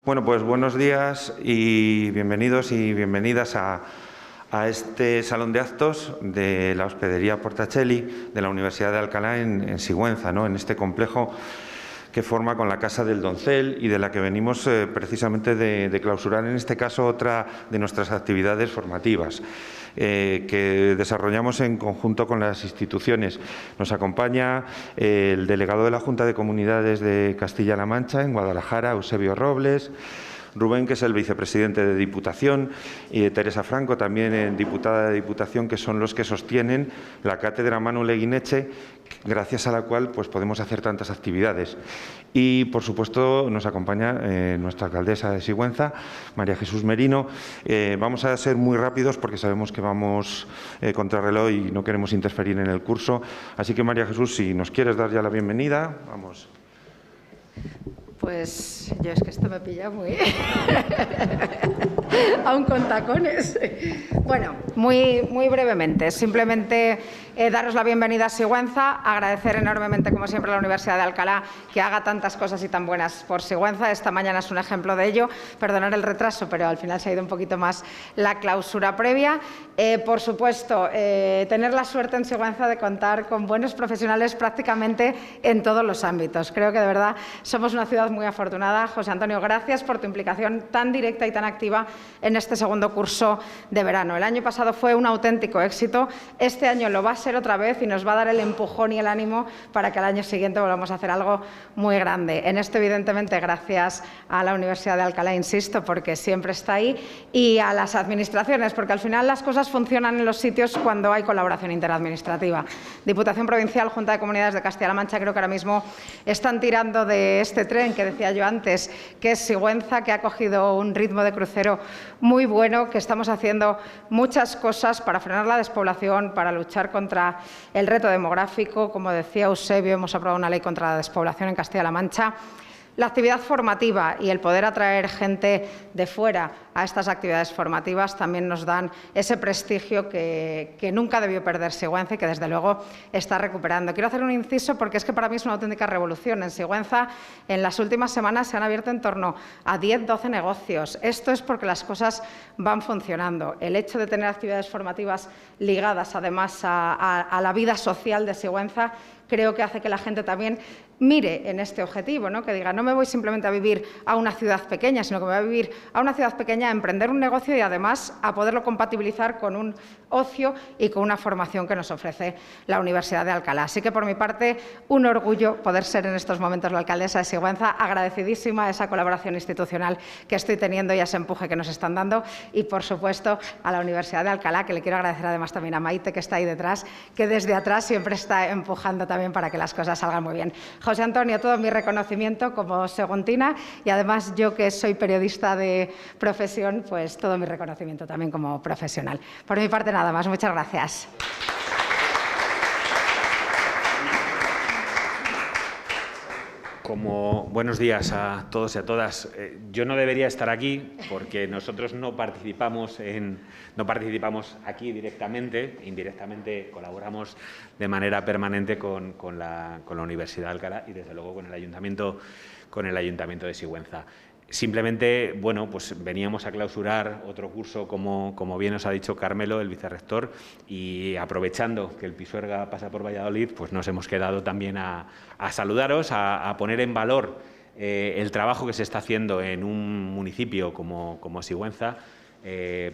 Bueno, pues buenos días y bienvenidos y bienvenidas a este salón de actos de la Hospedería Portacelli de la Universidad de Alcalá en Sigüenza, ¿no? En este complejo que forma con la Casa del Doncel y de la que venimos precisamente de clausurar, en este caso, otra de nuestras actividades formativas que desarrollamos en conjunto con las instituciones. Nos acompaña el delegado de la Junta de Comunidades de Castilla-La Mancha en Guadalajara, Eusebio Robles, Rubén, que es el vicepresidente de Diputación, y Teresa Franco, también diputada de Diputación, que son los que sostienen la cátedra Manu Leguineche, gracias a la cual pues, podemos hacer tantas actividades. Y, por supuesto, nos acompaña nuestra alcaldesa de Sigüenza, María Jesús Merino. Vamos a ser muy rápidos porque sabemos que vamos contra reloj y no queremos interferir en el curso. Así que, María Jesús, si nos quieres dar ya la bienvenida, vamos. Pues yo es que esto me pilla muy... aún con tacones. Bueno, muy brevemente, simplemente daros la bienvenida a Sigüenza, agradecer enormemente, como siempre, a la Universidad de Alcalá que haga tantas cosas y tan buenas por Sigüenza. Esta mañana es un ejemplo de ello. Perdonar el retraso, pero al final se ha ido un poquito más la clausura previa. Por supuesto, tener la suerte en Sigüenza de contar con buenos profesionales prácticamente en todos los ámbitos. Creo que de verdad somos una ciudad muy afortunada. José Antonio, gracias por tu implicación tan directa y tan activa en este segundo curso de verano. El año pasado fue un auténtico éxito. Este año lo va a ser otra vez y nos va a dar el empujón y el ánimo para que al año siguiente volvamos a hacer algo muy grande. En esto, evidentemente, gracias a la Universidad de Alcalá, insisto, porque siempre está ahí, y a las administraciones, porque al final las cosas funcionan en los sitios cuando hay colaboración interadministrativa. Diputación Provincial, Junta de Comunidades de Castilla-La Mancha, creo que ahora mismo están tirando de este tren que decía yo antes, que es Sigüenza, que ha cogido un ritmo de crucero muy bueno, que estamos haciendo muchas cosas para frenar la despoblación, para luchar contra el reto demográfico. Como decía Eusebio, hemos aprobado una ley contra la despoblación en Castilla-La Mancha. La actividad formativa y el poder atraer gente de fuera a estas actividades formativas también nos dan ese prestigio que nunca debió perder Sigüenza y que, desde luego, está recuperando. Quiero hacer un inciso porque es que para mí es una auténtica revolución. En Sigüenza, en las últimas semanas, se han abierto en torno a 10-12 negocios. Esto es porque las cosas van funcionando. El hecho de tener actividades formativas ligadas, además, a la vida social de Sigüenza, creo que hace que la gente también mire en este objetivo, ¿no? Que diga, no me voy simplemente a vivir a una ciudad pequeña, sino que me voy a vivir a una ciudad pequeña, a emprender un negocio y, además, a poderlo compatibilizar con un ocio y con una formación que nos ofrece la Universidad de Alcalá. Así que, por mi parte, un orgullo poder ser en estos momentos la alcaldesa de Sigüenza, agradecidísima a esa colaboración institucional que estoy teniendo y a ese empuje que nos están dando, y, por supuesto, a la Universidad de Alcalá, que le quiero agradecer además también a Maite, que está ahí detrás, que desde atrás siempre está empujando también para que las cosas salgan muy bien. José Antonio, todo mi reconocimiento como seguntina, y además yo, que soy periodista de profesión, pues todo mi reconocimiento también como profesional. Por mi parte, nada más. Muchas gracias. Buenos días a todos y a todas. Yo no debería estar aquí porque nosotros no participamos aquí directamente, indirectamente colaboramos de manera permanente con la Universidad de Alcalá y, desde luego, con el Ayuntamiento de Sigüenza. Simplemente, bueno, pues veníamos a clausurar otro curso, como bien os ha dicho Carmelo, el vicerrector, y aprovechando que el Pisuerga pasa por Valladolid, pues nos hemos quedado también a saludaros, a poner en valor el trabajo que se está haciendo en un municipio como Sigüenza.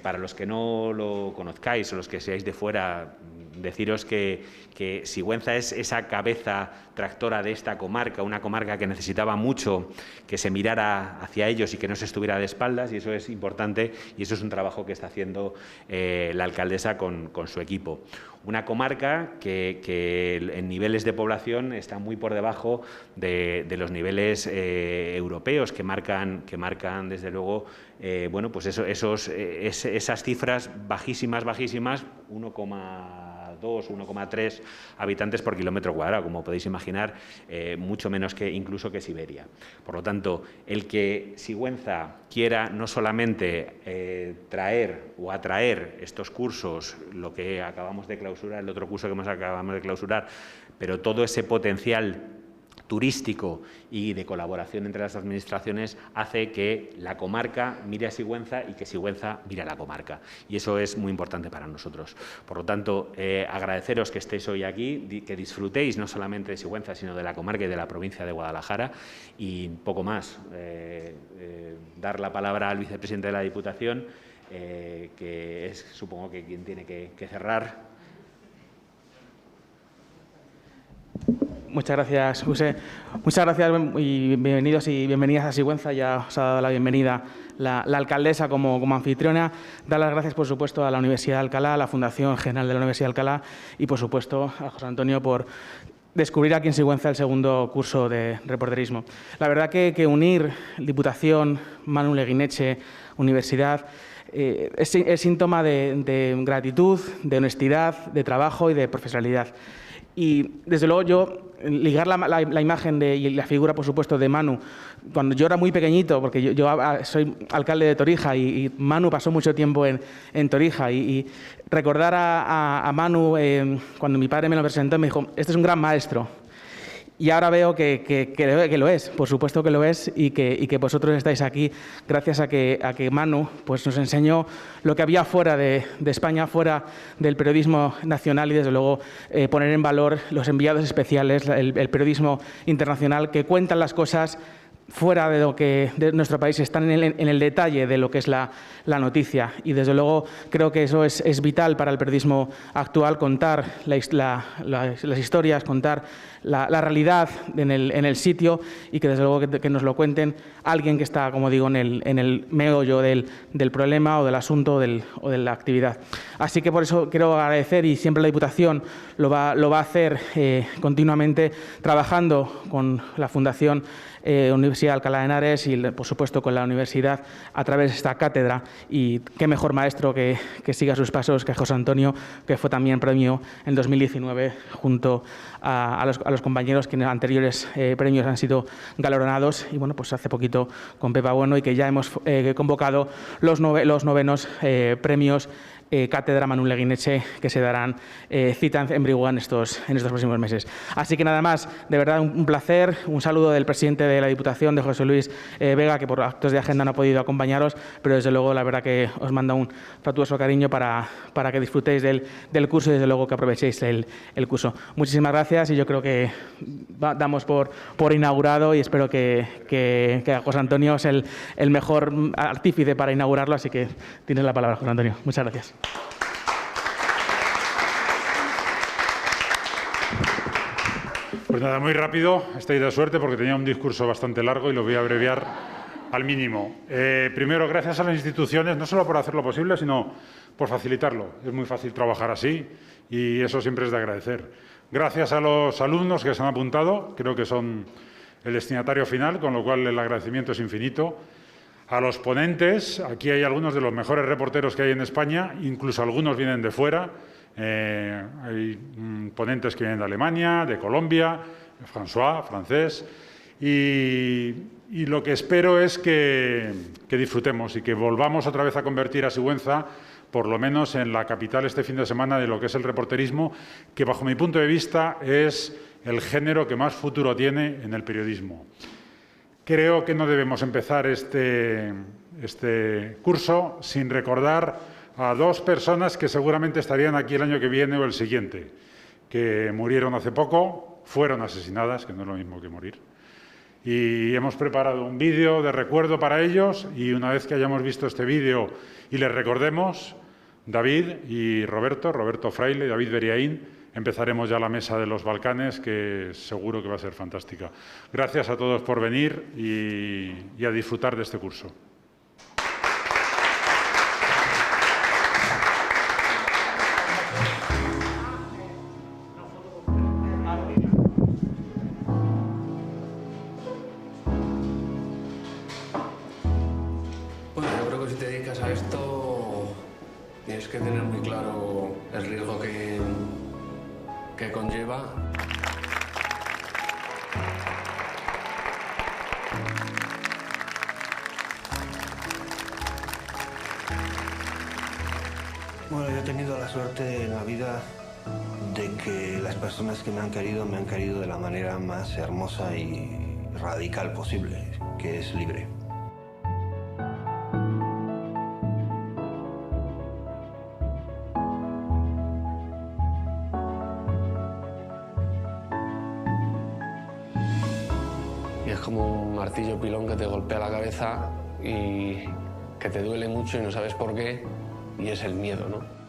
Para los que no lo conozcáis o los que seáis de fuera, deciros que Sigüenza es esa cabeza tractora de esta comarca, una comarca que necesitaba mucho que se mirara hacia ellos y que no se estuviera de espaldas, y eso es importante, y eso es un trabajo que está haciendo la alcaldesa con su equipo. Una comarca que en niveles de población está muy por debajo de los niveles europeos que marcan desde luego bueno, pues esas cifras bajísimas, 1,2, 1,3 habitantes por kilómetro cuadrado, como podéis imaginar, mucho menos incluso que Siberia. Por lo tanto, el que Sigüenza quiera no solamente traer o atraer estos cursos, lo que acabamos de clausurar, el otro curso que acabamos de clausurar, pero todo ese potencial turístico y de colaboración entre las administraciones hace que la comarca mire a Sigüenza y que Sigüenza mire a la comarca. Y eso es muy importante para nosotros. Por lo tanto, agradeceros que estéis hoy aquí, que disfrutéis no solamente de Sigüenza, sino de la comarca y de la provincia de Guadalajara. Y poco más, dar la palabra al vicepresidente de la Diputación, que es, supongo, que quien tiene que cerrar. Muchas gracias, José. Muchas gracias y bienvenidos y bienvenidas a Sigüenza. Ya os ha dado la bienvenida la alcaldesa como anfitriona. Dar las gracias, por supuesto, a la Universidad de Alcalá, a la Fundación General de la Universidad de Alcalá y, por supuesto, a José Antonio por descubrir aquí en Sigüenza el segundo curso de reporterismo. La verdad que unir Diputación, Manu Leguineche, Universidad, es síntoma de gratitud, de honestidad, de trabajo y de profesionalidad. Y, desde luego, yo ligar la imagen y la figura, por supuesto, de Manu, cuando yo era muy pequeñito, porque yo soy alcalde de Torija y Manu pasó mucho tiempo en Torija, y recordar a Manu, cuando mi padre me lo presentó, me dijo, este es un gran maestro. Y ahora veo que lo es, por supuesto que lo es, y que vosotros estáis aquí gracias a que Manu pues, nos enseñó lo que había fuera de España, fuera del periodismo nacional, y desde luego poner en valor los enviados especiales, el periodismo internacional, que cuentan las cosas fuera de lo que de nuestro país, están en el detalle de lo que es la noticia. Y, desde luego, creo que eso es vital para el periodismo actual, contar las historias, contar la realidad en el sitio, y que, desde luego, que nos lo cuenten alguien que está, como digo, en el meollo del problema o del asunto o de la actividad. Así que, por eso, quiero agradecer, y siempre la Diputación lo va a hacer continuamente, trabajando con la Fundación Universidad de Alcalá de Henares y, por supuesto, con la universidad a través de esta cátedra. Y qué mejor maestro que siga sus pasos que José Antonio, que fue también premio en 2019 junto a los compañeros que en anteriores premios han sido galardonados. Y, bueno, pues hace poquito con Pepa Bueno, y que ya hemos convocado los novenos premios Cátedra Manu Leguineche, que se darán cita en Brigua en estos próximos meses. Así que, nada más, de verdad, un placer. Un saludo del presidente de la Diputación, de José Luis Vega, que por actos de agenda no ha podido acompañaros, pero, desde luego, la verdad que os manda un afectuoso cariño para que disfrutéis del curso y, desde luego, que aprovechéis el curso. Muchísimas gracias, y yo creo que damos por inaugurado, y espero que José Antonio es el mejor artífice para inaugurarlo. Así que tienes la palabra, José Antonio. Muchas gracias. Pues nada, muy rápido. Estoy de suerte porque tenía un discurso bastante largo y lo voy a abreviar al mínimo. Primero, gracias a las instituciones, no solo por hacer lo posible, sino por facilitarlo. Es muy fácil trabajar así y eso siempre es de agradecer. Gracias a los alumnos que se han apuntado, creo que son el destinatario final, con lo cual el agradecimiento es infinito. A los ponentes, aquí hay algunos de los mejores reporteros que hay en España, incluso algunos vienen de fuera. Hay ponentes que vienen de Alemania, de Colombia, François, francés. Y lo que espero es que disfrutemos y que volvamos otra vez a convertir a Sigüenza, por lo menos en la capital este fin de semana, de lo que es el reporterismo, que, bajo mi punto de vista, es el género que más futuro tiene en el periodismo. Creo que no debemos empezar este curso sin recordar a dos personas que seguramente estarían aquí el año que viene o el siguiente, que murieron hace poco, fueron asesinadas, que no es lo mismo que morir. Y hemos preparado un vídeo de recuerdo para ellos, y una vez que hayamos visto este vídeo y les recordemos, David y Roberto Fraile y David Beriaín, empezaremos ya la mesa de los Balcanes, que seguro que va a ser fantástica. Gracias a todos por venir y a disfrutar de este curso. Bueno, yo creo que si te dedicas a esto tienes que tener muy claro el riesgo que conlleva. Bueno, yo he tenido la suerte en la vida de que las personas que me han querido de la manera más hermosa y radical posible, que es libre. Y es como un martillo pilón que te golpea la cabeza y que te duele mucho y no sabes por qué, y es el miedo, ¿no?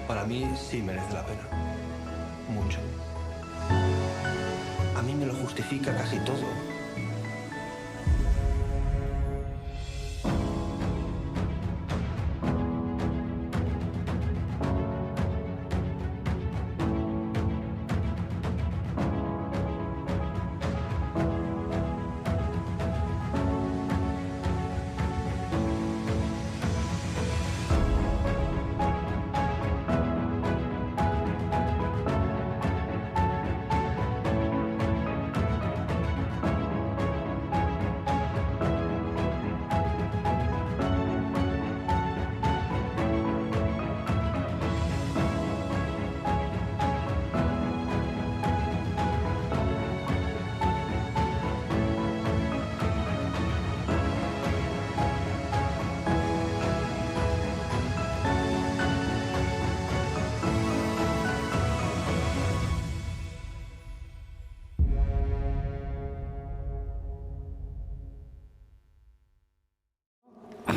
Para mí sí merece la pena. Mucho. A mí me lo justifica casi todo.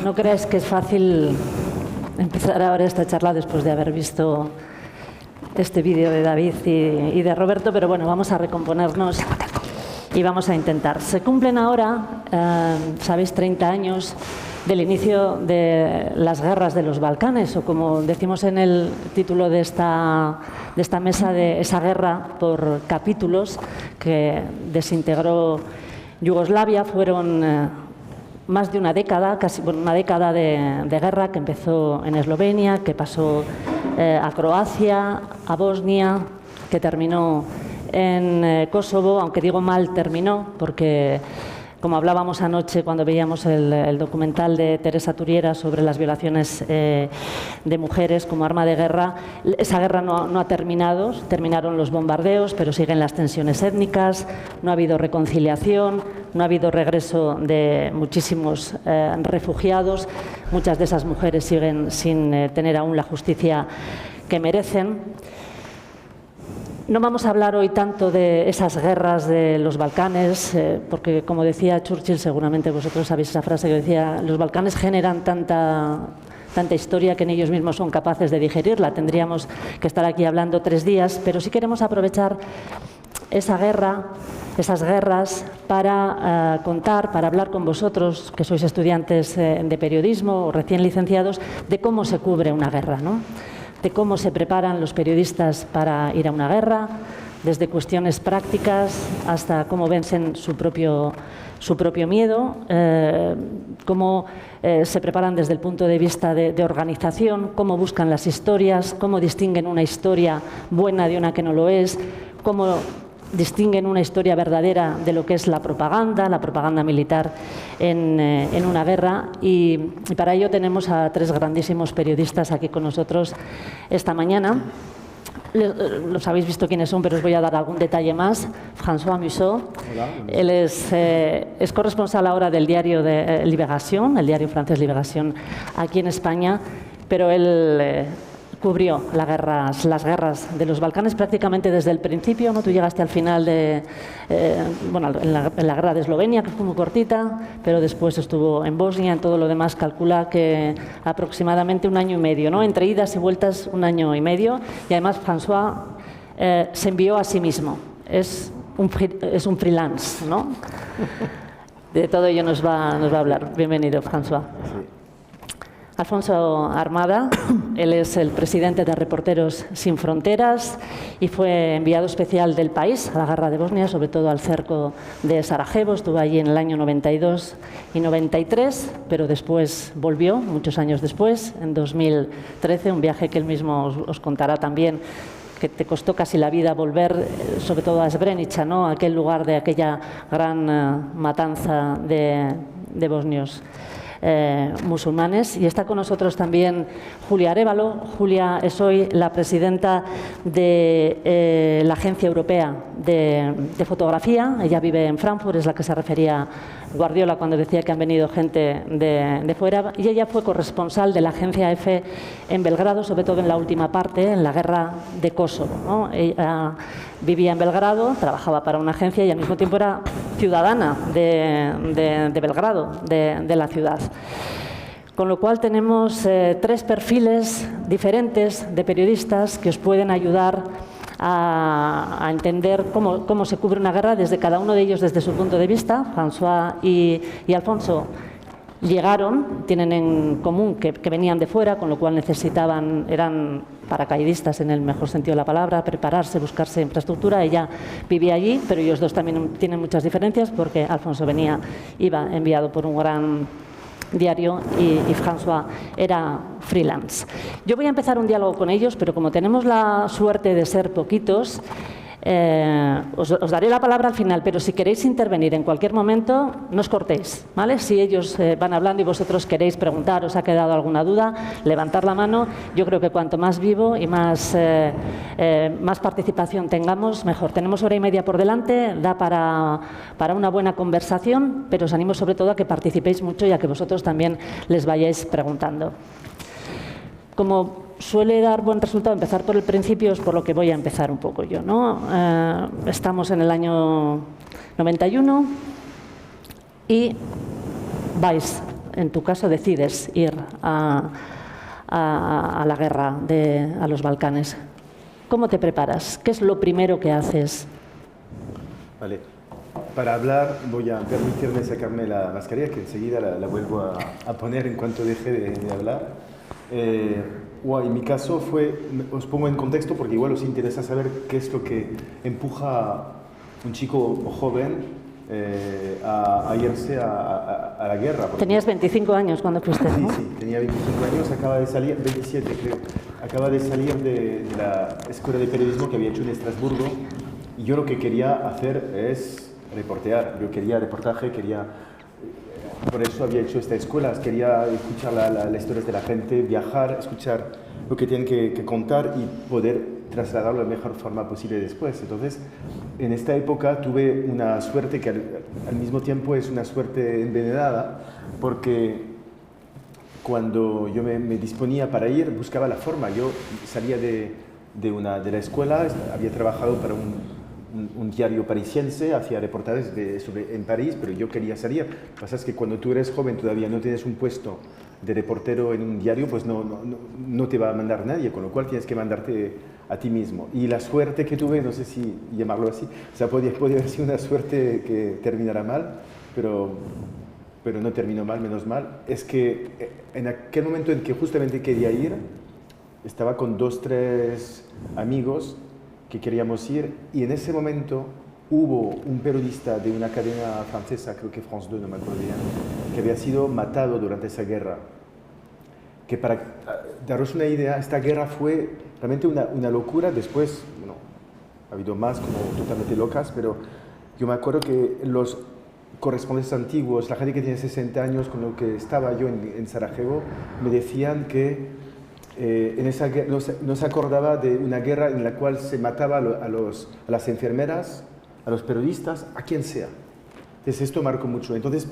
No crees que es fácil empezar ahora esta charla después de haber visto este vídeo de David y de Roberto, pero bueno, vamos a recomponernos y vamos a intentar. Se cumplen ahora, sabéis, 30 años del inicio de las guerras de los Balcanes, o como decimos en el título de esta mesa, de esa guerra por capítulos que desintegró Yugoslavia. Fueron más de una década, casi una década de guerra que empezó en Eslovenia, que pasó a Croacia, a Bosnia, que terminó en Kosovo, aunque digo mal terminó, porque como hablábamos anoche cuando veíamos el documental de Teresa Turiera sobre las violaciones de mujeres como arma de guerra, esa guerra no ha terminado. Terminaron los bombardeos, pero siguen las tensiones étnicas, no ha habido reconciliación, no ha habido regreso de muchísimos refugiados. Muchas de esas mujeres siguen sin tener aún la justicia que merecen. No vamos a hablar hoy tanto de esas guerras de los Balcanes, porque, como decía Churchill, seguramente vosotros sabéis esa frase que decía, los Balcanes generan tanta historia que en ellos mismos son capaces de digerirla. Tendríamos que estar aquí hablando 3 días, pero sí queremos aprovechar esa guerra, esas guerras, para contar, para hablar con vosotros, que sois estudiantes de periodismo o recién licenciados, de cómo se cubre una guerra, ¿no? De cómo se preparan los periodistas para ir a una guerra, desde cuestiones prácticas hasta cómo vencen su propio miedo, cómo se preparan desde el punto de vista de organización, cómo buscan las historias, cómo distinguen una historia buena de una que no lo es, cómo distinguen una historia verdadera de lo que es la propaganda militar en una guerra. Y para ello tenemos a 3 grandísimos periodistas aquí con nosotros esta mañana. Los habéis visto quiénes son, pero os voy a dar algún detalle más. François Museau. Hola. Él es corresponsal ahora del diario de Libération, el diario francés Libération, aquí en España, pero él cubrió las guerras de los Balcanes prácticamente desde el principio, ¿no? Tú llegaste al final en la guerra de Eslovenia, que fue muy cortita, pero después estuvo en Bosnia. En todo lo demás calcula que aproximadamente 1 año y medio, ¿no? Entre idas y vueltas 1 año y medio. Y además François se envió a sí mismo. Es un freelance, ¿no? De todo ello nos va a hablar. Bienvenido, François. Sí. Alfonso Armada, él es el presidente de Reporteros Sin Fronteras y fue enviado especial del país a la guerra de Bosnia, sobre todo al cerco de Sarajevo. Estuvo allí en el año 92 y 93, pero después volvió, muchos años después, en 2013, un viaje que él mismo os contará también, que te costó casi la vida volver, sobre todo a Srebrenica, ¿no? Aquel lugar de aquella gran matanza de bosnios musulmanes. Y está con nosotros también Julia Arévalo. Julia es hoy la presidenta de la Agencia Europea de Fotografía. Ella vive en Frankfurt, es la que se refería Guardiola cuando decía que han venido gente de fuera, y ella fue corresponsal de la agencia EFE en Belgrado, sobre todo en la última parte, en la guerra de Kosovo, ¿no? Ella vivía en Belgrado, trabajaba para una agencia y al mismo tiempo era ciudadana de Belgrado, de la ciudad. Con lo cual tenemos 3 perfiles diferentes de periodistas que os pueden ayudar a entender cómo se cubre una guerra desde cada uno de ellos, desde su punto de vista. François y Alfonso llegaron, tienen en común que venían de fuera, con lo cual eran paracaidistas en el mejor sentido de la palabra, prepararse, buscarse infraestructura. Ella vivía allí, pero ellos dos también tienen muchas diferencias, porque Alfonso iba enviado por un gran diario y François era freelance. Yo voy a empezar un diálogo con ellos, pero como tenemos la suerte de ser poquitos, os daré la palabra al final, pero si queréis intervenir en cualquier momento, no os cortéis, ¿vale? Si ellos van hablando y vosotros queréis preguntar, os ha quedado alguna duda, levantar la mano. Yo creo que cuanto más vivo y más participación tengamos, mejor. Tenemos hora y media por delante, da para una buena conversación, pero os animo sobre todo a que participéis mucho y a que vosotros también les vayáis preguntando. Como suele dar buen resultado empezar por el principio, es por lo que voy a empezar un poco yo, ¿no? Estamos en el año 91 y en tu caso decides ir a la guerra a los Balcanes. ¿Cómo te preparas? ¿Qué es lo primero que haces? Vale. Para hablar voy a permitirme sacarme la mascarilla, que enseguida la vuelvo a poner en cuanto deje de hablar. En mi caso os pongo en contexto porque igual os interesa saber qué es lo que empuja a un chico joven a irse a la guerra. Tenías 25 años cuando fuiste, ¿no? Sí, tenía 25 años, acaba de salir, 27 creo, acaba de salir de la escuela de periodismo que había hecho en Estrasburgo, y yo lo que quería hacer es reportear. Yo quería reportaje, por eso había hecho esta escuela, quería escuchar las historias de la gente, viajar, escuchar lo que tienen que contar y poder trasladarlo de la mejor forma posible después. Entonces, en esta época tuve una suerte que al mismo tiempo es una suerte envenenada, porque cuando yo me disponía para ir, buscaba la forma. Yo salía de la escuela, había trabajado para un diario parisiense, hacía reportajes en París, pero yo quería salir. Lo que pasa es que cuando tú eres joven todavía no tienes un puesto de reportero en un diario, pues no te va a mandar nadie, con lo cual tienes que mandarte a ti mismo. Y la suerte que tuve, no sé si llamarlo así, o sea, podía haber sido una suerte que terminara mal, pero no terminó mal, menos mal, es que en aquel momento en que justamente quería ir, estaba con 2, 3 amigos que queríamos ir, y en ese momento hubo un periodista de una cadena francesa, creo que France 2, no me acuerdo bien, que había sido matado durante esa guerra. Que para daros una idea, esta guerra fue realmente una locura. Después, bueno, ha habido más como totalmente locas, pero yo me acuerdo que los corresponsales antiguos, la gente que tiene 60 años, con lo que estaba yo en Sarajevo, me decían que en esa guerra no se acordaba de una guerra en la cual se mataba a las enfermeras, a los periodistas, a quien sea. Entonces esto marcó mucho. Entonces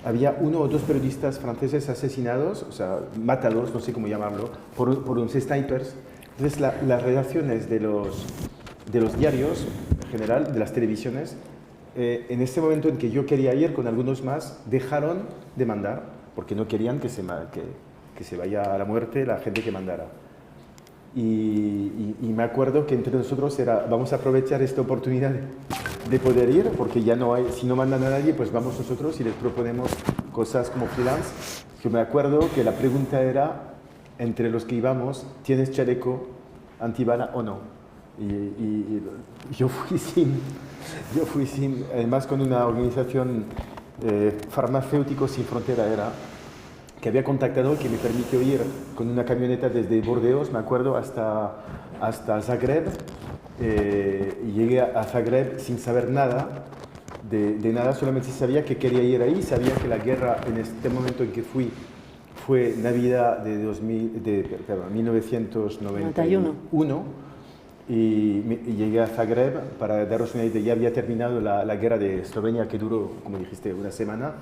había 1 o 2 periodistas franceses asesinados, o sea, matados, no sé cómo llamarlo, por unos snipers. Entonces las redacciones de los diarios, en general, de las televisiones, en este momento en que yo quería ir con algunos más, dejaron de mandar, porque no querían que se vaya a la muerte la gente que mandara. Y me acuerdo que entre nosotros era, vamos a aprovechar esta oportunidad de poder ir, porque ya no hay, si no mandan a nadie, pues vamos nosotros y les proponemos cosas como freelance. Yo me acuerdo que la pregunta era, entre los que íbamos, ¿tienes chaleco antibala o no? Y yo fui sin, además con una organización Farmacéuticos Sin Frontera era, que había contactado, que me permitió ir con una camioneta desde Burdeos, me acuerdo, hasta Zagreb. Y llegué a Zagreb sin saber nada, de nada, solamente sabía que quería ir ahí, sabía que la guerra en este momento en que fui fue Navidad de 1991 y llegué a Zagreb. Para daros una idea, ya había terminado la guerra de Eslovenia, que duró, como dijiste, una semana,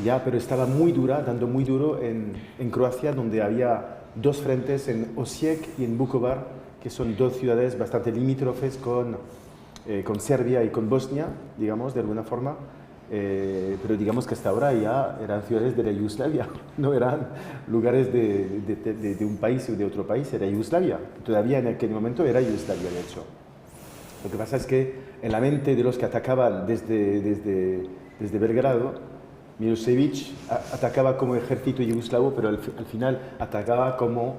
ya, pero estaba muy dura, dando muy duro en Croacia, donde había dos frentes, en Osijek y en Vukovar, que son dos ciudades bastante limítrofes con Serbia y con Bosnia, digamos, de alguna forma. Pero digamos que hasta ahora ya eran ciudades de la Yugoslavia, no eran lugares de un país o de otro país, era Yugoslavia. Todavía en aquel momento era Yugoslavia, de hecho. Lo que pasa es que en la mente de los que atacaban desde Belgrado, Milosevic atacaba como ejército yugoslavo, pero al final atacaba como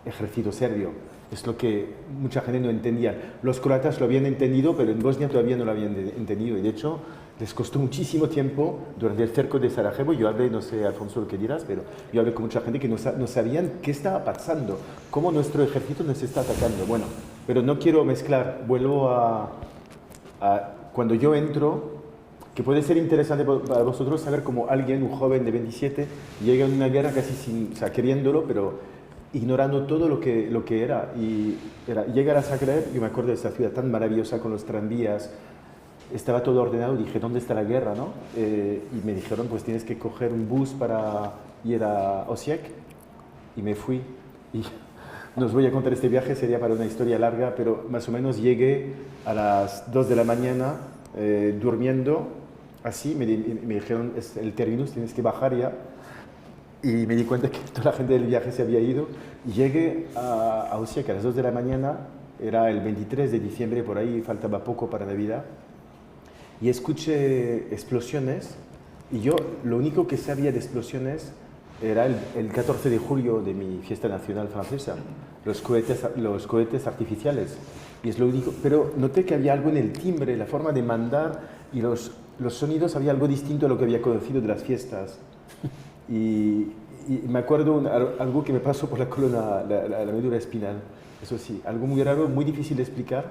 ejército serbio. Es lo que mucha gente no entendía. Los croatas lo habían entendido, pero en Bosnia todavía no lo habían entendido. Y de hecho, les costó muchísimo tiempo durante el cerco de Sarajevo. Yo hablé, no sé, Alfonso, lo que dirás, pero yo hablé con mucha gente que no sabían qué estaba pasando, cómo nuestro ejército nos está atacando. Bueno, pero no quiero mezclar. Vuelvo a cuando yo entro, que puede ser interesante para vosotros saber cómo alguien, un joven de 27, llega a una guerra casi sin, o sea, queriéndolo, pero ignorando todo lo que era. Y llegar a Zagreb, yo me acuerdo de esa ciudad tan maravillosa con los tranvías, estaba todo ordenado, dije, ¿dónde está la guerra, no? Y me dijeron, pues tienes que coger un bus para ir a Osijek, y me fui. Y no os voy a contar este viaje, sería para una historia larga, pero más o menos llegué a las 2 de la mañana, durmiendo, así, me dijeron, es el terminus, tienes que bajar ya. Y me di cuenta que toda la gente del viaje se había ido. Y llegué a Osijek a las 2 de la mañana, era el 23 de diciembre, por ahí faltaba poco para Navidad. Y escuché explosiones, y yo lo único que sabía de explosiones era el 14 de julio de mi fiesta nacional francesa, los cohetes artificiales. Y es lo único, pero noté que había algo en el timbre, la forma de mandar y los sonidos, había algo distinto a lo que había conocido de las fiestas. Y me acuerdo algo que me pasó por la columna, la médula espinal. Eso sí, algo muy raro, muy difícil de explicar.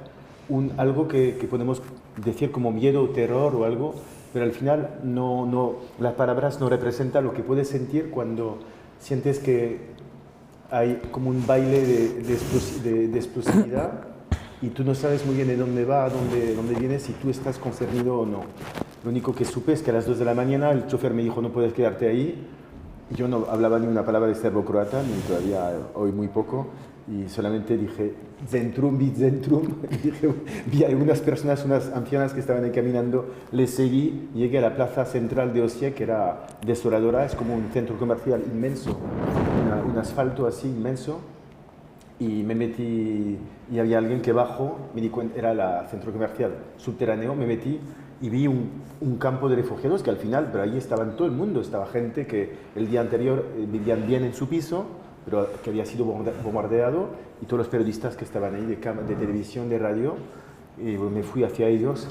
Algo que podemos decir como miedo o terror o algo, pero al final las palabras no representan lo que puedes sentir cuando sientes que hay como un baile de explosividad y tú no sabes muy bien de dónde va, dónde viene, si tú estás concernido o no. Lo único que supe es que a las 2 de la mañana el chofer me dijo, no puedes quedarte ahí. Yo no hablaba ni una palabra de serbo-croata, ni todavía hoy muy poco, y solamente dije, Zentrum, bit Zentrum. Vi a algunas personas, unas ancianas que estaban ahí caminando, les seguí, llegué a la plaza central de Osijek, que era desoladora, es como un centro comercial inmenso, un asfalto así inmenso, y me metí, y había alguien que bajó, me di cuenta, era el centro comercial subterráneo, me metí, y vi un campo de refugiados que al final, pero ahí estaban todo el mundo, estaba gente que el día anterior vivían bien en su piso, pero que había sido bombardeado, y todos los periodistas que estaban ahí de televisión, de radio, y me fui hacia ellos.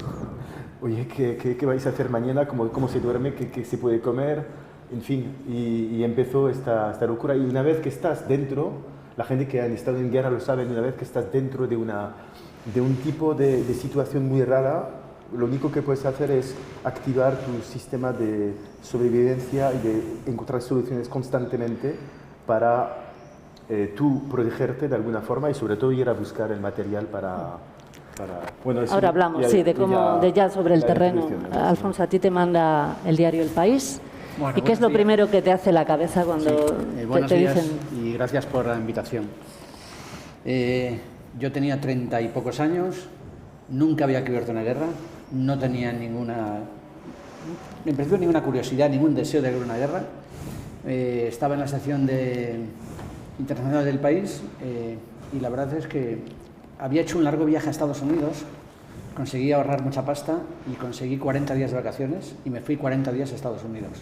Oye, ¿qué vais a hacer mañana? ¿Cómo se duerme? ¿Qué se puede comer? En fin, y empezó esta locura. Y una vez que estás dentro, la gente que ha estado en guerra lo sabe, una vez que estás dentro de un tipo de situación muy rara, lo único que puedes hacer es activar tu sistema de sobrevivencia y de encontrar soluciones constantemente para tú protegerte de alguna forma y sobre todo ir a buscar el material para bueno, ahora hablamos, sí, de ya sobre el terreno. Alfonso, a ti te manda el diario El País. Bueno, ¿Y qué es lo primero que te hace la cabeza cuando buenos te días dicen? Y gracias por la invitación. Yo tenía 30 y pocos años, nunca había cubierto una guerra, no tenía en principio ninguna curiosidad, ningún deseo de ver una guerra. Estaba en la sección internacional del País y la verdad es que había hecho un largo viaje a Estados Unidos, conseguí ahorrar mucha pasta y conseguí 40 días de vacaciones y me fui 40 días a Estados Unidos.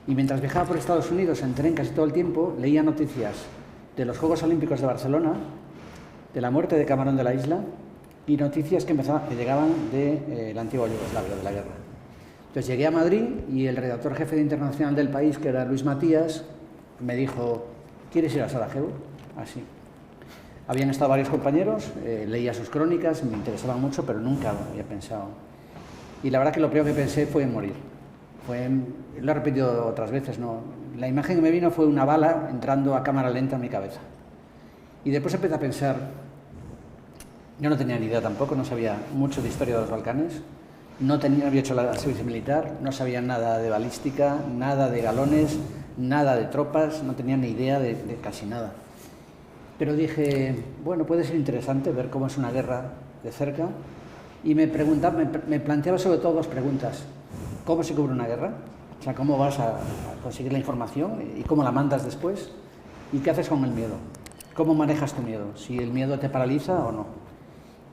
Y mientras viajaba por Estados Unidos en tren casi todo el tiempo, leía noticias de los Juegos Olímpicos de Barcelona, de la muerte de Camarón de la Isla y noticias que llegaban de la antigua Yugoslavia, de la guerra. Entonces llegué a Madrid y el redactor jefe de Internacional del País, que era Luis Matías, me dijo, ¿quieres ir a Sarajevo? Así. Habían estado varios compañeros, leía sus crónicas, me interesaban mucho, pero nunca lo había pensado. Y la verdad que lo primero que pensé fue en morir. Lo he repetido otras veces, ¿no? La imagen que me vino fue una bala entrando a cámara lenta en mi cabeza. Y después empecé a pensar, yo no tenía ni idea tampoco, no sabía mucho de historia de los Balcanes, no había hecho la servicio militar, no sabía nada de balística, nada de galones, nada de tropas, no tenía ni idea de casi nada. Pero dije, bueno, puede ser interesante ver cómo es una guerra de cerca, y me planteaba sobre todo dos preguntas. ¿Cómo se cubre una guerra? O sea, ¿cómo vas a conseguir la información y cómo la mandas después? ¿Y qué haces con el miedo? ¿Cómo manejas tu miedo? ¿Si el miedo te paraliza o no?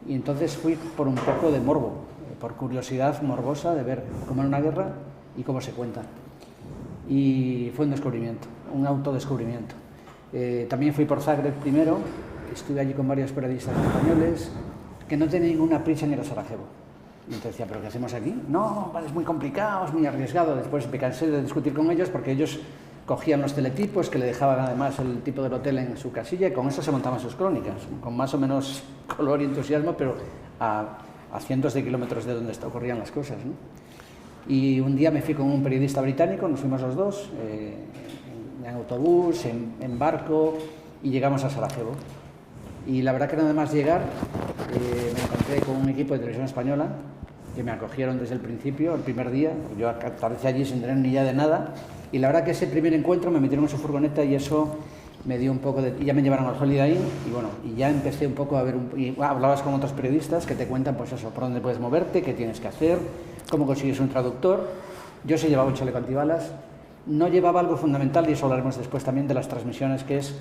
Y entonces fui por un poco de morbo, por curiosidad morbosa de ver cómo era una guerra y cómo se cuenta. Y fue un descubrimiento, un autodescubrimiento. También fui por Zagreb primero, estuve allí con varios periodistas españoles que no tenían ninguna prisa en ir a Sarajevo. Y entonces decía, ¿pero qué hacemos aquí? No, es muy complicado, es muy arriesgado. Después me cansé de discutir con ellos porque ellos cogían los teletipos que le dejaban además el tipo del hotel en su casilla y con eso se montaban sus crónicas, con más o menos color y entusiasmo, pero a cientos de kilómetros de donde ocurrían las cosas, ¿no? Y un día me fui con un periodista británico, nos fuimos los dos, en autobús, en barco, y llegamos a Sarajevo. Y la verdad que nada más llegar, me encontré con un equipo de televisión española que me acogieron desde el principio, el primer día. Yo aterricé allí sin tener ni idea de nada. Y la verdad que ese primer encuentro me metieron en su furgoneta y eso me dio un poco de... Y ya me llevaron al Holiday Inn y bueno, y ya empecé un poco a ver... hablabas con otros periodistas que te cuentan pues eso, por dónde puedes moverte, qué tienes que hacer, cómo consigues un traductor. Yo sí llevaba un chaleco antibalas. No llevaba algo fundamental, y eso hablaremos después también de las transmisiones, que es...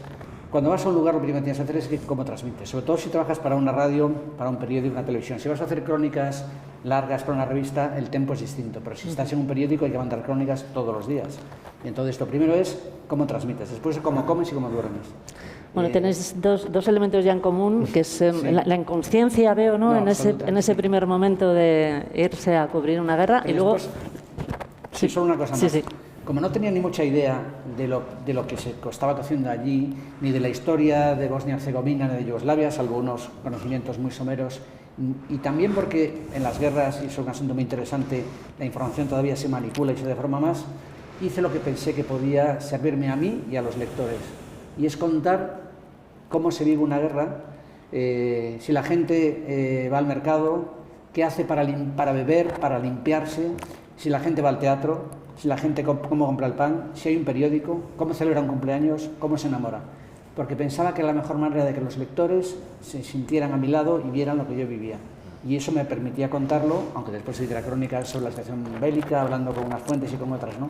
Cuando vas a un lugar, lo primero que tienes que hacer es cómo transmites, sobre todo si trabajas para una radio, para un periódico, una televisión. Si vas a hacer crónicas largas para una revista, el tempo es distinto, pero si estás en un periódico hay que mandar crónicas todos los días. Y entonces lo primero es cómo transmites, después cómo comes y cómo duermes. Bueno, tenéis dos elementos ya en común, que es sí. la inconsciencia, veo, ¿no? En ese primer momento de irse a cubrir una guerra, pero y luego... Sí, solo una cosa más. Sí. Como no tenía ni mucha idea de lo que se estaba haciendo allí, ni de la historia de Bosnia-Herzegovina, ni de Yugoslavia, salvo unos conocimientos muy someros, y también porque en las guerras, y es un asunto muy interesante, la información todavía se manipula y se deforma más, hice lo que pensé que podía servirme a mí y a los lectores, y es contar cómo se vive una guerra, si la gente va al mercado, qué hace para beber, para limpiarse, si la gente va al teatro, si la gente cómo compra el pan, si hay un periódico, cómo celebra un cumpleaños, cómo se enamora. Porque pensaba que era la mejor manera de que los lectores se sintieran a mi lado y vieran lo que yo vivía. Y eso me permitía contarlo, aunque después hiciera crónicas sobre la situación bélica, hablando con unas fuentes y con otras, ¿no?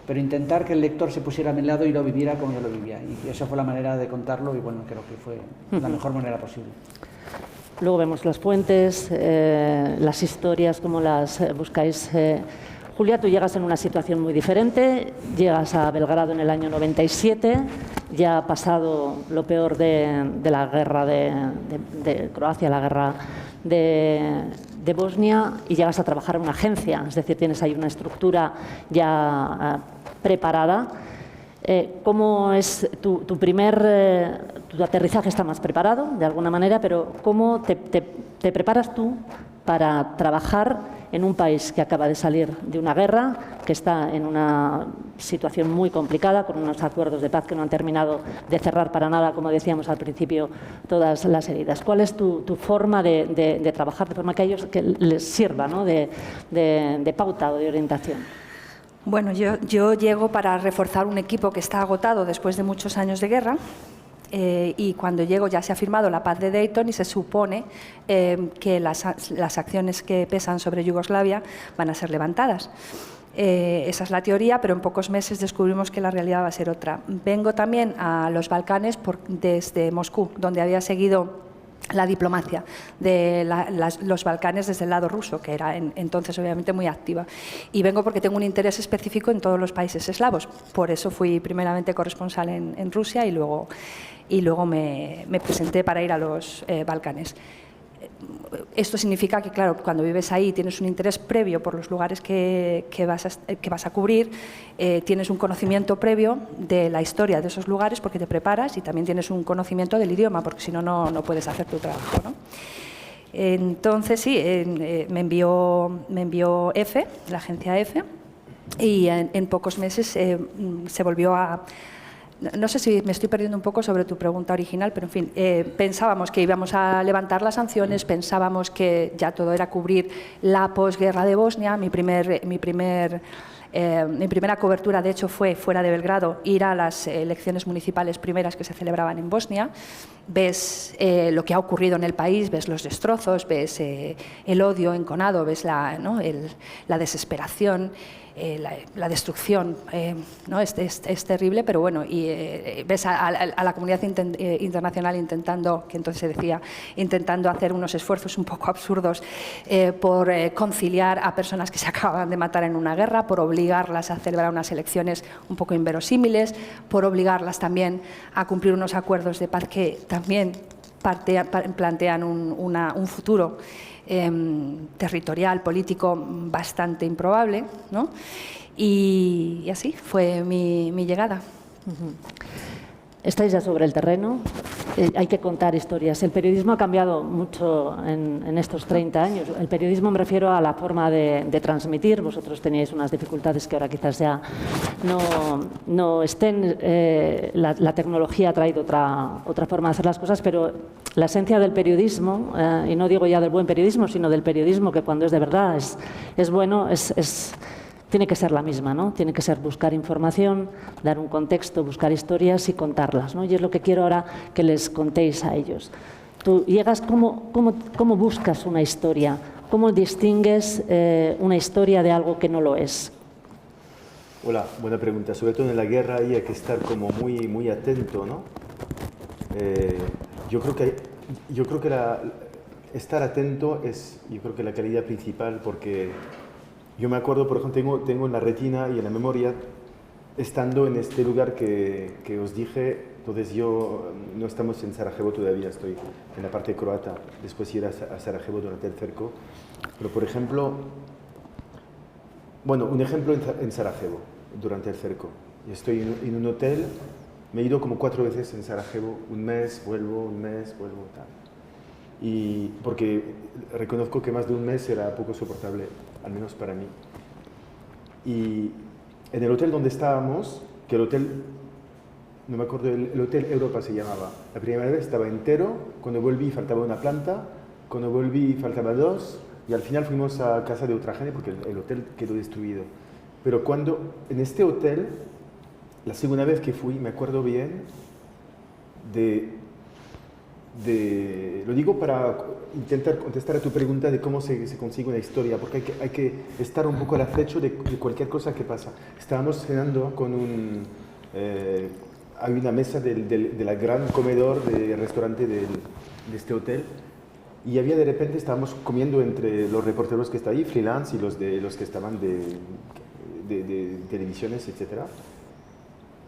Pero intentar que el lector se pusiera a mi lado y lo viviera como yo lo vivía. Y esa fue la manera de contarlo y bueno, creo que fue la mejor manera posible. Luego vemos las fuentes, las historias, cómo las buscáis. Julia, tú llegas en una situación muy diferente, llegas a Belgrado en el año 97, ya ha pasado lo peor de la guerra de Croacia, la guerra de Bosnia, y llegas a trabajar en una agencia, es decir, tienes ahí una estructura ya preparada. ¿Cómo es tu aterrizaje? Está más preparado, de alguna manera, pero ¿cómo te preparas tú para trabajar en un país que acaba de salir de una guerra, que está en una situación muy complicada, con unos acuerdos de paz que no han terminado de cerrar para nada, como decíamos al principio, todas las heridas? ¿Cuál es tu forma de trabajar, de forma que a ellos que les sirva, ¿no? de pauta o de orientación? Bueno, yo llego para reforzar un equipo que está agotado después de muchos años de guerra. Y cuando llego ya se ha firmado la paz de Dayton y se supone que las acciones que pesan sobre Yugoslavia van a ser levantadas. Esa es la teoría, pero en pocos meses descubrimos que la realidad va a ser otra. Vengo también a los Balcanes desde Moscú, donde había seguido la diplomacia de los Balcanes desde el lado ruso, que era entonces obviamente muy activa. Y vengo porque tengo un interés específico en todos los países eslavos. Por eso fui primeramente corresponsal en Rusia y luego me presenté para ir a los Balcanes. esto significa que, claro, cuando vives ahí tienes un interés previo por los lugares que vas a cubrir, tienes un conocimiento previo de la historia de esos lugares porque te preparas, y también tienes un conocimiento del idioma, porque si no, no puedes hacer tu trabajo, ¿no? Entonces, sí, me envió EFE, la agencia EFE, y en pocos meses se volvió a... No sé si me estoy perdiendo un poco sobre tu pregunta original, pero en fin, pensábamos que íbamos a levantar las sanciones, pensábamos que ya todo era cubrir la posguerra de Bosnia. Mi primera cobertura, de hecho, fue fuera de Belgrado, ir a las elecciones municipales primeras que se celebraban en Bosnia. Ves lo que ha ocurrido en el país, ves los destrozos, ves el odio enconado, ves la desesperación. La destrucción, ¿no? Es terrible, pero bueno, y ves a la comunidad internacional intentando, que entonces se decía, intentando hacer unos esfuerzos un poco absurdos por conciliar a personas que se acaban de matar en una guerra, por obligarlas a celebrar unas elecciones un poco inverosímiles, por obligarlas también a cumplir unos acuerdos de paz que también plantean un futuro territorial, político, bastante improbable, ¿no? Y así fue mi llegada. Estáis ya sobre el terreno, hay que contar historias. El periodismo ha cambiado mucho en estos 30 años. El periodismo, me refiero a la forma de transmitir. Vosotros teníais unas dificultades que ahora quizás ya no estén. La tecnología ha traído otra forma de hacer las cosas, pero la esencia del periodismo, y no digo ya del buen periodismo, sino del periodismo que cuando es de verdad es bueno, tiene que ser la misma, ¿no? Tiene que ser buscar información, dar un contexto, buscar historias y contarlas, ¿no? Y es lo que quiero ahora que les contéis a ellos. Tú llegas, ¿cómo buscas una historia? ¿Cómo distingues una historia de algo que no lo es? Hola, buena pregunta. Sobre todo en la guerra ahí hay que estar como muy atento, ¿no? Yo creo que estar atento es, yo creo que la calidad principal, porque yo me acuerdo, por ejemplo, tengo en la retina y en la memoria, estando en este lugar que os dije. Entonces yo, no estamos en Sarajevo todavía, estoy en la parte croata, después ir a Sarajevo durante el cerco. Pero, por ejemplo, un ejemplo en Sarajevo, durante el cerco. Yo estoy en un hotel, me he ido como 4 veces en Sarajevo, un mes, vuelvo, tal. Y porque reconozco que más de un mes era poco soportable, al menos para mí. Y en el hotel donde estábamos, que el hotel, no me acuerdo, el Hotel Europa se llamaba. La primera vez estaba entero, cuando volví faltaba una planta, cuando volví faltaba 2, y al final fuimos a casa de otra gente porque el hotel quedó destruido. Pero en este hotel, la segunda vez que fui, me acuerdo bien lo digo para intentar contestar a tu pregunta de cómo se consigue una historia, porque hay que estar un poco al acecho de cualquier cosa que pasa. Estábamos cenando con hay una mesa del gran comedor del restaurante de este hotel, y de repente estábamos comiendo entre los reporteros que están ahí, freelance, y los que estaban de televisiones, etc.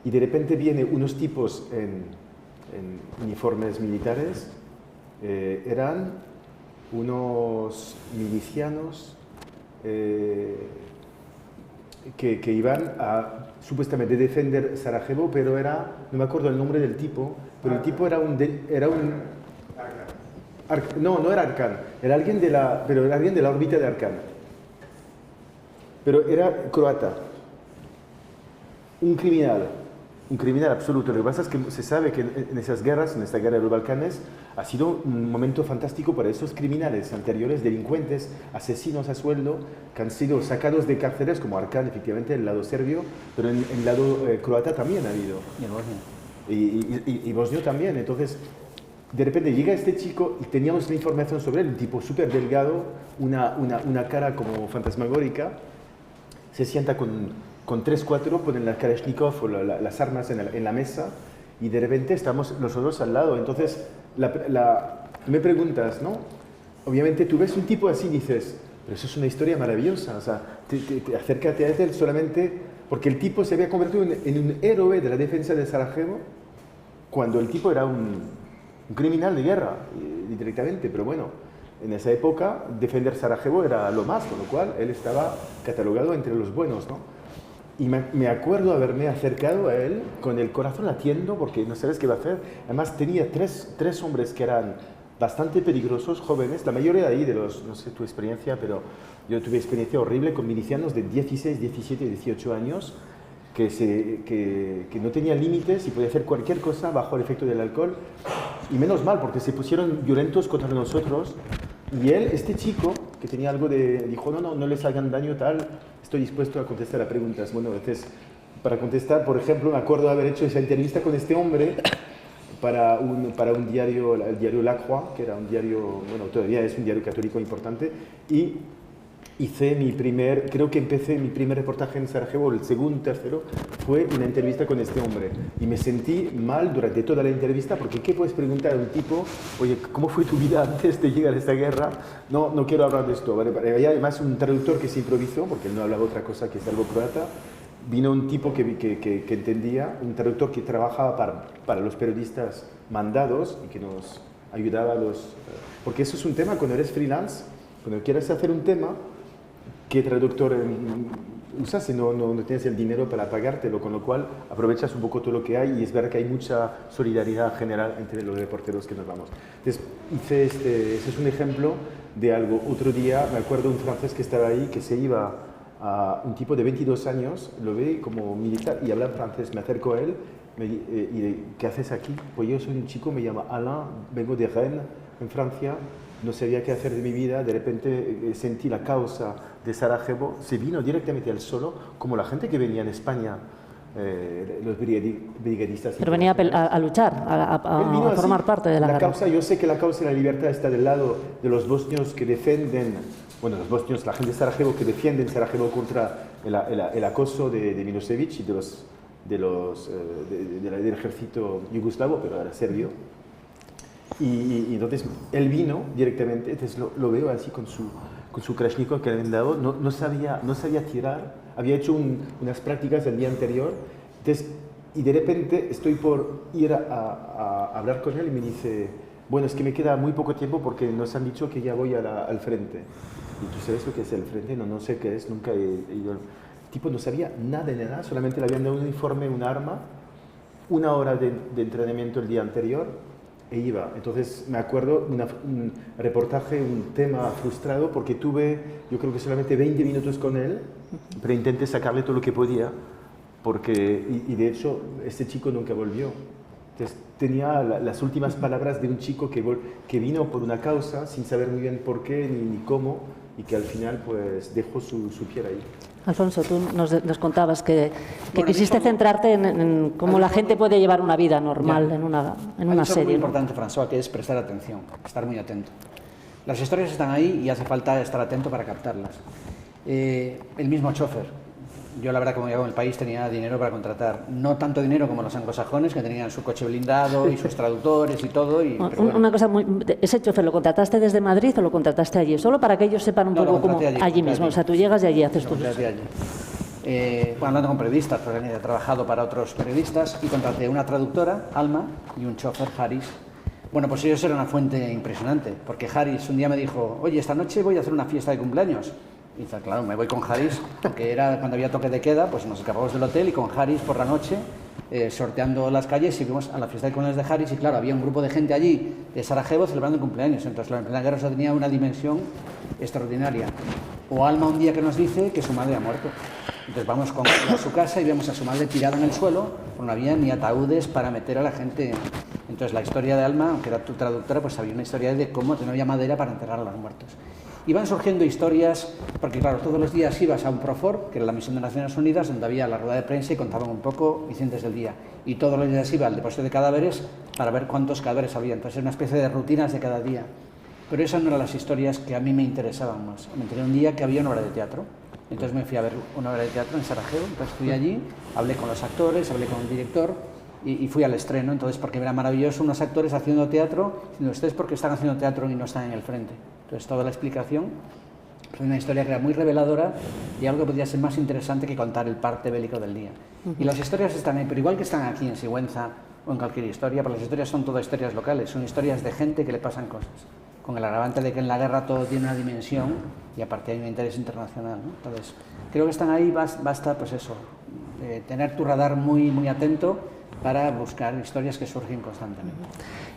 Y de repente vienen unos tipos en uniformes militares, eran unos milicianos que iban a supuestamente defender Sarajevo, pero no me acuerdo el nombre del tipo, pero el tipo no era Arkan, era alguien de la órbita de Arkan, pero era croata, un criminal absoluto. Lo que pasa es que se sabe que en esas guerras, en esta guerra de los Balcanes, ha sido un momento fantástico para esos criminales anteriores, delincuentes, asesinos a sueldo, que han sido sacados de cárceles, como Arkan, efectivamente, el lado serbio, pero en el lado croata también ha habido. Y bosnio también. Entonces, de repente llega este chico y teníamos la información sobre él, un tipo súper delgado, una cara como fantasmagórica, se sienta con 3-4, ponen la Kalashnikov o las armas en la mesa, y de repente estamos nosotros al lado. Entonces, me preguntas, ¿no? Obviamente tú ves un tipo así y dices, pero eso es una historia maravillosa, o sea, acércate a él solamente porque el tipo se había convertido en un héroe de la defensa de Sarajevo, cuando el tipo era un criminal de guerra, directamente. Pero bueno, en esa época defender Sarajevo era lo más, con lo cual él estaba catalogado entre los buenos, ¿no? Y me acuerdo haberme acercado a él con el corazón latiendo porque no sabes qué va a hacer. Además tenía tres hombres que eran bastante peligrosos, jóvenes, la mayoría de ahí, de los, no sé tu experiencia, pero yo tuve experiencia horrible con milicianos de 16, 17, 18 años que no tenían límites y podían hacer cualquier cosa bajo el efecto del alcohol. Y menos mal, porque se pusieron violentos contra nosotros. Y él, este chico, que tenía algo de... dijo, no les hagan daño, tal, estoy dispuesto a contestar a preguntas. Bueno, entonces, para contestar, por ejemplo, me acuerdo de haber hecho esa entrevista con este hombre para un diario, el diario La Croix, que era un diario, bueno, todavía es un diario católico importante, y hice creo que empecé mi primer reportaje en Sarajevo, el segundo, tercero, fue una entrevista con este hombre. Y me sentí mal durante toda la entrevista, porque ¿qué puedes preguntar a un tipo? Oye, ¿cómo fue tu vida antes de llegar a esta guerra? No quiero hablar de esto. ¿Vale? Había además un traductor que se improvisó, porque él no hablaba otra cosa que salvo croata. Vino un tipo que entendía, un traductor que trabajaba para los periodistas mandados y que nos ayudaba a los... Porque eso es un tema, cuando eres freelance, cuando quieres hacer un tema, ¿qué traductor usas si no tienes el dinero para pagártelo? Con lo cual aprovechas un poco todo lo que hay y es verdad que hay mucha solidaridad general entre los reporteros que nos vamos. Entonces, ese es un ejemplo de algo. Otro día me acuerdo un francés que estaba ahí que se iba a un tipo de 22 años, lo ve como militar y habla francés. Me acerco a él y ¿qué haces aquí? Pues yo soy un chico, me llamo Alain, vengo de Rennes, en Francia. No sabía qué hacer de mi vida, de repente sentí la causa de Sarajevo, se vino directamente al solo, como la gente que venía en España, los brigadistas. Pero venía a luchar, a formar parte de la guerra. Causa, yo sé que la causa de la libertad está del lado de los bosnios que defienden, bueno, los bosnios, la gente de Sarajevo que defienden Sarajevo contra el acoso de Milosevic y del ejército yugoslavo, pero era serbio. Y entonces él vino directamente, entonces lo veo así con su Kalashnikov que le habían dado, no sabía tirar, había hecho unas prácticas el día anterior, entonces, y de repente estoy por ir a hablar con él y me dice, bueno, es que me queda muy poco tiempo porque nos han dicho que ya voy al frente. ¿Y tú sabes lo que es el frente? No sé qué es, nunca he ido. El tipo no sabía nada de nada, solamente le habían dado un uniforme, un arma, 1 hora de entrenamiento el día anterior. E iba. Entonces me acuerdo un reportaje, un tema frustrado porque tuve, yo creo que solamente 20 minutos con él, pero intenté sacarle todo lo que podía y de hecho este chico nunca volvió. Entonces tenía las últimas palabras de un chico que vino por una causa sin saber muy bien por qué ni cómo y que al final pues dejó su piel ahí. Alfonso, tú nos contabas que quisiste centrarte en cómo la gente puede llevar una vida normal en una serie. Es muy importante, François, que es prestar atención, estar muy atento. Las historias están ahí y hace falta estar atento para captarlas. El mismo chofer. Yo, la verdad, como llevo en el país, tenía dinero para contratar. No tanto dinero como los anglosajones, que tenían su coche blindado y sus traductores y todo. Una cosa ¿ese chofer lo contrataste desde Madrid o lo contrataste allí? Solo para que ellos sepan un poco cómo allí mismo. O sea, tú llegas y allí haces tus... hablando con periodistas, porque he trabajado para otros periodistas y contraté una traductora, Alma, y un chofer, Haris. Bueno, pues ellos eran una fuente impresionante, porque Haris un día me dijo, oye, esta noche voy a hacer una fiesta de cumpleaños. Y dice, claro, me voy con Haris, porque era cuando había toque de queda, pues nos escapamos del hotel y con Haris por la noche, sorteando las calles y fuimos a la fiesta de cumpleaños de Haris y claro, había un grupo de gente allí de Sarajevo celebrando el cumpleaños, entonces la plena guerra tenía una dimensión extraordinaria. O Alma un día que nos dice que su madre ha muerto. Entonces vamos a su casa y vemos a su madre tirada en el suelo, no había ni ataúdes para meter a la gente. Entonces la historia de Alma, aunque era tu traductora, pues había una historia de cómo no había madera para enterrar a los muertos. Y van surgiendo historias, porque claro, todos los días ibas a un Profor, que era la misión de Naciones Unidas, donde había la rueda de prensa y contaban un poco incidentes del día. Y todos los días iba al depósito de cadáveres para ver cuántos cadáveres había. Entonces era una especie de rutinas de cada día. Pero esas no eran las historias que a mí me interesaban más. Me enteré un día que había una obra de teatro. Entonces me fui a ver una obra de teatro en Sarajevo. Entonces fui allí, hablé con los actores, hablé con el director y fui al estreno. Entonces, porque era maravilloso unos actores haciendo teatro, diciendo, ustedes porque están haciendo teatro y no están en el frente. Entonces, toda la explicación, pues una historia que era muy reveladora y algo que podría ser más interesante que contar el parte bélico del día. Y las historias están ahí, pero igual que están aquí en Sigüenza o en cualquier historia, porque las historias son todas historias locales, son historias de gente que le pasan cosas. con el agravante de que en la guerra todo tiene una dimensión y aparte hay un interés internacional, ¿no? Entonces, creo que están ahí, basta pues eso, tener tu radar muy atento para buscar historias que surgen constantemente.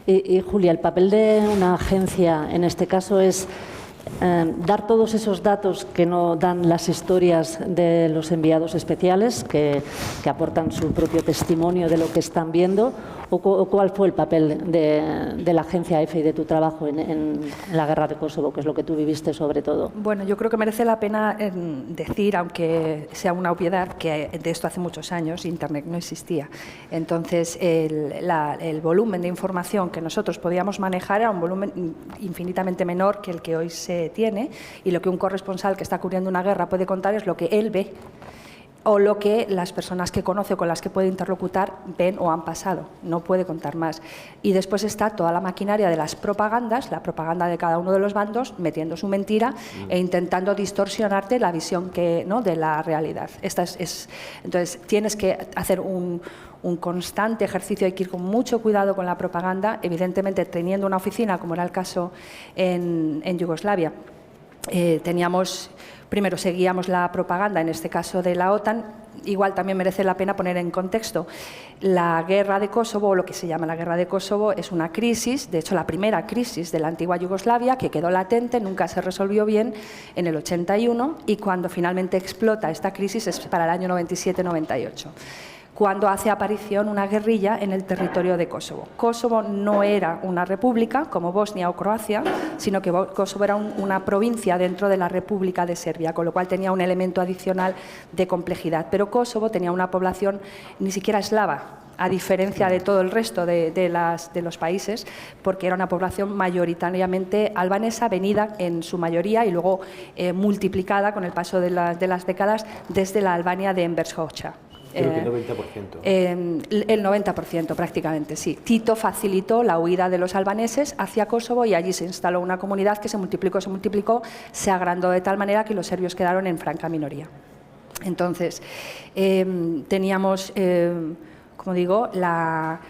Y Julia, el papel de una agencia en este caso es dar todos esos datos que no dan las historias de los enviados especiales, que aportan su propio testimonio de lo que están viendo, o cuál fue el papel de la agencia EFE y de tu trabajo en la guerra de Kosovo, que es lo que tú viviste sobre todo. Bueno, yo creo que merece la pena decir, aunque sea una obviedad, que de esto hace muchos años Internet no existía. Entonces, el volumen de información que nosotros podíamos manejar era un volumen infinitamente menor que el que hoy se tiene, y lo que un corresponsal que está cubriendo una guerra puede contar es lo que él ve o lo que las personas que conoce o con las que puede interlocutar ven o han pasado. No puede contar más. Y después está toda la maquinaria de las propagandas, la propaganda de cada uno de los bandos, metiendo su mentira e intentando distorsionarte la visión de la realidad. Entonces, tienes que hacer un constante ejercicio, hay que ir con mucho cuidado con la propaganda, evidentemente teniendo una oficina, como era el caso en Yugoslavia. Primero seguíamos la propaganda, en este caso de la OTAN. Igual también merece la pena poner en contexto la guerra de Kosovo, o lo que se llama la guerra de Kosovo, es una crisis, de hecho la primera crisis de la antigua Yugoslavia, que quedó latente, nunca se resolvió bien en el 81, y cuando finalmente explota esta crisis es para el año 97-98. Cuando hace aparición una guerrilla en el territorio de Kosovo. Kosovo no era una república como Bosnia o Croacia, sino que Kosovo era una provincia dentro de la República de Serbia, con lo cual tenía un elemento adicional de complejidad. Pero Kosovo tenía una población ni siquiera eslava, a diferencia de todo el resto de los países, porque era una población mayoritariamente albanesa, venida en su mayoría y luego multiplicada con el paso de las décadas desde la Albania de Enver Hoxha. Creo que el 90%. El 90% prácticamente, sí. Tito facilitó la huida de los albaneses hacia Kosovo y allí se instaló una comunidad que se multiplicó, se agrandó de tal manera que los serbios quedaron en franca minoría. Entonces, teníamos, como digo, la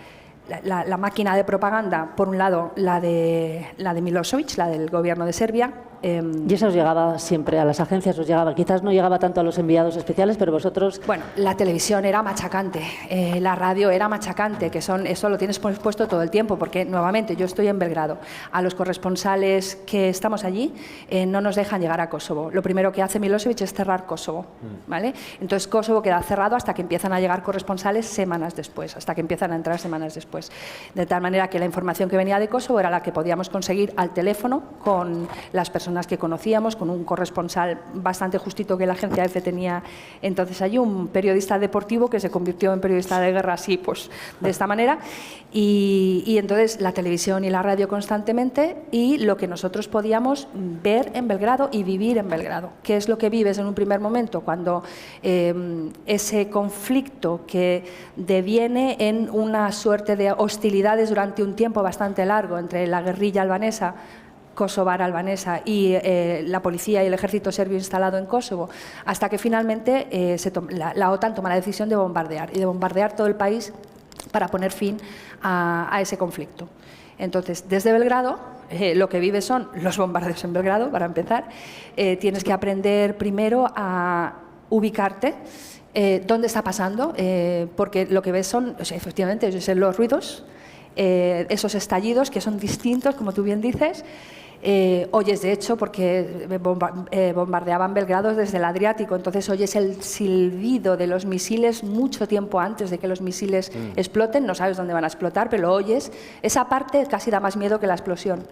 máquina de propaganda, por un lado, la de Milosevic, la del gobierno de Serbia. Y eso os llegaba siempre, a las agencias os llegaba, quizás no llegaba tanto a los enviados especiales, pero vosotros... Bueno, la televisión era machacante, la radio era machacante, eso lo tienes puesto todo el tiempo, porque nuevamente yo estoy en Belgrado. A los corresponsales que estamos allí no nos dejan llegar a Kosovo. Lo primero que hace Milosevic es cerrar Kosovo, ¿vale? Entonces Kosovo queda cerrado hasta que empiezan a llegar corresponsales semanas después, hasta que empiezan a entrar semanas después. De tal manera que la información que venía de Kosovo era la que podíamos conseguir al teléfono con las personas que conocíamos, con un corresponsal bastante justito que la agencia EFE tenía entonces allí, un periodista deportivo que se convirtió en periodista de guerra así, pues de esta manera, y entonces la televisión y la radio constantemente, y lo que nosotros podíamos ver en Belgrado y vivir en Belgrado. ¿Qué es lo que vives en un primer momento? Cuando ese conflicto que deviene en una suerte de hostilidades durante un tiempo bastante largo entre la guerrilla albanesa, kosovar albanesa y la policía y el ejército serbio instalado en Kosovo, hasta que finalmente la OTAN toma la decisión de bombardear todo el país para poner fin a ese conflicto. Entonces, desde Belgrado, lo que vives son los bombardeos en Belgrado, para empezar. Tienes que aprender primero a ubicarte, dónde está pasando, porque lo que ves son, efectivamente, los ruidos, esos estallidos que son distintos, como tú bien dices. Oyes, de hecho, porque bombardeaban Belgrado desde el Adriático, entonces oyes el silbido de los misiles mucho tiempo antes de que los misiles exploten. No sabes dónde van a explotar, pero lo oyes. Esa parte casi da más miedo que la explosión,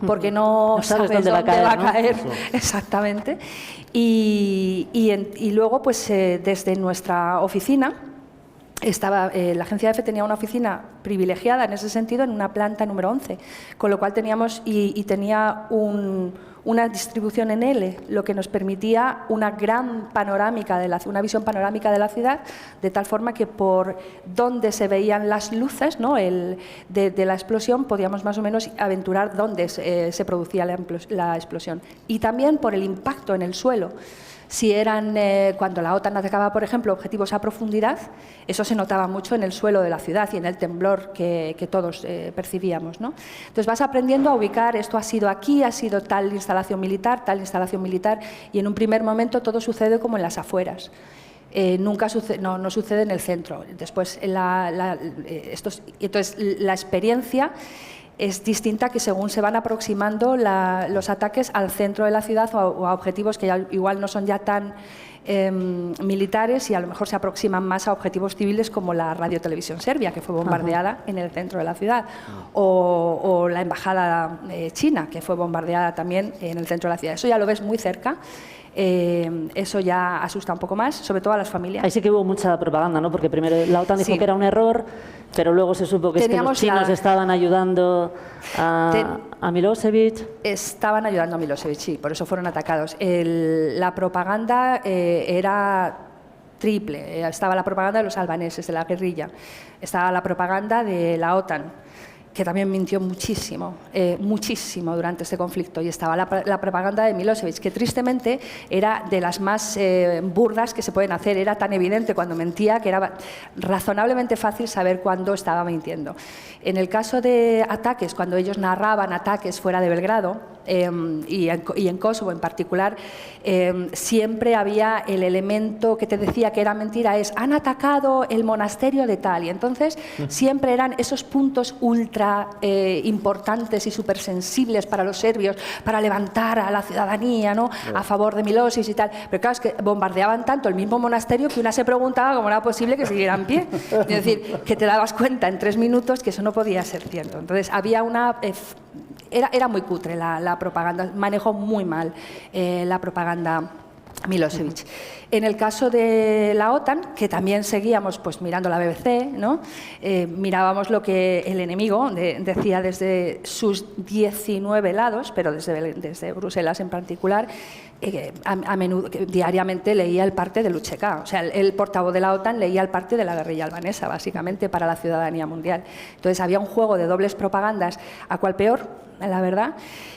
porque no sabes dónde va a caer. ¿No? Exactamente. Y luego, pues desde nuestra oficina, la agencia EFE tenía una oficina privilegiada en ese sentido en una planta número 11, con lo cual teníamos y tenía un una distribución en L, lo que nos permitía una gran panorámica una visión panorámica de la ciudad, de tal forma que por donde se veían las luces, ¿no?, de la explosión, podíamos más o menos aventurar dónde se producía la explosión. Y también por el impacto en el suelo. Si eran, cuando la OTAN atacaba, por ejemplo, objetivos a profundidad, eso se notaba mucho en el suelo de la ciudad y en el temblor que todos percibíamos, ¿no? Entonces vas aprendiendo a ubicar, esto ha sido aquí, ha sido tal instalación militar, y en un primer momento todo sucede como en las afueras. No sucede en el centro. Después, entonces, la experiencia es distinta que según se van aproximando los ataques al centro de la ciudad o a objetivos que ya igual no son ya tan militares y a lo mejor se aproximan más a objetivos civiles como la radiotelevisión serbia, que fue bombardeada en el centro de la ciudad, o la embajada china, que fue bombardeada también en el centro de la ciudad. Eso ya lo ves muy cerca. Eso ya asusta un poco más, sobre todo a las familias. Ahí sí que hubo mucha propaganda, ¿no? Porque primero la OTAN dijo que era un error, pero luego se supo que, los chinos estaban ayudando a Milosevic. Estaban ayudando a Milosevic, sí, por eso fueron atacados. La propaganda era triple. Estaba la propaganda de los albaneses, de la guerrilla. Estaba la propaganda de la OTAN, que también mintió muchísimo durante este conflicto, y estaba la propaganda de Milosevic, que tristemente era de las más burdas que se pueden hacer. Era tan evidente cuando mentía que era razonablemente fácil saber cuándo estaba mintiendo. En el caso de ataques, cuando ellos narraban ataques fuera de Belgrado, y en Kosovo en particular, siempre había el elemento que te decía que era mentira, han atacado el monasterio de tal, y entonces siempre eran esos puntos ultra importantes y supersensibles para los serbios, para levantar a la ciudadanía, ¿no?, a favor de Milosevic y tal. Pero claro, es que bombardeaban tanto el mismo monasterio que una se preguntaba cómo era posible que siguiera en pie. Es decir, que te dabas cuenta en 3 minutos que eso no podía ser cierto. Entonces había era muy cutre la propaganda, manejó muy mal la propaganda Milosevic. En el caso de la OTAN, que también seguíamos pues mirando la BBC, ¿no?, mirábamos lo que el enemigo decía desde sus 19 lados, pero desde Bruselas en particular, a menudo, diariamente leía el parte de Lucheka. O sea, el portavoz de la OTAN leía el parte de la guerrilla albanesa, básicamente, para la ciudadanía mundial. Entonces había un juego de dobles propagandas, a cual peor, la verdad.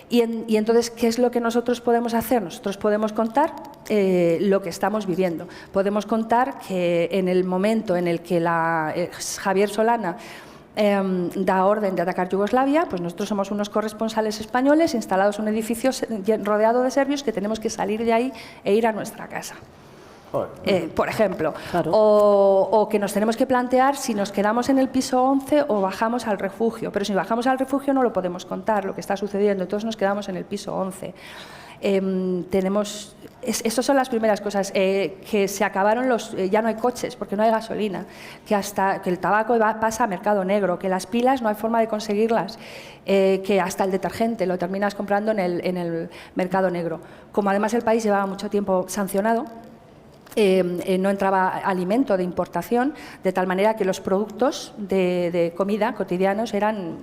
Y entonces, ¿qué es lo que nosotros podemos hacer? Nosotros podemos contar lo que estamos viviendo. Podemos contar que en el momento en el que Javier Solana da orden de atacar Yugoslavia, pues nosotros somos unos corresponsales españoles instalados en un edificio rodeado de serbios que tenemos que salir de ahí e ir a nuestra casa. Por ejemplo, claro. O que nos tenemos que plantear si nos quedamos en el piso 11 o bajamos al refugio, pero si bajamos al refugio no lo podemos contar lo que está sucediendo, entonces nos quedamos en el piso 11. Esas son las primeras cosas, que se acabaron ya no hay coches porque no hay gasolina, que el tabaco pasa a mercado negro, que las pilas no hay forma de conseguirlas, que hasta el detergente lo terminas comprando en el mercado negro. Como además el país llevaba mucho tiempo sancionado, no entraba alimento de importación, de tal manera que los productos de comida cotidianos eran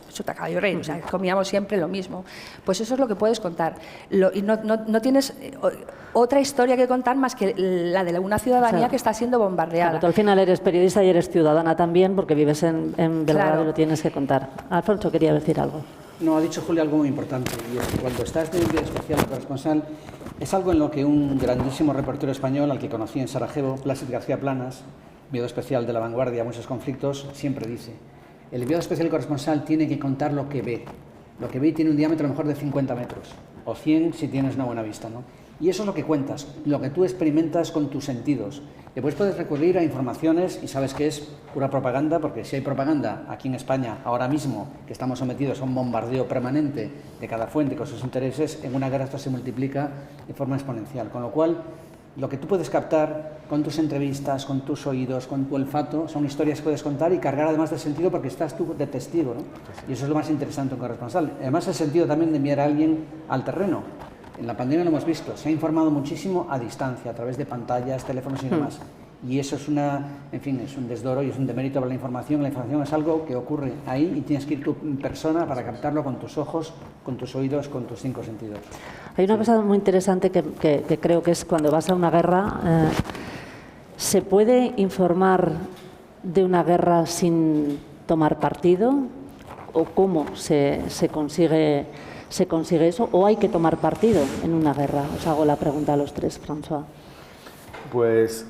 sota caballo rey, o sea, comíamos siempre lo mismo. Pues eso es lo que puedes contar. Y no tienes otra historia que contar más que la de una ciudadanía que está siendo bombardeada. Claro, tú al final eres periodista y eres ciudadana también, porque vives en Belgrado, claro, y lo tienes que contar. Alfonso quería decir algo. No, ha dicho Julia algo muy importante, y es que cuando estás de enviado especial o corresponsal, es algo en lo que un grandísimo reportero español, al que conocí en Sarajevo, Plácido García Planas, enviado especial de La Vanguardia a muchos conflictos, siempre dice: el enviado especial y corresponsal tiene que contar lo que ve. Lo que ve tiene un diámetro a lo mejor de 50 metros, o 100 si tienes una buena vista, ¿no? Y eso es lo que cuentas, lo que tú experimentas con tus sentidos. Después puedes recurrir a informaciones y sabes que es pura propaganda, porque si hay propaganda aquí en España, ahora mismo, que estamos sometidos a un bombardeo permanente de cada fuente con sus intereses, en una guerra esto se multiplica de forma exponencial. Con lo cual, lo que tú puedes captar con tus entrevistas, con tus oídos, con tu olfato, son historias que puedes contar y cargar además de sentido, porque estás tú de testigo, ¿no? Y eso es lo más interesante en corresponsal. Además, el sentido también de enviar a alguien al terreno. En la pandemia lo hemos visto, se ha informado muchísimo a distancia, a través de pantallas, teléfonos y demás. Y eso es en fin, es un desdoro y es un demérito para la información. La información es algo que ocurre ahí y tienes que ir tú en persona para captarlo con tus ojos, con tus oídos, con tus 5 sentidos. Hay una cosa muy interesante que creo que es cuando vas a una guerra, ¿se puede informar de una guerra sin tomar partido? ¿O cómo se consigue eso? ¿O hay que tomar partido en una guerra? Os hago la pregunta a los tres, François. Pues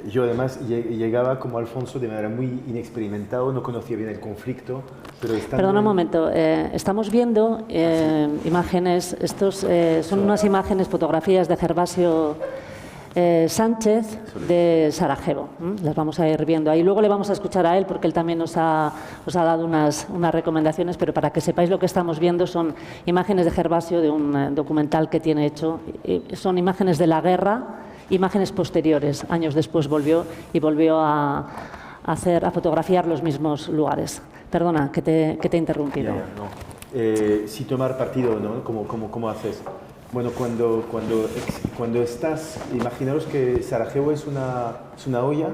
yo además llegaba como Alfonso de manera muy inexperimentado, no conocía bien el conflicto, pero estando... Perdona un momento, estamos viendo imágenes, son unas imágenes, fotografías de Gervasio Sánchez de Sarajevo. Las vamos a ir viendo ahí. Luego le vamos a escuchar a él porque él también os ha dado unas recomendaciones, pero para que sepáis lo que estamos viendo son imágenes de Gervasio de un documental que tiene hecho. Son imágenes de la guerra, imágenes posteriores. Años después volvió a fotografiar los mismos lugares. Perdona, que te he interrumpido. Si tomar partido, ¿no? ¿Cómo haces? Bueno, cuando estás, imaginaros que Sarajevo es una olla,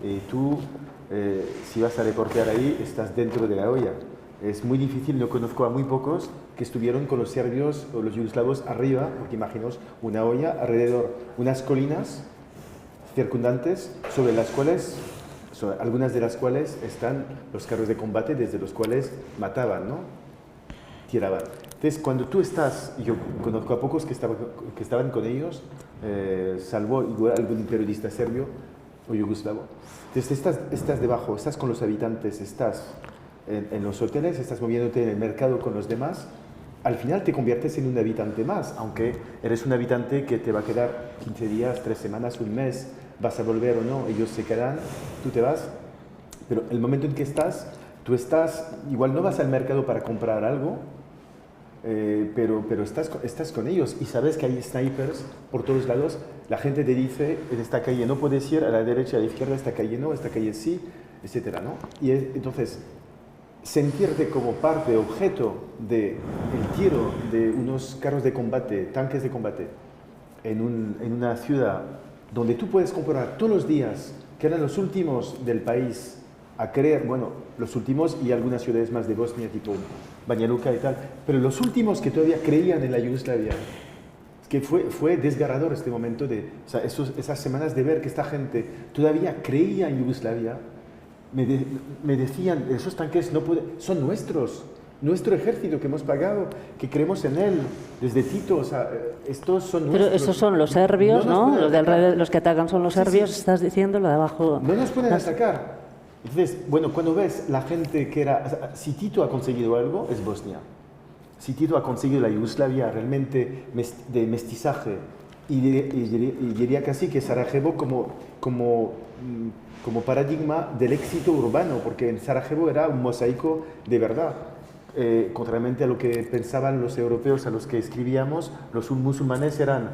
y tú, si vas a reportear ahí, estás dentro de la olla. Es muy difícil, no conozco a muy pocos que estuvieron con los serbios o los yugoslavos arriba, porque imaginaos una olla alrededor, unas colinas circundantes sobre algunas de las cuales están los carros de combate desde los cuales mataban, ¿no? Tiraban. Entonces, cuando tú estás, yo conozco a pocos que estaban con ellos, salvo igual algún periodista serbio o yugoslavo. Entonces, estás debajo, estás con los habitantes, estás en los hoteles, estás moviéndote en el mercado con los demás. Al final te conviertes en un habitante más, aunque eres un habitante que te va a quedar 15 días, 3 semanas, un mes, vas a volver o no, ellos se quedan, tú te vas. Pero el momento en que tú estás, igual no vas al mercado para comprar algo, pero estás con ellos y sabes que hay snipers por todos lados. La gente te dice, en esta calle no puedes ir, a la derecha, a la izquierda, esta calle no, esta calle sí, etcétera, ¿no? Y entonces, sentirte como parte, objeto del tiro de unos carros de combate, tanques de combate, en una ciudad donde tú puedes comprar todos los días, que eran los últimos del país, a creer, bueno, los últimos y algunas ciudades más de Bosnia, tipo Banja Luka y tal, pero los últimos que todavía creían en la Yugoslavia. Es que fue desgarrador este momento o sea, esas semanas de ver que esta gente todavía creía en Yugoslavia. Me decían, esos tanques son nuestros, nuestro ejército que hemos pagado, que creemos en él, desde Tito, o sea, estos son nuestros. Pero esos son los serbios, ¿no? Los que atacan son los serbios, sí. Estás diciendo, lo de abajo. No nos pueden atacar. Entonces, bueno, cuando ves la gente que era... O sea, si Tito ha conseguido algo, es Bosnia. Si Tito ha conseguido la Yugoslavia realmente de mestizaje, y diría casi que Sarajevo como paradigma del éxito urbano, porque en Sarajevo era un mosaico de verdad. Contrariamente a lo que pensaban los europeos, a los que escribíamos, los musulmanes eran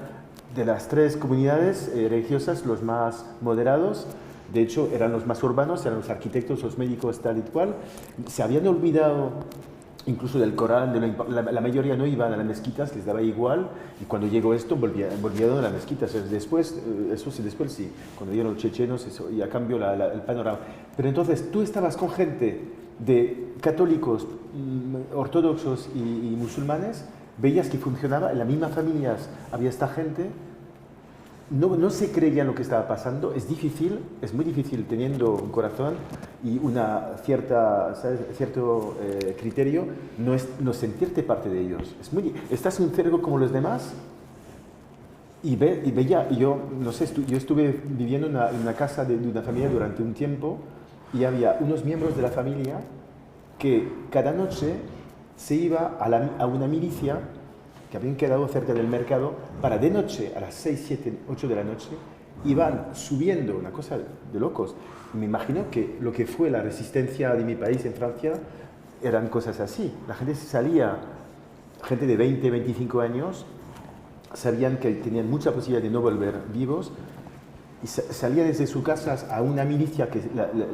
de las 3 comunidades religiosas los más moderados. De hecho, eran los más urbanos, eran los arquitectos, los médicos, tal y cual. Se habían olvidado incluso del Corán, la mayoría no iban a las mezquitas, les daba igual, y cuando llegó esto volvieron a las mezquitas. Después sí, cuando llegaron los chechenos, eso ya cambió el panorama. Pero entonces tú estabas con gente de católicos, ortodoxos y musulmanes, veías que funcionaba, en las mismas familias había esta gente. No se creía en lo que estaba pasando. Es muy difícil teniendo un corazón y cierto criterio, no sentirte parte de ellos. Estás un cerdo como los demás y veía, yo estuve viviendo en una casa de una familia durante un tiempo y había unos miembros de la familia que cada noche se iba a una milicia que habían quedado cerca del mercado, para de noche, a las 6, 7, 8 de la noche, iban subiendo, una cosa de locos. Me imagino que lo que fue la resistencia de mi país en Francia eran cosas así. La gente salía, gente de 20, 25 años, sabían que tenían mucha posibilidad de no volver vivos, y salían desde sus casas a una milicia que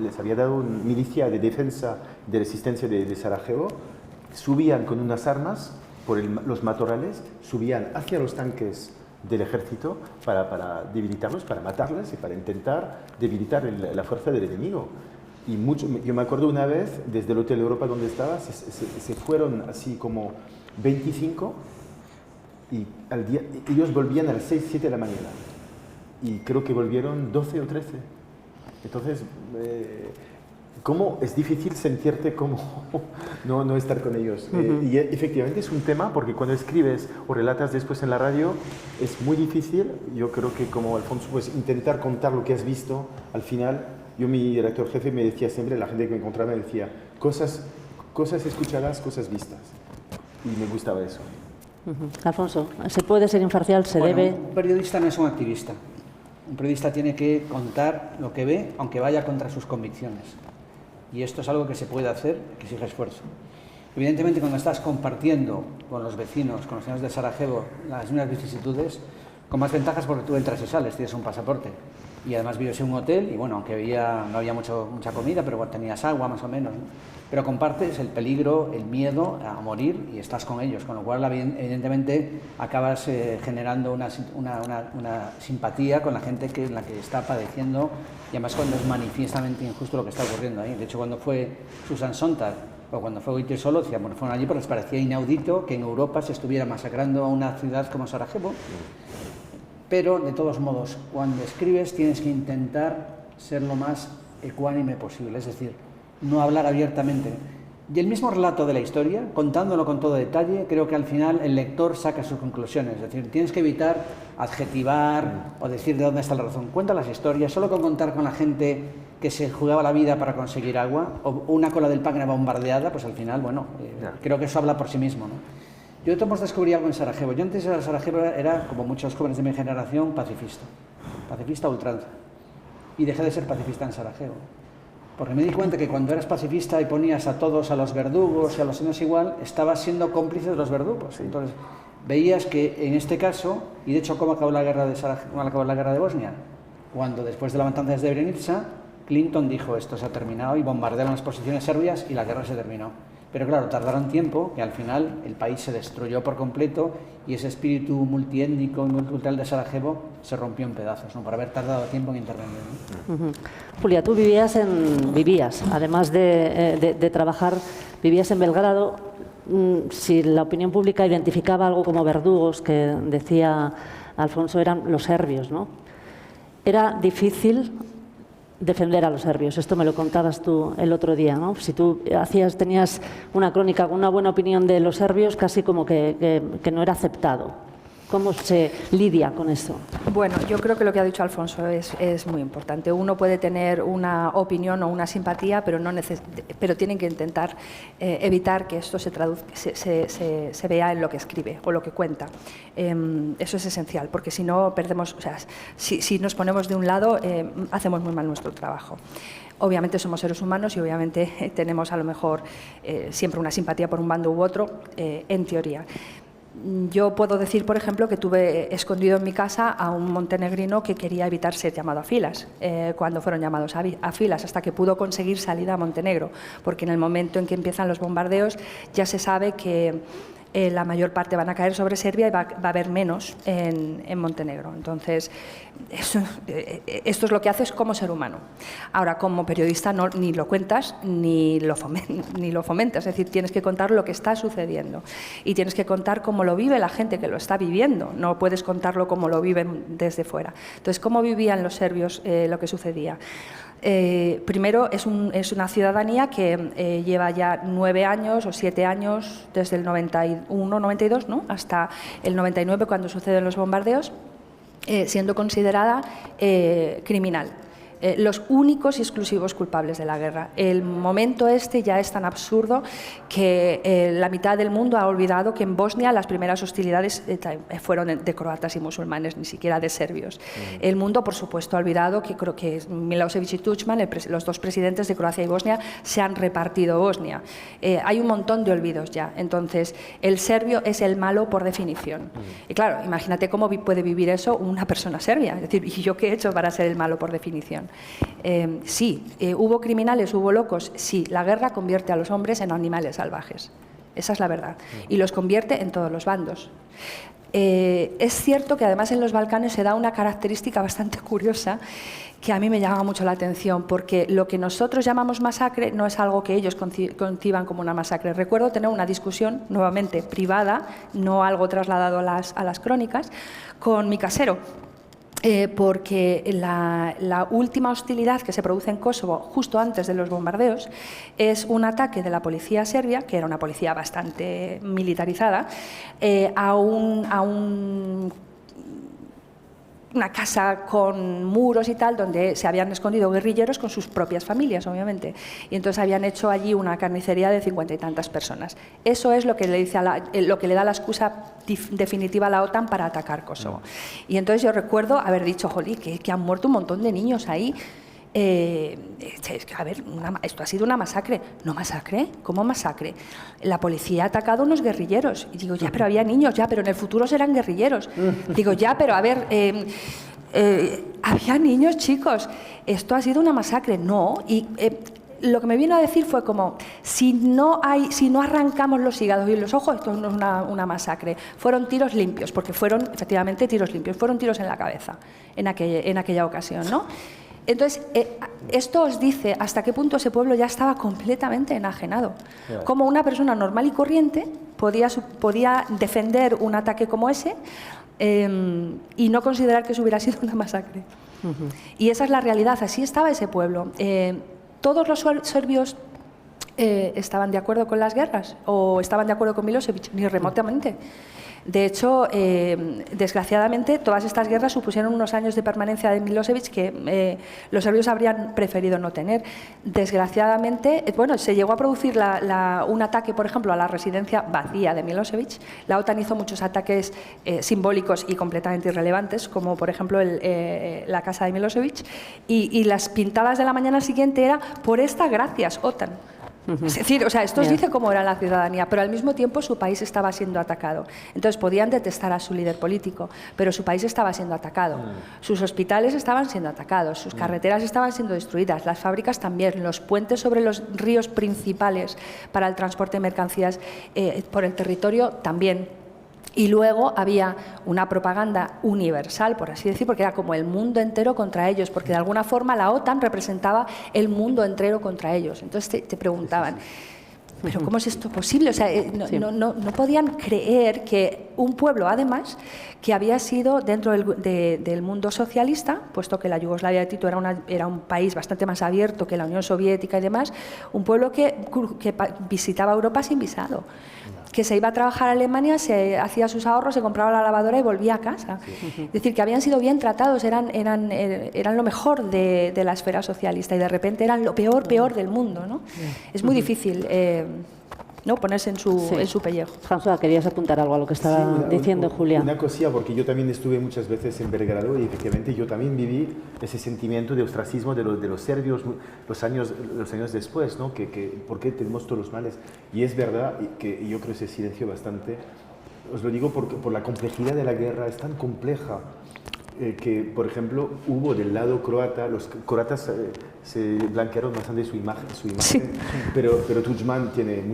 les había dado una milicia de defensa de resistencia de Sarajevo, subían con unas armas por los matorrales, subían hacia los tanques del ejército para debilitarlos, para matarles y para intentar debilitar la fuerza del enemigo. Y yo me acuerdo una vez, desde el Hotel Europa donde estaba, se fueron así como 25 y ellos volvían a las 6, 7 de la mañana. Y creo que volvieron 12 o 13. Entonces, ¿cómo es difícil sentirte como no estar con ellos? Y efectivamente es un tema, porque cuando escribes o relatas después en la radio, es muy difícil. Yo creo que como Alfonso, pues intentar contar lo que has visto, al final, mi director jefe me decía siempre, la gente que me encontraba me decía, cosas escuchadas, cosas vistas. Y me gustaba eso. Alfonso, ¿se puede ser imparcial? ¿Se debe? Un periodista no es un activista. Un periodista tiene que contar lo que ve, aunque vaya contra sus convicciones. Y esto es algo que se puede hacer, que exige esfuerzo. Evidentemente, cuando estás compartiendo con los vecinos, con los señores de Sarajevo, las mismas vicisitudes, con más ventajas porque tú entras y sales, tienes un pasaporte. Y además vives en un hotel y, bueno, aunque no había mucha comida, pero bueno, tenías agua más o menos, ¿no? Pero compartes el peligro, el miedo a morir y estás con ellos, con lo cual evidentemente acabas generando una simpatía con la gente en la que está padeciendo, y además cuando es manifiestamente injusto lo que está ocurriendo ahí. De hecho, cuando fue Susan Sontag o cuando fue Goiti Solo, decían, bueno, fueron allí porque les parecía inaudito que en Europa se estuviera masacrando a una ciudad como Sarajevo. Pero, de todos modos, cuando escribes tienes que intentar ser lo más ecuánime posible, es decir, no hablar abiertamente. Y el mismo relato de la historia, contándolo con todo detalle, creo que al final el lector saca sus conclusiones. Es decir, tienes que evitar adjetivar o decir de dónde está la razón. Cuenta las historias, solo con contar con la gente que se jugaba la vida para conseguir agua, o una cola del pan era bombardeada, pues al final, bueno, creo que eso habla por sí mismo, ¿no? Yo descubrí algo en Sarajevo. Yo antes de Sarajevo era, como muchos jóvenes de mi generación, pacifista a ultranza. Y dejé de ser pacifista en Sarajevo. Porque me di cuenta que cuando eras pacifista y ponías a todos, a los verdugos y a los senos igual, estabas siendo cómplice de los verdugos. Sí. Entonces, veías que en este caso, y de hecho, ¿cómo acabó la guerra de Bosnia? Cuando después de la matanza de Srebrenica, Clinton dijo, esto se ha terminado, y bombardearon las posiciones serbias y la guerra se terminó. Pero claro, tardaron tiempo, que al final el país se destruyó por completo y ese espíritu multiétnico y multicultural de Sarajevo se rompió en pedazos, ¿no? Por haber tardado tiempo en intervenir, ¿no? Julia, tú vivías, además de trabajar, vivías en Belgrado. Si la opinión pública identificaba algo como verdugos, que decía Alfonso, eran los serbios, ¿no? Era difícil defender a los serbios. Esto me lo contabas tú el otro día, ¿no? Si tú tenías una crónica con una buena opinión de los serbios, casi como que no era aceptado. ¿Cómo se lidia con eso? Bueno, yo creo que lo que ha dicho Alfonso es muy importante. Uno puede tener una opinión o una simpatía, pero tienen que intentar evitar que esto se vea en lo que escribe o lo que cuenta. Eso es esencial, porque si no perdemos, o sea, si nos ponemos de un lado, hacemos muy mal nuestro trabajo. Obviamente somos seres humanos y obviamente tenemos a lo mejor siempre una simpatía por un bando u otro, en teoría. Yo puedo decir, por ejemplo, que tuve escondido en mi casa a un montenegrino que quería evitar ser llamado a filas, cuando fueron llamados a filas, hasta que pudo conseguir salida a Montenegro, porque en el momento en que empiezan los bombardeos ya se sabe que la mayor parte van a caer sobre Serbia y va a haber menos en Montenegro. Entonces, esto es lo que haces como ser humano. Ahora, como periodista ni lo cuentas ni lo fomentas, es decir, tienes que contar lo que está sucediendo y tienes que contar cómo lo vive la gente que lo está viviendo, no puedes contarlo como lo viven desde fuera. Entonces, ¿cómo vivían los serbios lo que sucedía? Primero, es una ciudadanía que lleva ya 9 años o 7 años, desde el 91-92, ¿no? Hasta el 99, cuando suceden los bombardeos, siendo considerada criminal. Los únicos y exclusivos culpables de la guerra. El momento ya es tan absurdo que la mitad del mundo ha olvidado que en Bosnia las primeras hostilidades fueron de croatas y musulmanes, ni siquiera de serbios. El mundo, por supuesto, ha olvidado que creo que Milosevic y Tudjman, los dos presidentes de Croacia y Bosnia, se han repartido Bosnia. Hay un montón de olvidos ya. Entonces, el serbio es el malo por definición. Y claro, imagínate cómo puede vivir eso una persona serbia. Es decir, ¿y yo qué he hecho para ser el malo por definición? Sí, hubo criminales, hubo locos, sí, la guerra convierte a los hombres en animales salvajes. Esa es la verdad. Y los convierte en todos los bandos. Es cierto que además en los Balcanes se da una característica bastante curiosa que a mí me llama mucho la atención, porque lo que nosotros llamamos masacre no es algo que ellos conciban como una masacre. Recuerdo tener una discusión, nuevamente privada, no algo trasladado a las crónicas, con mi casero, porque la última hostilidad que se produce en Kosovo justo antes de los bombardeos es un ataque de la policía serbia, que era una policía bastante militarizada, a una casa con muros y tal, donde se habían escondido guerrilleros con sus propias familias, obviamente. Y entonces habían hecho allí una carnicería de 50 y tantas personas. Eso es lo que le dice lo que le da la excusa definitiva a la OTAN para atacar Kosovo. Y entonces yo recuerdo haber dicho, jolí, que han muerto un montón de niños ahí. A ver, esto ha sido una masacre. ¿No masacre? ¿Cómo masacre? La policía ha atacado a unos guerrilleros. Y digo, ya, pero había niños, ya, pero en el futuro serán guerrilleros. Digo, ya, pero a ver, había niños, chicos. Esto ha sido una masacre. No. Y lo que me vino a decir fue como, si no arrancamos los hígados y los ojos, esto no es una masacre. Fueron tiros limpios, porque fueron efectivamente tiros limpios. Fueron tiros en la cabeza en aquella ocasión, ¿no? Entonces, esto os dice hasta qué punto ese pueblo ya estaba completamente enajenado. Como una persona normal y corriente podía defender un ataque como ese y no considerar que eso hubiera sido una masacre. Y esa es la realidad, así estaba ese pueblo. ¿Todos los serbios estaban de acuerdo con las guerras o estaban de acuerdo con Milosevic? Ni remotamente. De hecho, desgraciadamente, todas estas guerras supusieron unos años de permanencia de Milosevic que los serbios habrían preferido no tener. Desgraciadamente, bueno, se llegó a producir un ataque, por ejemplo, a la residencia vacía de Milosevic. La OTAN hizo muchos ataques simbólicos y completamente irrelevantes, como por ejemplo la casa de Milosevic, y las pintadas de la mañana siguiente era por esta gracias, OTAN. Es decir, o sea, esto os dice cómo era la ciudadanía, pero al mismo tiempo su país estaba siendo atacado. Entonces podían detestar a su líder político, pero su país estaba siendo atacado. Sus hospitales estaban siendo atacados, sus carreteras estaban siendo destruidas, las fábricas también, los puentes sobre los ríos principales para el transporte de mercancías por el territorio también. Y luego había una propaganda universal, por así decir, porque era como el mundo entero contra ellos, porque de alguna forma la OTAN representaba el mundo entero contra ellos. Entonces te preguntaban, ¿pero cómo es esto posible? O sea, no podían creer que un pueblo, además, que había sido dentro del mundo socialista, puesto que la Yugoslavia de Tito era un país bastante más abierto que la Unión Soviética y demás, un pueblo que visitaba Europa sin visado, que se iba a trabajar a Alemania, se hacía sus ahorros, se compraba la lavadora y volvía a casa. Es decir, que habían sido bien tratados, eran lo mejor de la esfera socialista y de repente eran lo peor del mundo, ¿no? Es muy difícil ¿no? ponerse en su pellejo. François, querías apuntar algo a lo que estaba diciendo Julia. Una cosilla, porque yo también estuve muchas veces en Belgrado y efectivamente yo también viví ese sentimiento de ostracismo de los serbios los años después, ¿no? ¿Por qué tenemos todos los males? Y es verdad que yo creo ese silencio bastante, os lo digo por la complejidad de la guerra, es tan compleja. Que, por ejemplo, hubo del lado croata, los croatas se blanquearon bastante su imagen sí. pero Tudjman tiene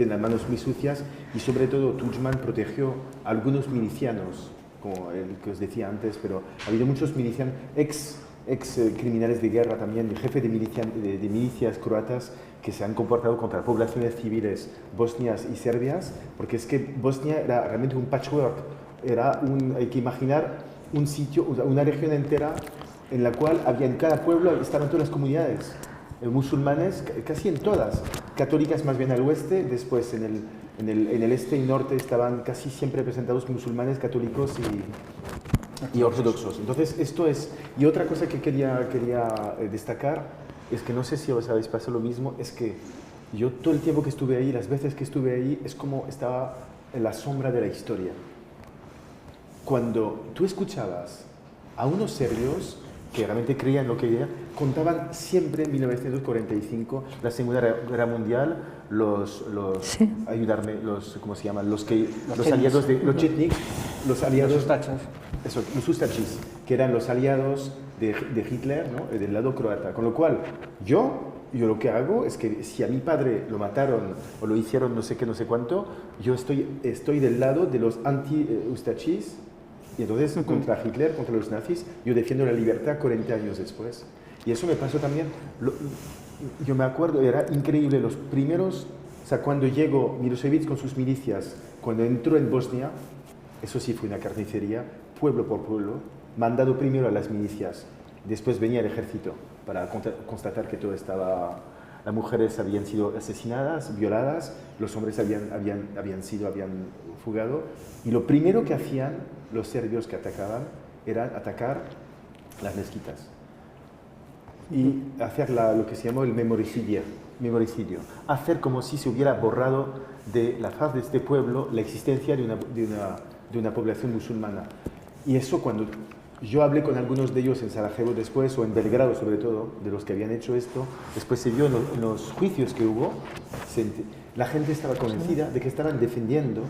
las manos muy sucias y sobre todo Tudjman protegió a algunos milicianos, como el que os decía antes, pero ha habido muchos milicianos, ex criminales de guerra también, el jefe de milicias croatas que se han comportado contra poblaciones civiles bosnias y serbias, porque es que Bosnia era realmente un patchwork, hay que imaginar un sitio, una región entera en la cual había en cada pueblo, estaban todas las comunidades musulmanes, casi en todas, católicas más bien al oeste, después en el este y norte estaban casi siempre representados musulmanes, católicos y ortodoxos. Entonces esto es, y otra cosa que quería destacar, es que no sé si os habéis pasado lo mismo, es que yo todo el tiempo que estuve ahí, las veces que estuve ahí, es como estaba en la sombra de la historia. Cuando tú escuchabas a unos serbios que realmente creían lo que era, contaban siempre en 1945 la Segunda Guerra Mundial, ¿cómo se llaman? Los aliados de los chetniks, los aliados los ustachis, que eran los aliados de Hitler, ¿no? Del lado croata. Con lo cual, yo yo lo que hago es que si a mi padre lo mataron o lo hicieron no sé qué, no sé cuánto, yo estoy del lado de los anti-ustachis y entonces contra Hitler, contra los nazis, yo defiendo la libertad 40 años después. Y eso me pasó también, yo me acuerdo, era increíble los primeros, o sea, cuando llegó Milosevic con sus milicias, cuando entró en Bosnia, eso sí fue una carnicería, pueblo por pueblo, mandado primero a las milicias, después venía el ejército para constatar que todo estaba, las mujeres habían sido asesinadas, violadas, los hombres habían fugado, y lo primero que hacían los serbios que atacaban era atacar las mezquitas y hacer lo que se llamó el memoricidio, hacer como si se hubiera borrado de la faz de este pueblo la existencia de una población musulmana. Y eso, cuando yo hablé con algunos de ellos en Sarajevo después, o en Belgrado sobre todo, de los que habían hecho esto, después se vio en los juicios que hubo, la gente estaba convencida de que estaban defendiendo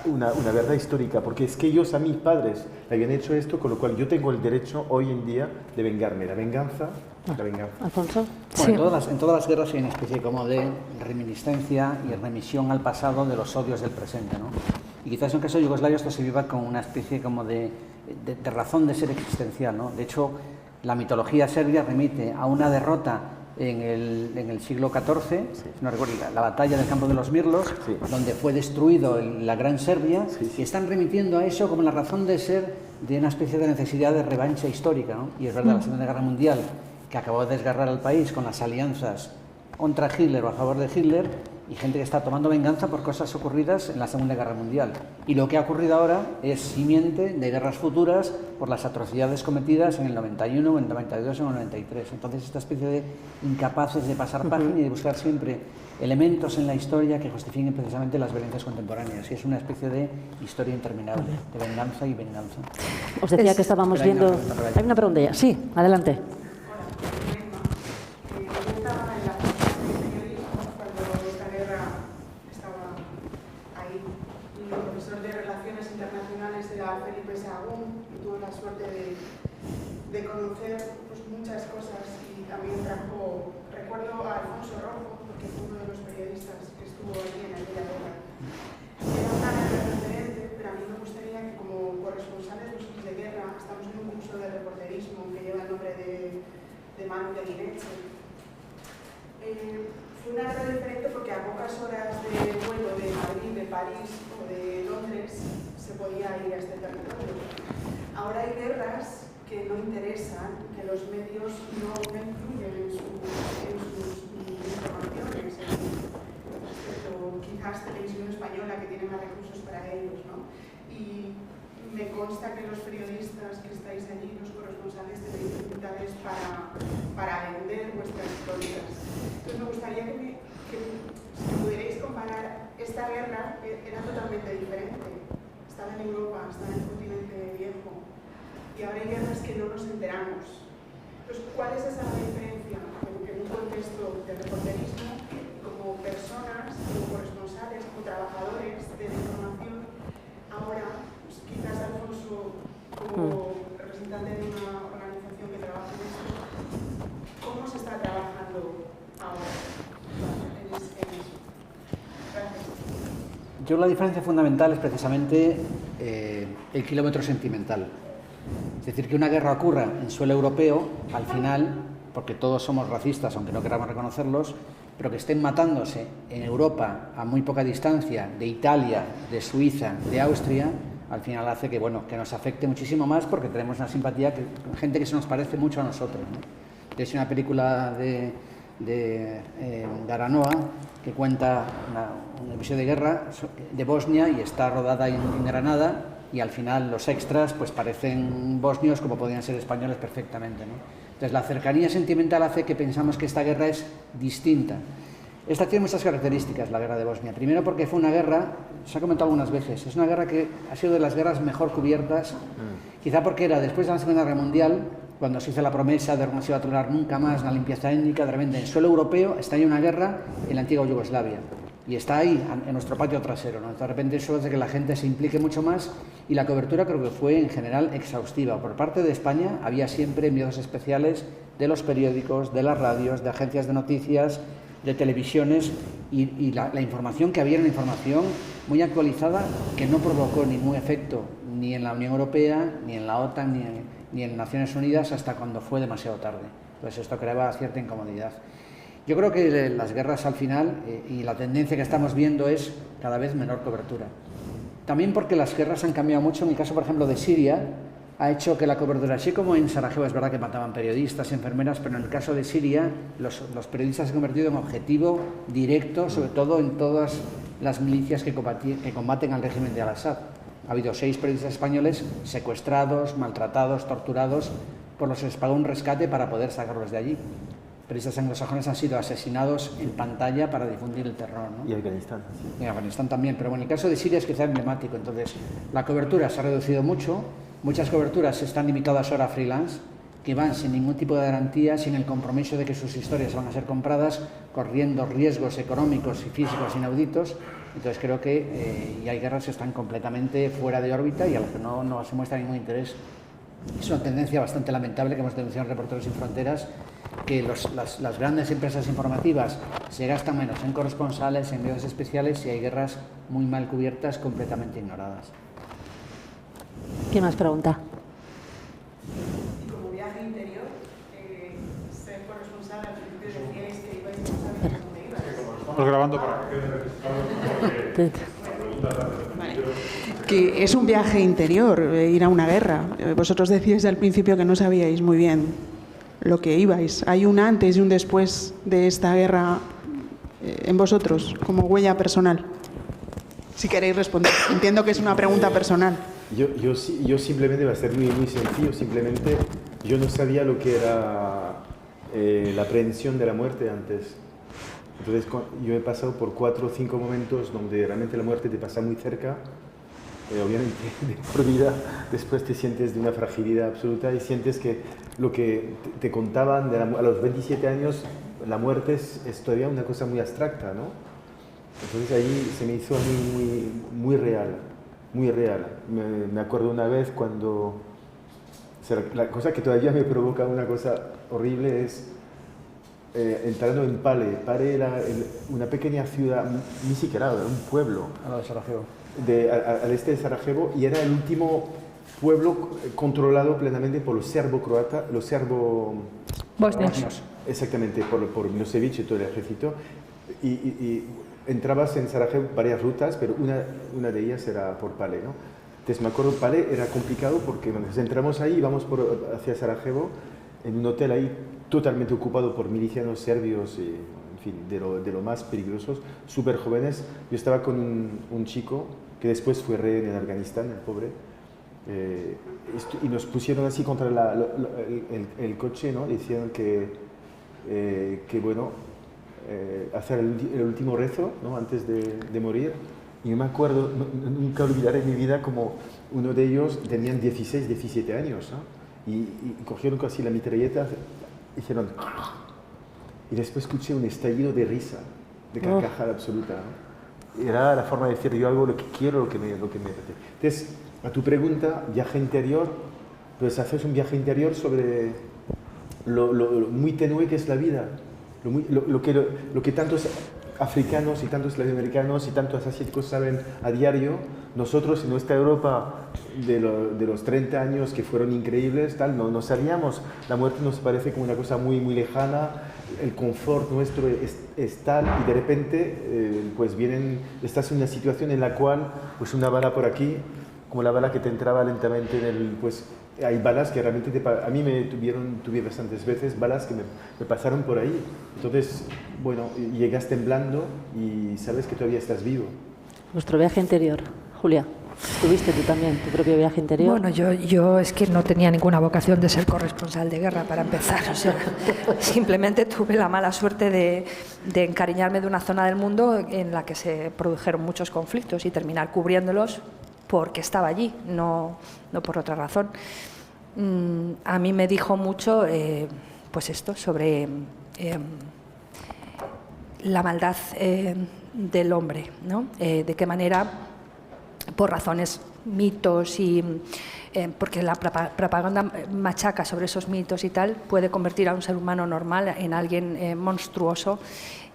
una verdad histórica, porque es que ellos a mis padres le habían hecho esto, con lo cual yo tengo el derecho hoy en día de vengarme. La venganza. Alfonso. Bueno, en todas las guerras hay una especie como de reminiscencia y remisión al pasado de los odios del presente, ¿no? Y quizás en el caso de Yugoslavia esto se viva con una especie como de razón de ser existencial, ¿no? De hecho, la mitología serbia remite a una derrota en el siglo XIV, no recuerdo, la batalla del campo de los Mirlos, donde fue destruido la Gran Serbia, y están remitiendo a eso como la razón de ser de una especie de necesidad de revancha histórica, ¿no? Y es verdad, la Segunda Guerra Mundial, que acabó de desgarrar al país con las alianzas contra Hitler o a favor de Hitler, y gente que está tomando venganza por cosas ocurridas en la Segunda Guerra Mundial. Y lo que ha ocurrido ahora es simiente de guerras futuras por las atrocidades cometidas en el 91, en el 92 o en el 93. Entonces, esta especie de incapaces de pasar página y de buscar siempre elementos en la historia que justifiquen precisamente las violencias contemporáneas. Y es una especie de historia interminable, de venganza y venganza. Os decía que estábamos viendo... Hay una pregunta ya. Sí, adelante. De conocer pues, muchas cosas y también recuerdo a Alfonso Rojo, porque fue uno de los periodistas que estuvo allí en aquella guerra. Era una guerra diferente, pero a mí me gustaría que como corresponsales de guerra, estamos en un curso de reporterismo que lleva el nombre de Manu de Guineche. Fue una guerra diferente porque a pocas horas de vuelo de Madrid, de París o de Londres se podía ir a este territorio. Ahora hay guerras que no interesan, que los medios no incluyen en sus informaciones, excepto quizás Televisión Española, que tiene más recursos para ellos, ¿no? Y me consta que los periodistas que estáis allí, los corresponsales, tenéis dificultades para vender vuestras crónicas. Entonces me gustaría que pudierais comparar. Esta guerra era totalmente diferente. Estaba en Europa, estaba en el continente viejo. Y ahora hay guerras que no nos enteramos. Entonces, ¿cuál es esa diferencia? En un contexto de reporterismo, como personas, como corresponsales, como trabajadores de la información, ahora, pues, quizás Alfonso, como representante de una organización que trabaja en esto, ¿cómo se está trabajando ahora en eso? Gracias. Yo la diferencia fundamental es precisamente el kilómetro sentimental. Es decir, que una guerra ocurra en suelo europeo, al final, porque todos somos racistas, aunque no queramos reconocerlos, pero que estén matándose en Europa a muy poca distancia, de Italia, de Suiza, de Austria, al final hace que, bueno, que nos afecte muchísimo más porque tenemos una simpatía con gente que se nos parece mucho a nosotros, ¿no? Es una película de Aranoa que cuenta un episodio de guerra de Bosnia y está rodada en Granada. Y al final los extras pues parecen bosnios como podían ser españoles perfectamente, ¿no? Entonces la cercanía sentimental hace que pensamos que esta guerra es distinta. Esta tiene muchas características, la guerra de Bosnia. Primero porque fue una guerra, se ha comentado algunas veces, es una guerra que ha sido de las guerras mejor cubiertas, quizá porque era después de la Segunda Guerra Mundial, cuando se hizo la promesa de que no se iba a tolerar nunca más la limpieza étnica, de repente en suelo europeo estalla una guerra en la antigua Yugoslavia. y está ahí, en nuestro patio trasero, ¿no? De repente eso hace que la gente se implique mucho más y la cobertura creo que fue en general exhaustiva. Por parte de España había siempre enviados especiales de los periódicos, de las radios, de agencias de noticias, de televisiones y la información que había era una información muy actualizada que no provocó ningún efecto ni en la Unión Europea, ni en la OTAN, ni en Naciones Unidas hasta cuando fue demasiado tarde. Entonces esto creaba cierta incomodidad. Yo creo que las guerras al final, y la tendencia que estamos viendo es cada vez menor cobertura. También porque las guerras han cambiado mucho. En el caso, por ejemplo, de Siria, ha hecho que la cobertura, así como en Sarajevo es verdad que mataban periodistas, enfermeras, pero en el caso de Siria los periodistas se han convertido en objetivo directo, sobre todo en todas las milicias que combaten al régimen de Al-Assad. Ha habido 6 periodistas españoles secuestrados, maltratados, torturados, por los que les pagó un rescate para poder sacarlos de allí. Periodistas anglosajones han sido asesinados en pantalla para difundir el terror, ¿no? Y Afganistán. Sí. Y Afganistán también, pero bueno, en el caso de Siria es quizá emblemático. Entonces, la cobertura se ha reducido mucho, muchas coberturas están limitadas ahora a freelance, que van sin ningún tipo de garantía, sin el compromiso de que sus historias van a ser compradas, corriendo riesgos económicos y físicos inauditos. Entonces creo que y hay guerras que están completamente fuera de órbita y a las que no se muestra ningún interés. Es una tendencia bastante lamentable que hemos denunciado en Reporteros Sin Fronteras, que las grandes empresas informativas se gastan menos en corresponsales, en medios especiales y hay guerras muy mal cubiertas, completamente ignoradas. ¿Quién más pregunta? Y como viaje interior, ser corresponsal al principio decíais que ibais a saber dónde ibais. Estamos grabando para que que es un viaje interior, ir a una guerra. Vosotros decíais al principio que no sabíais muy bien lo que ibais. ¿Hay un antes y un después de esta guerra en vosotros, como huella personal? Si queréis responder. Entiendo que es una pregunta personal. Yo simplemente, va a ser muy sencillo, simplemente yo no sabía lo que era la prevención de la muerte antes. Entonces yo he pasado por 4 o 5 momentos donde realmente la muerte te pasa muy cerca. Obviamente de por vida después te sientes de una fragilidad absoluta y sientes que lo que te contaban a los 27 años, la muerte es todavía una cosa muy abstracta, ¿no? Entonces ahí se me hizo a mí muy real, muy real. Me acuerdo una vez cuando, la cosa que todavía me provoca una cosa horrible es entrando en Pale. Pale era una pequeña ciudad, ni siquiera era un pueblo. A lo de Sarajevo. Al este de Sarajevo, y era el último pueblo controlado plenamente por los serbo-croatas, los serbo-bosnios. Exactamente, por Milosevic y todo el ejército. Y entrabas en Sarajevo varias rutas, pero una de ellas era por Pale, ¿no? Entonces me acuerdo, Pale era complicado porque nos entramos ahí, íbamos hacia Sarajevo, en un hotel ahí totalmente ocupado por milicianos serbios y, en fin, de lo más peligrosos, súper jóvenes. Yo estaba con un chico que después fue rehén en Afganistán, el pobre, y nos pusieron así contra el coche, ¿no? Decían que bueno, hacer el último rezo, ¿no? Antes de morir. Y me acuerdo, nunca olvidaré en mi vida como uno de ellos tenían 16, 17 años, ¿no? Y cogieron casi la mitralleta, hicieron... Y después escuché un estallido de risa, de carcajada absoluta, ¿no? Era la forma de decir, yo hago lo que quiero, lo que me apetece. Entonces, a tu pregunta, viaje interior, pues haces un viaje interior sobre lo muy tenue que es la vida, lo que tantos africanos y tantos latinoamericanos y tantos asiáticos saben a diario. Nosotros en nuestra Europa de los 30 años que fueron increíbles, no sabíamos. La muerte nos parece como una cosa muy, muy lejana, el confort nuestro es tal, y de repente pues estás en una situación en la cual pues una bala por aquí, como la bala que te entraba lentamente pues hay balas que realmente a mí tuve bastantes veces balas que me pasaron por ahí. Entonces, bueno, llegas temblando y sabes que todavía estás vivo. Vuestro viaje interior, Julia. ¿Tuviste tú también tu propio viaje interior? Bueno, yo es que no tenía ninguna vocación de ser corresponsal de guerra, para empezar. O sea, simplemente tuve la mala suerte de encariñarme de una zona del mundo en la que se produjeron muchos conflictos y terminar cubriéndolos porque estaba allí, no por otra razón. A mí me dijo mucho pues esto sobre la maldad del hombre, ¿no? De qué manera, por razones, mitos y porque la propaganda machaca sobre esos mitos y tal, puede convertir a un ser humano normal en alguien monstruoso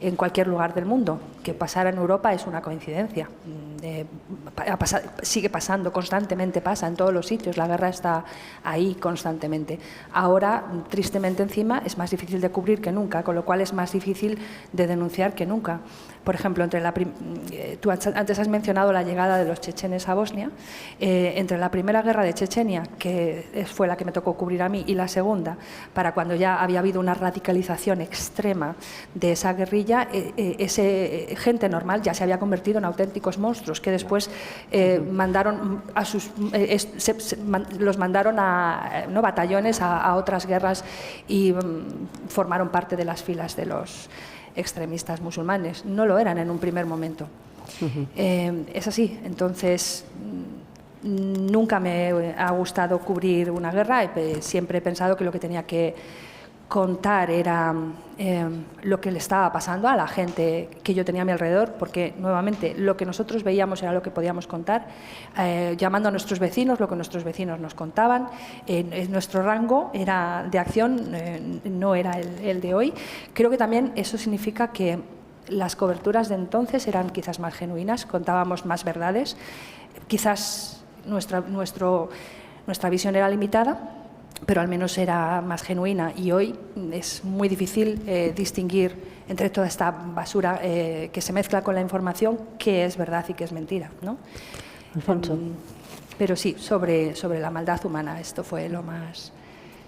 en cualquier lugar del mundo. Que pasara en Europa es una coincidencia. Sigue pasando, constantemente pasa en todos los sitios, la guerra está ahí constantemente. Ahora, tristemente encima, es más difícil de cubrir que nunca, con lo cual es más difícil de denunciar que nunca. Por ejemplo, tú antes has mencionado la llegada de los chechenes a Bosnia. Entre la primera guerra de Chechenia, que fue la que me tocó cubrir a mí, y la segunda, para cuando ya había habido una radicalización extrema de esa guerrilla, gente normal ya se había convertido en auténticos monstruos que después mandaron a los mandaron a batallones a otras guerras y formaron parte de las filas de los extremistas musulmanes. No lo eran en un primer momento. Es así. Entonces, nunca me ha gustado cubrir una guerra. Siempre he pensado que lo que tenía que contar era lo que le estaba pasando a la gente que yo tenía a mi alrededor, porque nuevamente lo que nosotros veíamos era lo que podíamos contar, llamando a nuestros vecinos, lo que nuestros vecinos nos contaban. Nuestro rango de acción no era el de hoy. Creo que también eso significa que las coberturas de entonces eran quizás más genuinas, contábamos más verdades, quizás nuestra visión era limitada, pero al menos era más genuina, y hoy es muy difícil distinguir entre toda esta basura que se mezcla con la información qué es verdad y qué es mentira, ¿no? Alfonso. Pero sí, sobre la maldad humana, esto fue lo más...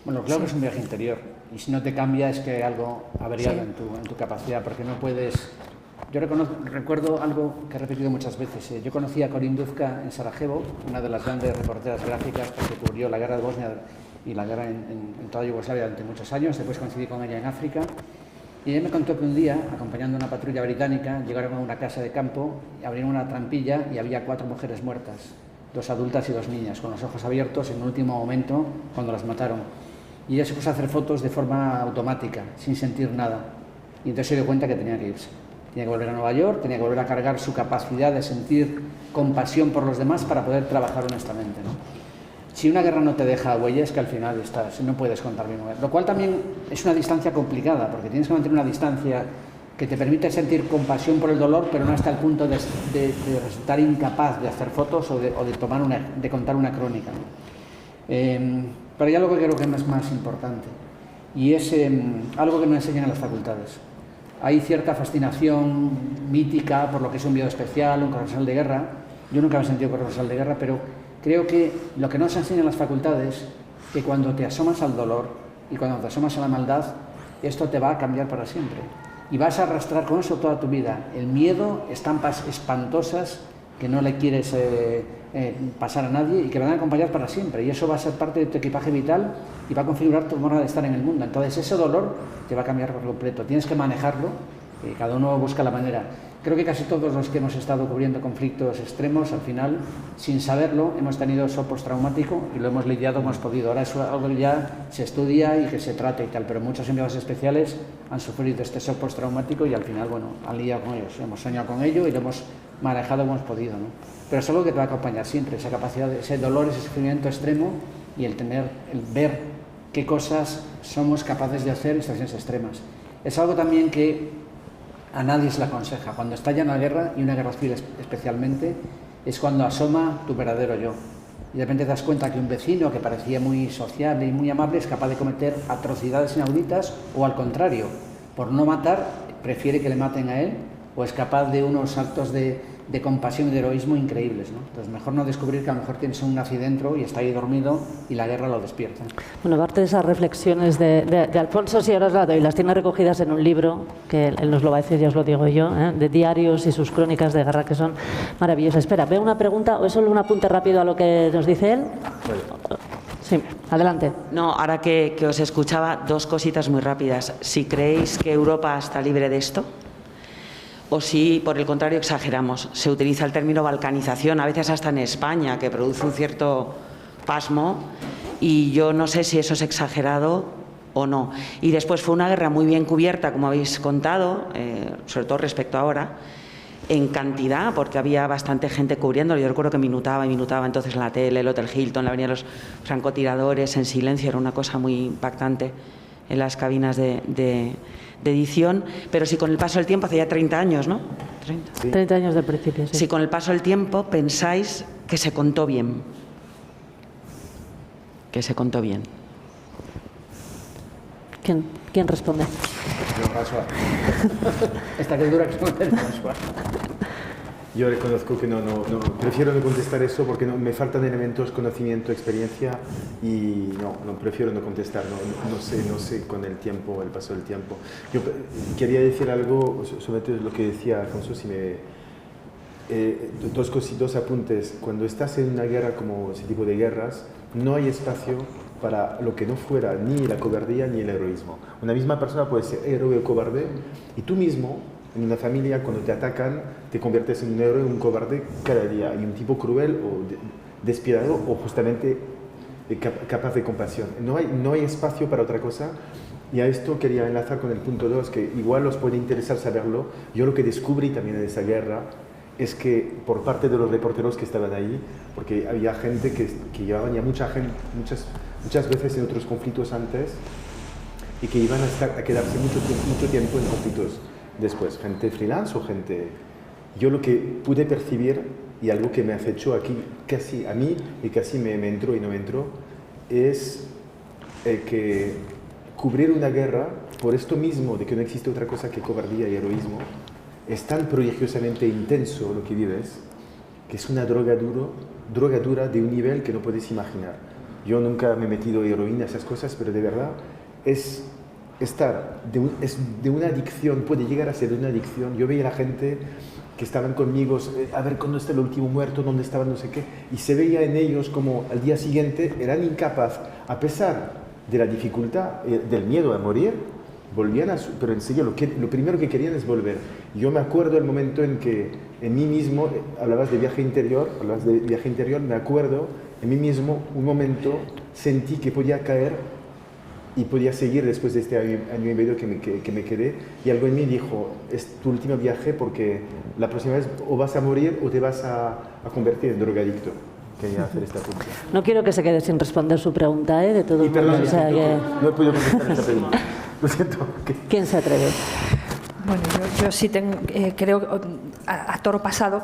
Bueno, claro que es un viaje interior, y si no te cambia es que algo ha variado en tu capacidad, porque no puedes... Yo recuerdo algo que he repetido muchas veces. Yo conocí a Corinne Dufka en Sarajevo, una de las grandes reporteras gráficas que cubrió la guerra de Bosnia y la guerra en toda Yugoslavia durante muchos años. Después coincidí con ella en África, y ella me contó que un día, acompañando a una patrulla británica, llegaron a una casa de campo, abrieron una trampilla y había 4 mujeres muertas, 2 adultas y 2 niñas, con los ojos abiertos en el último momento cuando las mataron. Y ella se puso a hacer fotos de forma automática, sin sentir nada, y entonces se dio cuenta que tenía que irse. Tenía que volver a Nueva York, tenía que volver a cargar su capacidad de sentir compasión por los demás para poder trabajar honestamente, ¿no? Si una guerra no te deja huellas, que al final no puedes contar bien. Lo cual también es una distancia complicada, porque tienes que mantener una distancia que te permite sentir compasión por el dolor, pero no hasta el punto de resultar incapaz de hacer fotos o de contar una crónica, ¿no? Pero hay algo que creo que es más importante, y es algo que no enseñan en las facultades. Hay cierta fascinación mítica por lo que es un enviado especial, un corresponsal de guerra. Yo nunca me he sentido corresponsal de guerra, pero creo que lo que no se enseña en las facultades es que cuando te asomas al dolor y cuando te asomas a la maldad, esto te va a cambiar para siempre. Y vas a arrastrar con eso toda tu vida. El miedo, estampas espantosas que no le quieres pasar a nadie y que van a acompañar para siempre. Y eso va a ser parte de tu equipaje vital y va a configurar tu forma de estar en el mundo. Entonces ese dolor te va a cambiar por completo. Tienes que manejarlo, cada uno busca la manera. Creo que casi todos los que hemos estado cubriendo conflictos extremos, al final, sin saberlo, hemos tenido shock postraumático y lo hemos lidiado como hemos podido. Ahora es algo que ya se estudia y que se trata y tal, pero muchos enviados especiales han sufrido este shock postraumático y al final, bueno, han lidiado con ellos. Hemos soñado con ello y lo hemos manejado como hemos podido, ¿no? Pero es algo que te va a acompañar siempre, esa capacidad, ese dolor, ese sufrimiento extremo y el ver qué cosas somos capaces de hacer en situaciones extremas. Es algo también que a nadie se le aconseja. Cuando estalla una guerra, y una guerra civil especialmente, es cuando asoma tu verdadero yo. Y de repente te das cuenta que un vecino que parecía muy sociable y muy amable es capaz de cometer atrocidades inauditas, o al contrario, por no matar, prefiere que le maten a él, o es capaz de unos actos de compasión y de heroísmo increíbles, ¿no? Entonces, mejor no descubrir que a lo mejor tienes un nazi dentro y está ahí dormido y la guerra lo despierta. Bueno, aparte de esas reflexiones de Alfonso, sí, ahora os las doy, las tiene recogidas en un libro, que él nos lo va a decir, ya os lo digo yo, de diarios y sus crónicas de guerra, que son maravillosas. Espera, ¿veo una pregunta o es solo un apunte rápido a lo que nos dice él? Sí, adelante. No, ahora que os escuchaba, 2 cositas muy rápidas. Si creéis que Europa está libre de esto, o si, por el contrario, exageramos. Se utiliza el término balcanización, a veces hasta en España, que produce un cierto pasmo, y yo no sé si eso es exagerado o no. Y después fue una guerra muy bien cubierta, como habéis contado, sobre todo respecto a ahora, en cantidad, porque había bastante gente cubriéndolo. Yo recuerdo que minutaba entonces en la tele, el Hotel Hilton, la Avenida de los Francotiradores, en silencio, era una cosa muy impactante en las cabinas de edición. Pero si con el paso del tiempo, hace ya 30 años, ¿no? 30 años del principio, sí. Si con el paso del tiempo pensáis que se contó bien. Que se contó bien. ¿Quién responde? Yo paso a... Esta que dura que paso a... Yo reconozco que no, prefiero no contestar eso porque me faltan elementos, conocimiento, experiencia y prefiero no contestar, no sé con el tiempo, el paso del tiempo. Yo quería decir algo sobre lo que decía Alfonso, dos apuntes. Cuando estás en una guerra como ese tipo de guerras, no hay espacio para lo que no fuera ni la cobardía ni el heroísmo. Una misma persona puede ser héroe o cobarde y tú mismo, en una familia, cuando te atacan, te conviertes en un héroe o un cobarde cada día. Y un tipo cruel o despiadado o justamente capaz de compasión. No hay espacio para otra cosa. Y a esto quería enlazar con el punto 2, que igual os puede interesar saberlo. Yo lo que descubrí también en esa guerra es que por parte de los reporteros que estaban ahí, porque había gente que llevaban ya muchas veces en otros conflictos antes y que iban a quedarse mucho tiempo en conflictos después, gente freelance o gente... Yo lo que pude percibir, y algo que me acechó aquí casi a mí y casi me entró y no me entró, es que cubrir una guerra, por esto mismo de que no existe otra cosa que cobardía y heroísmo, es tan prodigiosamente intenso lo que vives, que es una droga dura de un nivel que no puedes imaginar. Yo nunca me he metido heroína, esas cosas, pero de verdad es de una adicción, puede llegar a ser de una adicción. Yo veía a la gente que estaban conmigo, a ver cuándo está el último muerto, dónde estaba no sé qué, y se veía en ellos como al día siguiente eran incapaces, a pesar de la dificultad, del miedo a morir, volvían pero en serio lo primero que querían es volver. Yo me acuerdo el momento en que en mí mismo, hablabas de viaje interior, me acuerdo en mí mismo un momento sentí que podía caer y podía seguir después de este año y medio que me quedé, y algo en mí dijo, es tu último viaje porque la próxima vez o vas a morir o te vas a convertir en drogadicto. Quería hacer esta pregunta. No quiero que se quede sin responder su pregunta, de todos modos. O sea, no he podido contestar esta pregunta. Lo siento. ¿Quién se atreve? Bueno, yo sí creo, a toro pasado,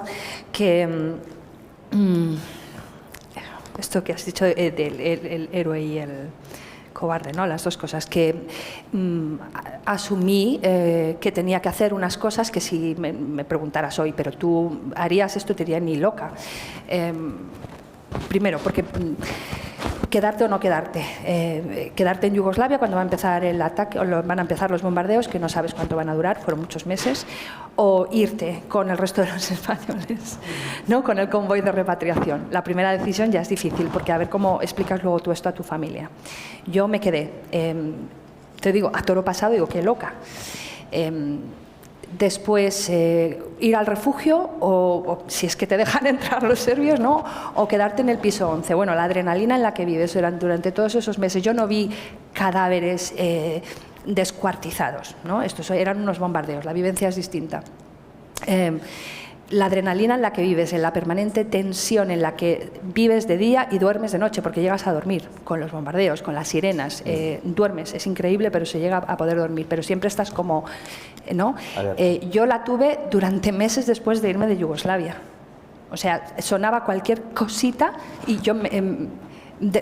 que esto que has dicho del el héroe y el cobarde, ¿no? Las dos cosas, que asumí que tenía que hacer unas cosas que si me preguntaras hoy, pero tú harías esto, te diría ni loca. Primero, porque quedarte o no quedarte. Quedarte en Yugoslavia cuando va a empezar el ataque, o van a empezar los bombardeos, que no sabes cuánto van a durar, fueron muchos meses, o irte con el resto de los españoles, ¿no? Con el convoy de repatriación. La primera decisión ya es difícil, porque a ver cómo explicas luego tú esto a tu familia. Yo me quedé, te digo, a toro pasado, digo, qué loca. Después ir al refugio o si es que te dejan entrar los serbios, ¿no? O quedarte en el piso 11. Bueno, la adrenalina en la que vives durante todos esos meses. Yo no vi cadáveres descuartizados, ¿no? Estos eran unos bombardeos, la vivencia es distinta. La adrenalina en la que vives, en la permanente tensión en la que vives de día y duermes de noche, porque llegas a dormir con los bombardeos, con las sirenas, duermes, es increíble, pero se llega a poder dormir, pero siempre estás como, ¿no? Yo la tuve durante meses después de irme de Yugoslavia. O sea, sonaba cualquier cosita y yo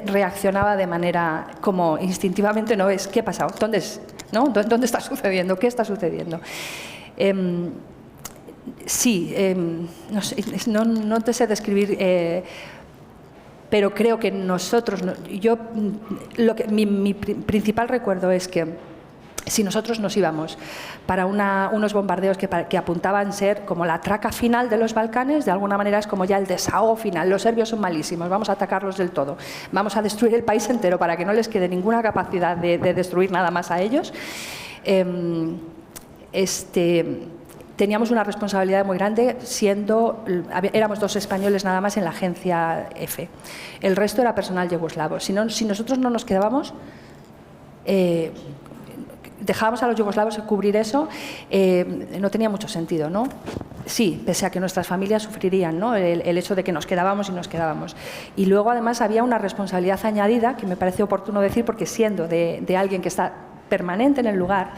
reaccionaba de manera como instintivamente, ¿no? ¿Qué ha pasado? ¿Dónde está sucediendo? ¿Qué está sucediendo? Sí, no te sé describir, pero creo que nosotros, mi principal recuerdo es que si nosotros nos íbamos para unos bombardeos que apuntaban ser como la traca final de los Balcanes, de alguna manera es como ya el desahogo final. Los serbios son malísimos, vamos a atacarlos del todo, vamos a destruir el país entero para que no les quede ninguna capacidad de destruir nada más a ellos. Teníamos una responsabilidad muy grande éramos 2 españoles nada más en la agencia F. El resto era personal yugoslavo. Si nosotros no nos quedábamos, dejábamos a los yugoslavos cubrir eso, no tenía mucho sentido, ¿no? sí, pese a que nuestras familias sufrirían, ¿no? El hecho de que nos quedábamos y nos quedábamos. Y luego, además, había una responsabilidad añadida, que me parece oportuno decir, porque siendo de alguien que está permanente en el lugar,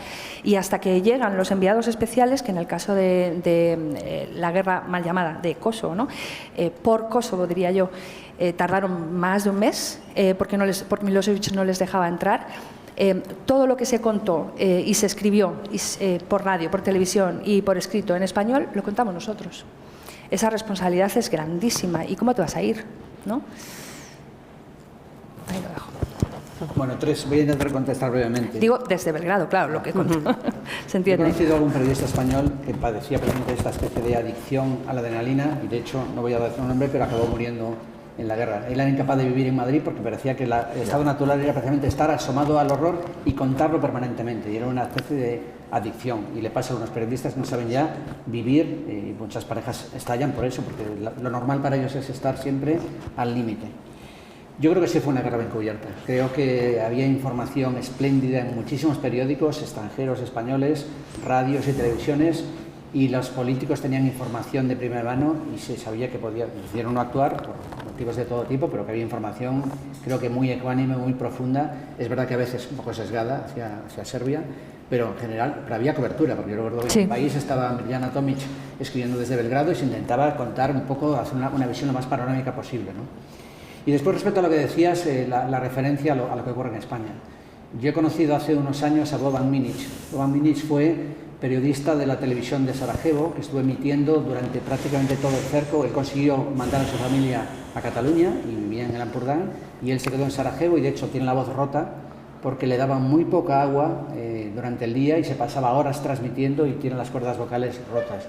y hasta que llegan los enviados especiales, que en el caso de la guerra mal llamada de Kosovo, ¿no? Por Kosovo, diría yo, tardaron más de un mes, porque Milosevic no les dejaba entrar. Todo lo que se contó y se escribió por radio, por televisión y por escrito en español, lo contamos nosotros. Esa responsabilidad es grandísima. ¿Y cómo te vas a ir? ¿No? Ahí lo dejo. Bueno, voy a intentar contestar brevemente. Digo desde Belgrado, claro, lo que contó. ¿Se entiende? He conocido a algún periodista español que padecía precisamente esta especie de adicción a la adrenalina, y de hecho, no voy a decir un nombre, pero acabó muriendo en la guerra. Él era incapaz de vivir en Madrid porque parecía que el estado natural era precisamente estar asomado al horror y contarlo permanentemente, y era una especie de adicción. Y le pasa a unos periodistas que no saben ya vivir, y muchas parejas estallan por eso, porque lo normal para ellos es estar siempre al límite. Yo creo que sí fue una guerra encubierta. Creo que había información espléndida en muchísimos periódicos extranjeros, españoles, radios y televisiones, y los políticos tenían información de primera mano y se sabía que decidieron no actuar por motivos de todo tipo, pero que había información, creo que muy ecuánime, muy profunda. Es verdad que a veces un poco sesgada hacia Serbia, pero en general había cobertura, porque yo recuerdo que en el país estaba Mirjana Tomic escribiendo desde Belgrado y se intentaba contar un poco, hacer una visión lo más panorámica posible, ¿no? Y después, respecto a lo que decías, la referencia a lo que ocurre en España. Yo he conocido hace unos años a Boban Minic. Boban Minic fue periodista de la televisión de Sarajevo, que estuvo emitiendo durante prácticamente todo el cerco. Él consiguió mandar a su familia a Cataluña y vivía en el Ampurdán, y él se quedó en Sarajevo, y de hecho tiene la voz rota porque le daban muy poca agua durante el día y se pasaba horas transmitiendo y tiene las cuerdas vocales rotas.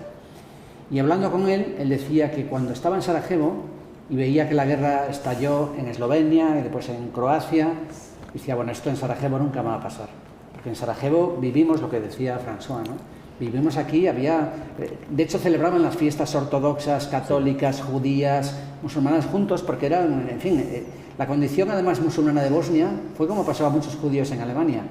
Y hablando con él, él decía que cuando estaba en Sarajevo y veía que la guerra estalló en Eslovenia y después en Croacia, decía, bueno, esto en Sarajevo nunca va a pasar. Porque en Sarajevo vivimos lo que decía François, ¿no? Vivimos aquí, de hecho celebraban las fiestas ortodoxas, católicas, judías, musulmanas juntos, porque eran, en fin, la condición además musulmana de Bosnia fue como pasaba a muchos judíos en Alemania.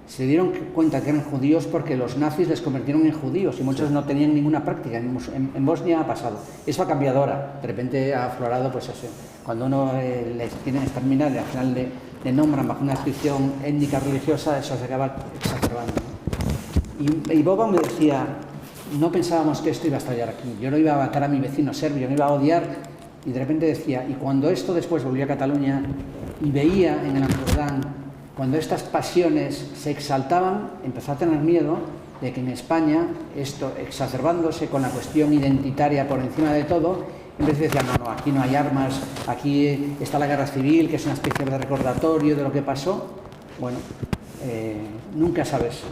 Se dieron cuenta que eran judíos porque los nazis les convirtieron en judíos y muchos no tenían ninguna práctica. En Bosnia ha pasado. Eso ha cambiado ahora. De repente ha aflorado, pues eso. Cuando uno les tiene que exterminar y al final le nombran bajo una descripción étnica religiosa, eso se acaba exacerbando, ¿no? Y Boban me decía, no pensábamos que esto iba a estallar aquí. Yo no iba a matar a mi vecino serbio, no iba a odiar. Y de repente decía, y cuando esto después volvió a Cataluña y veía en el Ampurdán, cuando estas pasiones se exaltaban, empezó a tener miedo de que en España, esto exacerbándose con la cuestión identitaria por encima de todo, en vez de decir, no, aquí no hay armas, aquí está la guerra civil, que es una especie de recordatorio de lo que pasó. Bueno, nunca sabes.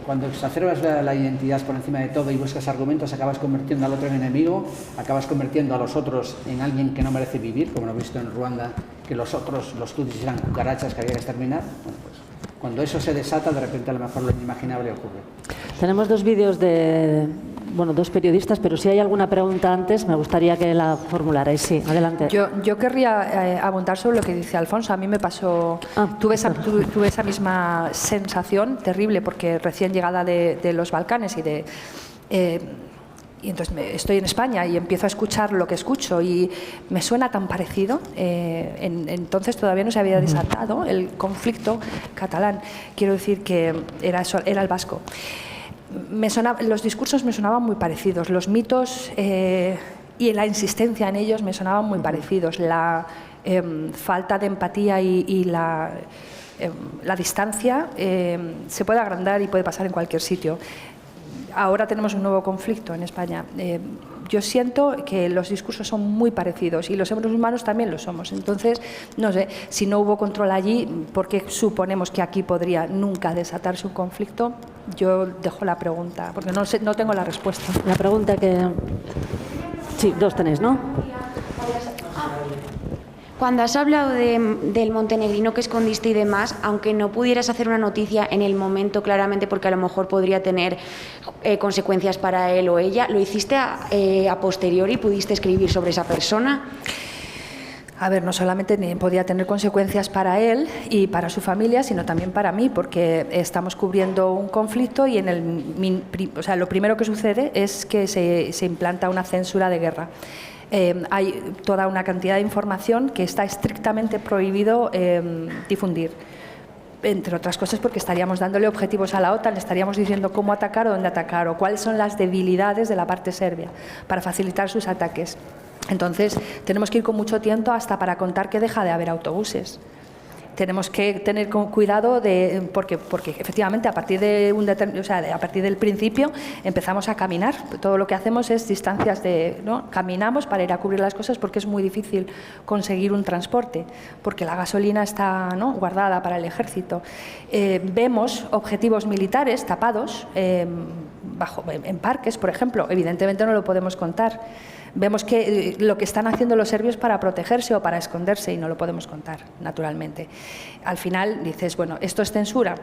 Cuando exacerbas la identidad por encima de todo y buscas argumentos, acabas convirtiendo al otro en enemigo, acabas convirtiendo a los otros en alguien que no merece vivir, como lo he visto en Ruanda, que los tutsis eran cucarachas que había que exterminar. Bueno, pues, cuando eso se desata, de repente a lo mejor lo inimaginable ocurre. Tenemos dos vídeos de dos periodistas, pero si hay alguna pregunta antes, me gustaría que la formularais. Sí, adelante. Yo querría abundar sobre lo que dice Alfonso. A mí me pasó, tuve esa misma sensación terrible, porque recién llegada de los Balcanes y entonces estoy en España y empiezo a escuchar lo que escucho y me suena tan parecido. Entonces todavía no se había desatado el conflicto catalán. Quiero decir que era el vasco. Los discursos me sonaban muy parecidos, los mitos y la insistencia en ellos me sonaban muy parecidos. La falta de empatía y la distancia se puede agrandar y puede pasar en cualquier sitio. Ahora tenemos un nuevo conflicto en España. Yo siento que los discursos son muy parecidos y los seres humanos también lo somos. Entonces, no sé, si no hubo control allí, ¿por qué suponemos que aquí podría nunca desatarse un conflicto? Yo dejo la pregunta, porque no tengo la respuesta. La pregunta que... Sí, dos tenéis, ¿no? Cuando has hablado del montenegrino que escondiste y demás, aunque no pudieras hacer una noticia en el momento claramente porque a lo mejor podría tener consecuencias para él o ella, ¿lo hiciste a posteriori? ¿Pudiste escribir sobre esa persona? A ver, no solamente podía tener consecuencias para él y para su familia, sino también para mí, porque estamos cubriendo un conflicto y lo primero que sucede es que se implanta una censura de guerra. Hay toda una cantidad de información que está estrictamente prohibido difundir. Entre otras cosas porque estaríamos dándole objetivos a la OTAN, le estaríamos diciendo cómo atacar o dónde atacar o cuáles son las debilidades de la parte serbia para facilitar sus ataques. Entonces, tenemos que ir con mucho tiempo hasta para contar que deja de haber autobuses. Tenemos que tener cuidado porque efectivamente a partir del principio empezamos a caminar. Todo lo que hacemos es distancias caminamos para ir a cubrir las cosas porque es muy difícil conseguir un transporte, porque la gasolina está guardada para el ejército. Vemos objetivos militares tapados en parques, por ejemplo. Evidentemente no lo podemos contar. Vemos que lo que están haciendo los serbios para protegerse o para esconderse y no lo podemos contar, naturalmente. Al final dices, bueno, ¿esto es censura?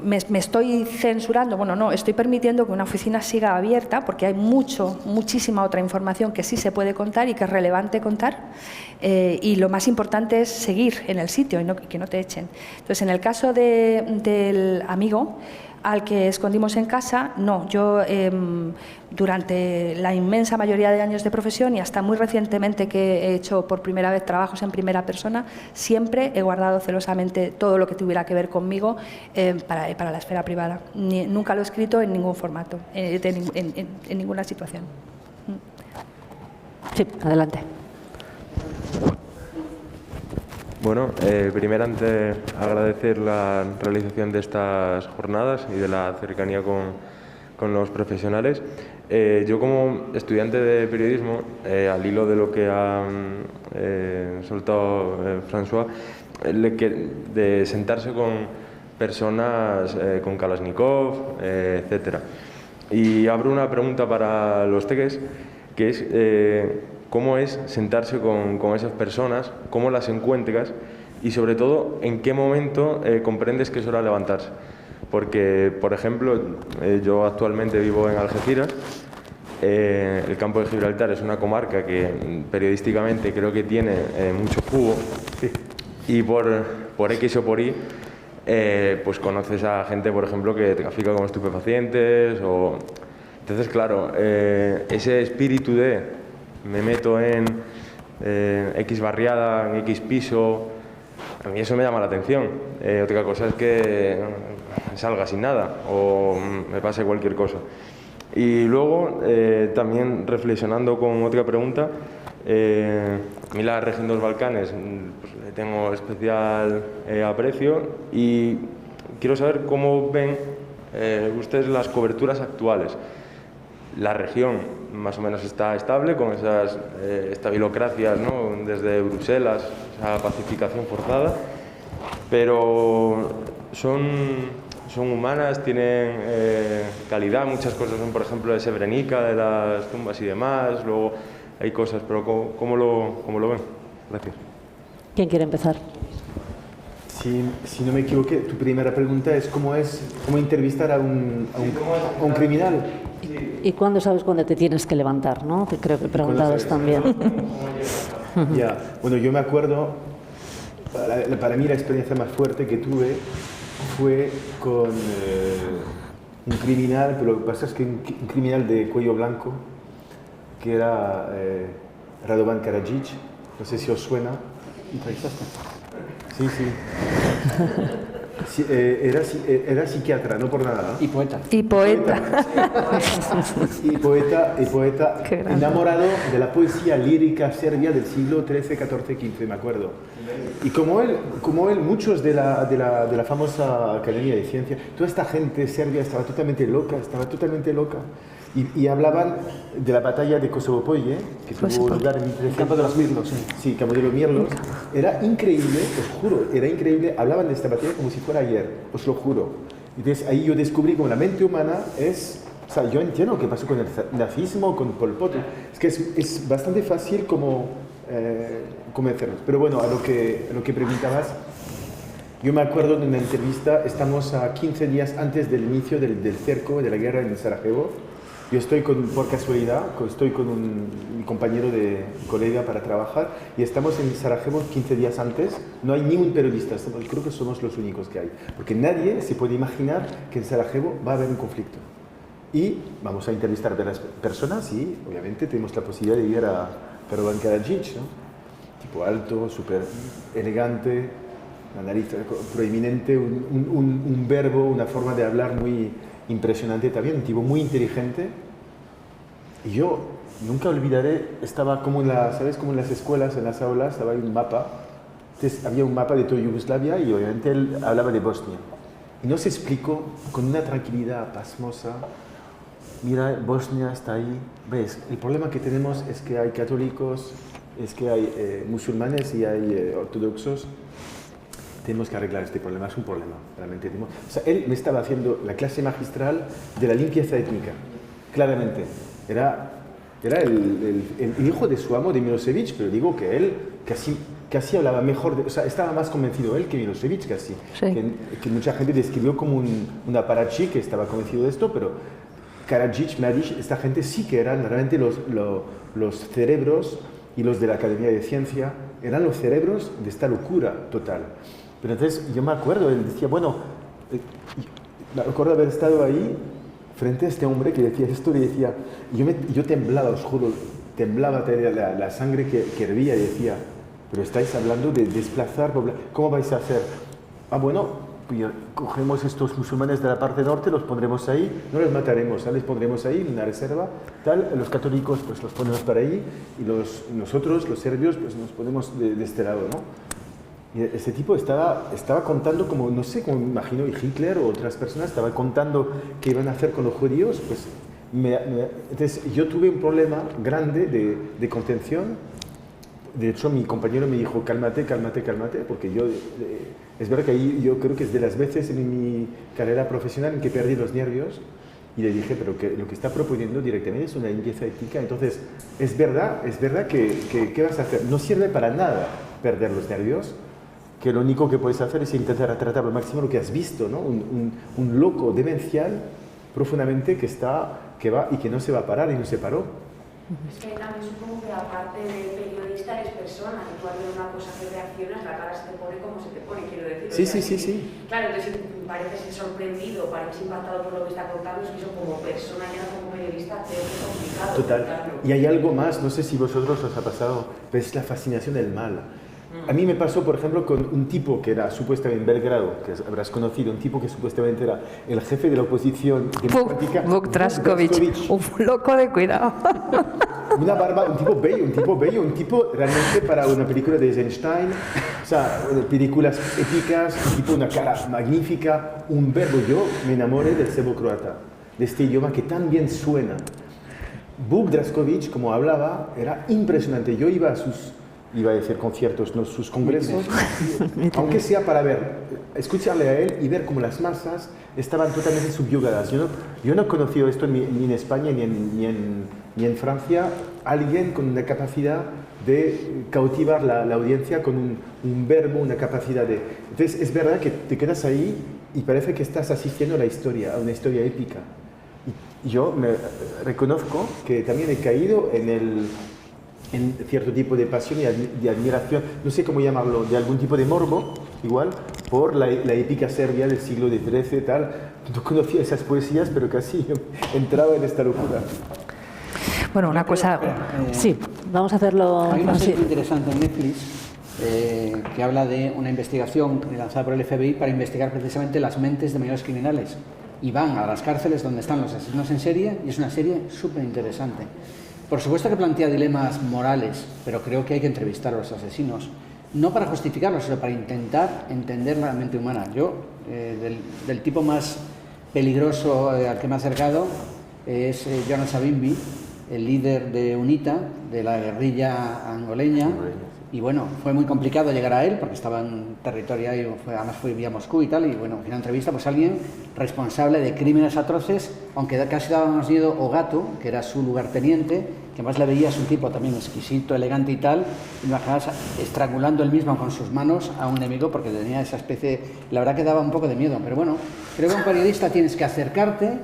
¿Me estoy censurando? Bueno, no, estoy permitiendo que una oficina siga abierta porque hay muchísima otra información que sí se puede contar y que es relevante contar. Y lo más importante es seguir en el sitio y que no te echen. Entonces, en el caso del amigo al que escondimos en casa, no, yo durante la inmensa mayoría de años de profesión y hasta muy recientemente que he hecho por primera vez trabajos en primera persona, siempre he guardado celosamente todo lo que tuviera que ver conmigo para la esfera privada. Nunca lo he escrito en ningún formato, en ninguna situación. Sí, adelante. Bueno, primeramente agradecer la realización de estas jornadas y de la cercanía con los profesionales. Yo como estudiante de periodismo, al hilo de lo que ha soltado François, de sentarse con personas con Kalashnikov, etcétera. Y abro una pregunta para los teques, que es cómo es sentarse con esas personas, cómo las encuentras y sobre todo en qué momento comprendes que es hora de levantarse. Porque, por ejemplo, yo actualmente vivo en Algeciras, el campo de Gibraltar es una comarca que periodísticamente creo que tiene mucho jugo y por X o por Y pues conoces a gente, por ejemplo, que trafica con estupefacientes o... Entonces, claro, ese espíritu de me meto en X barriada, en X piso, a mí eso me llama la atención. Otra cosa es que salga sin nada o me pase cualquier cosa. Y luego, también reflexionando con otra pregunta, a mí la región de los Balcanes pues, le tengo especial aprecio y quiero saber cómo ven ustedes las coberturas actuales. La región más o menos está estable con esas estabilocracias, ¿no? Desde Bruselas, esa pacificación forzada, pero son humanas, tienen calidad, muchas cosas son, por ejemplo, de Srebrenica, de las tumbas y demás, luego hay cosas, pero ¿cómo lo ven? Gracias. ¿Quién quiere empezar? Si no me equivoqué, tu primera pregunta es cómo entrevistar a un criminal. ¿Y cuándo sabes cuándo te tienes que levantar, no? Que creo que preguntabas también. Ya, bueno, yo me acuerdo, para mí la experiencia más fuerte que tuve fue con un criminal, pero lo que pasa es que un criminal de cuello blanco, que era Radovan Karadzic, no sé si os suena. Sí, sí. Sí, era psiquiatra, no por nada. Y poeta. Y poeta. Y poeta enamorado de la poesía lírica serbia del siglo XIII, XIV, XV, me acuerdo. Y como él muchos de la famosa Academia de Ciencias, toda esta gente serbia estaba totalmente loca. Y hablaban de la batalla de Kosovo-Polje, que tuvo lugar en el Campo de los Mirlos. Sí, Campo de los Mirlos. Era increíble, os juro, era increíble. Hablaban de esta batalla como si fuera ayer, os lo juro. Entonces ahí yo descubrí como la mente humana es... O sea, yo entiendo qué pasó con el nazismo, con Pol Pot. Es que es bastante fácil como convencernos. Pero bueno, a lo que preguntabas, yo me acuerdo de una entrevista, estamos a 15 días antes del inicio del cerco de la guerra en Sarajevo. Yo estoy por casualidad, estoy con un compañero de colega para trabajar y estamos en Sarajevo 15 días antes. No hay ningún periodista, creo que somos los únicos que hay. Porque nadie se puede imaginar que en Sarajevo va a haber un conflicto. Y vamos a entrevistar a las personas y obviamente tenemos la posibilidad de ir a Perovan Karadzic, ¿no? Tipo alto, súper elegante, una nariz proeminente, un verbo, una forma de hablar muy impresionante también, un tipo muy inteligente. Y yo nunca olvidaré, estaba como ¿sabes? Como en las escuelas, en las aulas, estaba ahí un mapa. Entonces había un mapa de toda Yugoslavia y obviamente él hablaba de Bosnia. Y nos explicó con una tranquilidad pasmosa, mira, Bosnia está ahí. ¿Ves? El problema que tenemos es que hay católicos, es que hay musulmanes y hay ortodoxos. Tenemos que arreglar este problema, es un problema, realmente. O sea, él me estaba haciendo la clase magistral de la limpieza étnica, claramente. Era el hijo de su amo, de Milosevic, pero digo que él casi hablaba mejor, o sea, estaba más convencido él que Milosevic casi. Sí. Que mucha gente describió como un aparachi que estaba convencido de esto, pero Karadzic, Mladic, esta gente sí que eran realmente los cerebros, y los de la Academia de Ciencia, eran los cerebros de esta locura total. Pero entonces yo me acuerdo, él decía, bueno, me acuerdo haber estado ahí frente a este hombre que decía esto y decía, yo temblaba, os juro, temblaba, tenía la sangre que hervía y decía, pero estáis hablando de desplazar, ¿cómo vais a hacer? Ah, bueno, cogemos estos musulmanes de la parte norte, los pondremos ahí, no los mataremos, les pondremos ahí en una reserva, tal, los católicos pues los ponemos para ahí y nosotros, los serbios, pues nos ponemos de este lado, ¿no? Y ese tipo estaba contando como, no sé, como me imagino, y Hitler o otras personas estaban contando qué iban a hacer con los judíos, pues entonces yo tuve un problema grande de contención. De hecho, mi compañero me dijo, cálmate, cálmate, cálmate, porque es verdad que ahí yo creo que es de las veces en mi carrera profesional en que perdí los nervios y le dije, pero que lo que está proponiendo directamente es una limpieza ética. Entonces, es verdad que ¿qué vas a hacer? No sirve para nada perder los nervios, que lo único que puedes hacer es intentar tratar al máximo lo que has visto, ¿no? Un loco demencial profundamente que va y que no se va a parar y no se paró. Es que también supongo que aparte de periodista eres persona, y tú al ver una cosa que reaccionas, la cara se te pone como se te pone, quiero decir. Sí. Claro, entonces pareces sorprendido, pareces impactado por lo que está contando, es que eso como persona y no como periodista creo que es complicado. Total. Y hay algo más, no sé si vosotros os ha pasado, pero es la fascinación del mal. A mí me pasó, por ejemplo, con un tipo que era supuestamente en Belgrado, que habrás conocido, un tipo que supuestamente era el jefe de la oposición democrática. Vuk Drašković, un loco de cuidado. Una barba, un tipo bello, un tipo realmente para una película de Eisenstein, o sea, películas épicas, un tipo, una cara magnífica, un verbo. Yo me enamoré del serbo-croata, de este idioma que tan bien suena. Vuk Drašković, como hablaba, era impresionante. Yo iba a decir conciertos, no sus congresos, aunque sea para escucharle a él y ver cómo las masas estaban totalmente subyugadas. Yo no he conocido esto ni en España ni en Francia, alguien con una capacidad de cautivar la audiencia con un verbo, una capacidad de... Entonces es verdad que te quedas ahí y parece que estás asistiendo a una historia épica. Y yo me reconozco que también he caído en cierto tipo de pasión y de admiración, no sé cómo llamarlo, de algún tipo de morbo, igual, por la épica serbia del siglo XIII, tal. No conocía esas poesías, pero casi entraba en esta locura. Bueno, una cosa... Sí, vamos a hacerlo... Hay una serie interesante en Netflix que habla de una investigación lanzada por el FBI para investigar precisamente las mentes de menores criminales. Y van a las cárceles donde están los asesinos en serie y es una serie súper interesante. Por supuesto que plantea dilemas morales, pero creo que hay que entrevistar a los asesinos, no para justificarlos, sino para intentar entender la mente humana. Yo, del tipo más peligroso al que me he acercado, es Jonas Savimbi, el líder de UNITA, de la guerrilla angoleña, y bueno, fue muy complicado llegar a él porque estaba en territorio y además fue vía Moscú y tal, y bueno, en una entrevista pues alguien responsable de crímenes atroces, aunque casi dábamos miedo, Ogato, que era su lugarteniente, que más le veías un tipo también exquisito, elegante y tal, y imaginabas estrangulando él mismo con sus manos a un enemigo porque tenía esa especie, la verdad que daba un poco de miedo, pero bueno, creo que un periodista tienes que acercarte,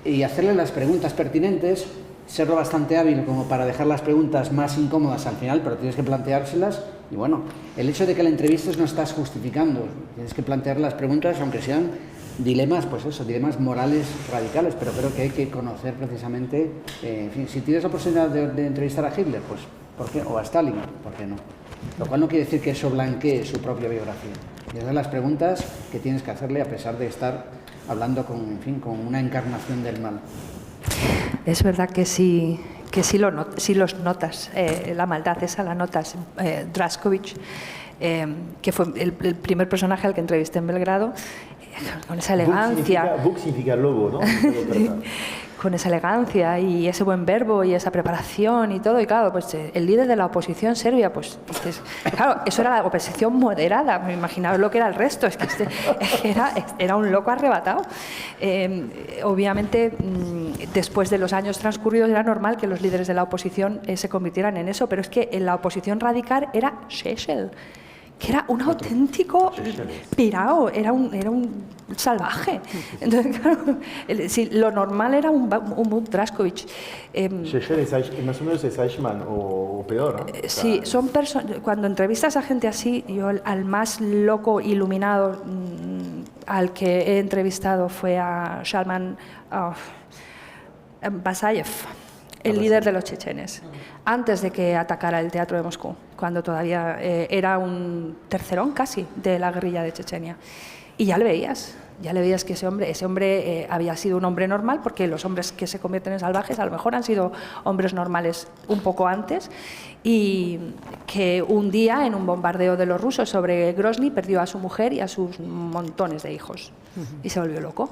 y hacerle las preguntas pertinentes, serlo bastante hábil como para dejar las preguntas más incómodas al final, pero tienes que planteárselas. Y bueno, el hecho de que la entrevistes no estás justificando, tienes que plantear las preguntas aunque sean dilemas, pues eso, dilemas morales radicales, pero creo que hay que conocer precisamente, en fin, si tienes la posibilidad de entrevistar a Hitler, pues ¿por qué? O a Stalin, ¿por qué no? Lo cual no quiere decir que eso blanquee su propia biografía. Y esas son las preguntas que tienes que hacerle a pesar de estar hablando con, en fin, con una encarnación del mal. Es verdad que sí los notas, la maldad esa la notas. Drašković, que fue el primer personaje al que entrevisté en Belgrado, con esa elegancia. Buk significa lobo, ¿no? Con esa elegancia y ese buen verbo y esa preparación y todo. Y claro, pues el líder de la oposición serbia, pues dices, claro, eso era la oposición moderada, me imaginaba lo que era el resto, es que era un loco arrebatado. Obviamente, después de los años transcurridos era normal que los líderes de la oposición se convirtieran en eso, pero es que en la oposición radical era Šešelj, que era un auténtico pirao, era un salvaje. Entonces, claro, lo normal era un Drašković. Šešelj más o menos es Eichmann o peor, ¿no? Sí, son cuando entrevistas a gente así, yo al más loco iluminado al que he entrevistado fue a Shalman Basayev, el líder de los chechenes, antes de que atacara el teatro de Moscú, cuando todavía era un tercerón casi de la guerrilla de Chechenia. Y ya le veías que ese hombre había sido un hombre normal, porque los hombres que se convierten en salvajes a lo mejor han sido hombres normales un poco antes, y que un día en un bombardeo de los rusos sobre Grozny perdió a su mujer y a sus montones de hijos. Y se volvió loco.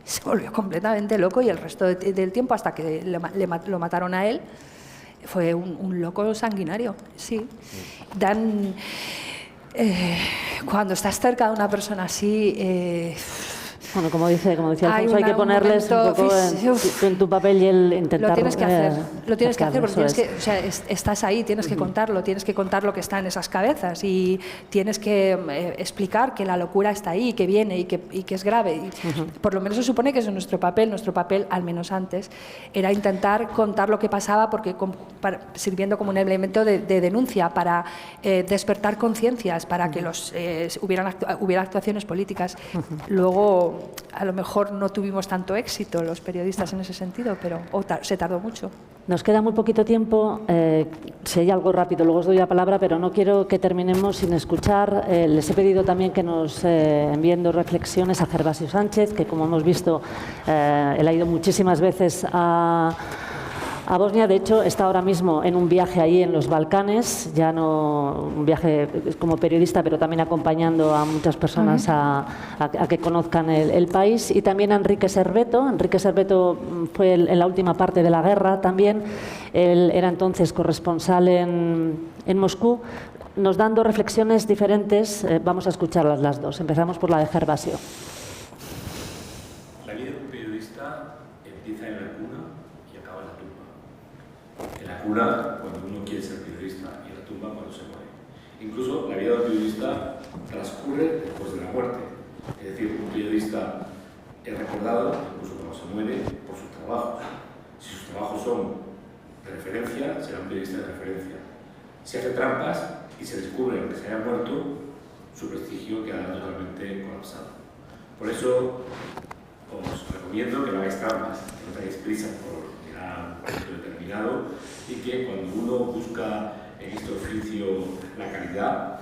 Se volvió completamente loco, y el resto del tiempo, hasta que lo mataron a él, fue un loco sanguinario. Sí. Cuando estás cerca de una persona así... Bueno, como decía Alfonso, hay que ponerles un poco en tu papel y el intentar... Lo tienes que hacer, porque estás ahí, tienes que contarlo lo que está en esas cabezas, y tienes que explicar que la locura está ahí, que viene y que es grave. Y por lo menos se supone que es nuestro papel, al menos antes, era intentar contar lo que pasaba, porque sirviendo como un elemento de denuncia, para despertar conciencias, para que hubiera actuaciones políticas. Luego, a lo mejor no tuvimos tanto éxito los periodistas en ese sentido, pero se tardó mucho. Nos queda muy poquito tiempo. Si hay algo rápido, luego os doy la palabra, pero no quiero que terminemos sin escuchar. Les he pedido también que nos envíen 2 reflexiones a Gervasio Sánchez, que, como hemos visto, él ha ido muchísimas veces a Bosnia. De hecho, está ahora mismo en un viaje ahí en los Balcanes, ya no un viaje como periodista, pero también acompañando a muchas personas a que conozcan el país. Y también a Enrique Serveto. Enrique Serveto fue en la última parte de la guerra también. Él era entonces corresponsal en Moscú. Nos dan 2 reflexiones diferentes. Vamos a escucharlas las 2. Empezamos por la de Gervasio. La vida de un periodista empieza en la cuna y acaba en la tumba. En la cuna, cuando uno quiere ser periodista, y en la tumba, cuando se muere. Incluso la vida del periodista transcurre después de la muerte. Es decir, un periodista es recordado, incluso cuando se muere, por sus trabajos. Si sus trabajos son de referencia, será un periodista de referencia. Si hace trampas y se descubre que se haya muerto, su prestigio quedará totalmente colapsado. Por eso os recomiendo que no hagáis trampas, que no tengáis prisa por llegar a un momento determinado, y que cuando uno busca en este oficio la calidad,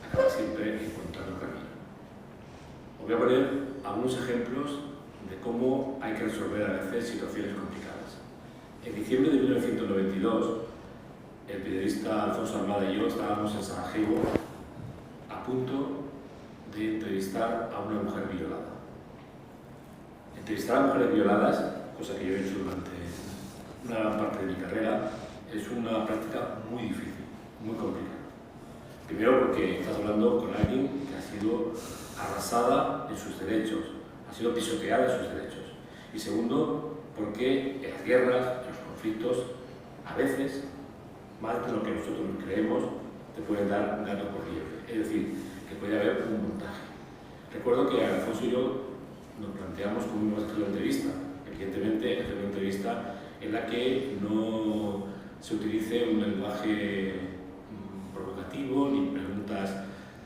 acaba siempre encontrando el camino. Os voy a poner algunos ejemplos de cómo hay que resolver a veces situaciones complicadas. En diciembre de 1992, el periodista Alfonso Armada y yo estábamos en Sarajevo a punto de entrevistar a una mujer violada. Entrevistar a mujeres violadas, cosa que yo he hecho durante una parte de mi carrera, es una práctica muy difícil, muy complicada. Primero porque estás hablando con alguien que ha sido arrasada en sus derechos, ha sido pisoteada en sus derechos. Y segundo, porque en las guerras, en los conflictos, a veces, más de lo que nosotros nos creemos, te pueden dar un gato por liebre. Es decir, que puede haber un montaje. Recuerdo que Alfonso y yo nos planteamos cómo íbamos a hacer la entrevista. En evidentemente, hacer una entrevista en la que no se utilice un lenguaje provocativo ni preguntas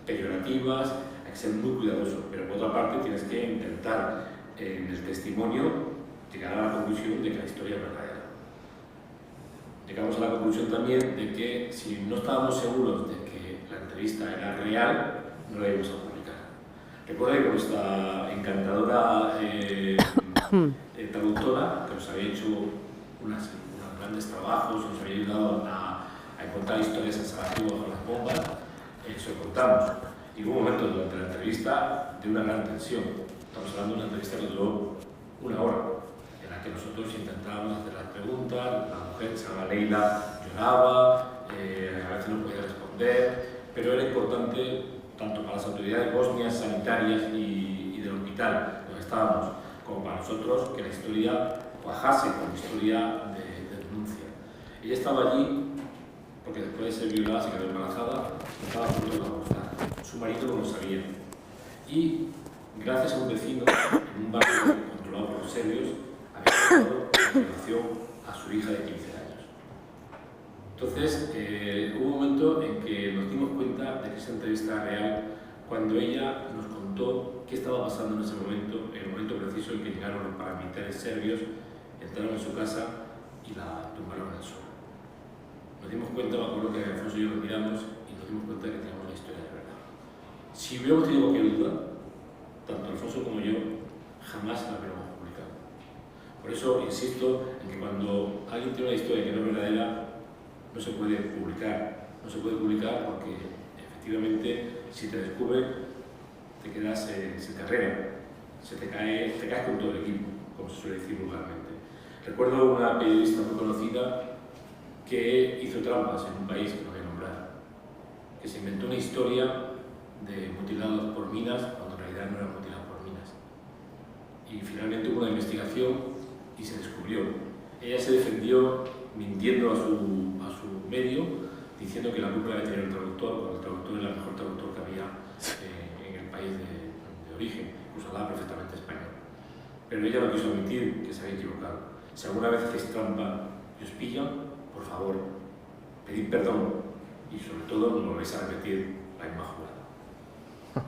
peyorativas. Hay que ser muy cuidadoso, pero por otra parte tienes que intentar en el testimonio llegar a la conclusión de que la historia es verdadera. Llegamos a la conclusión también de que si no estábamos seguros de que la entrevista era real, no la íbamos a publicar. Recuerdo que nuestra encantadora traductora, que nos había hecho unos grandes trabajos, nos había ayudado a contar historias en Sarajevo con las bombas, eso contamos. Y hubo un momento durante la entrevista de una gran tensión. Estamos hablando de una entrevista que duró 1 hora, en la que nosotros intentábamos hacer las preguntas, la mujer, se llama Leila, lloraba, a veces no podía responder, pero era importante tanto para las autoridades bosnias, sanitarias y del hospital donde estábamos, como para nosotros, que la historia cuajase con historia de denuncia. Ella estaba allí porque después de ser violada se quedó embarazada, estaba a punto de abortar. Su marido no lo sabía. Y gracias a un vecino, en un barrio controlado por los serbios, había dado la violación a su hija de 15 años. Entonces, hubo un momento en que nos dimos cuenta de que esa entrevista era real cuando ella nos contó qué estaba pasando en ese momento, en el momento preciso en que llegaron los paramilitares serbios, entraron en su casa y la tumbaron al suelo. Nos dimos cuenta, me acuerdo que Alfonso y yo nos miramos y nos dimos cuenta de que teníamos la historia de verdad. Si hubiéramos tenido cualquier duda, tanto Alfonso como yo, jamás la hubiéramos publicado. Por eso insisto en que cuando alguien tiene una historia que no es verdadera, no se puede publicar. No se puede publicar porque efectivamente si te descubre te quedas sin carrera, te caes con todo el equipo, como se suele decir vulgarmente. Recuerdo una periodista muy conocida que hizo trampas en un país que no voy a nombrar, que se inventó una historia de mutilados por minas cuando en realidad no eran mutilados por minas. Y finalmente hubo una investigación y se descubrió. Ella se defendió mintiendo a su medio, diciendo que la culpa la tenía el traductor, cuando el traductor era el mejor traductor que había en el país de origen, incluso hablaba perfectamente español. Pero ella no quiso admitir que se había equivocado. Si alguna vez hacéis trampa y os pillan, por favor, pedid perdón y sobre todo no volvéis a repetir la misma jugada.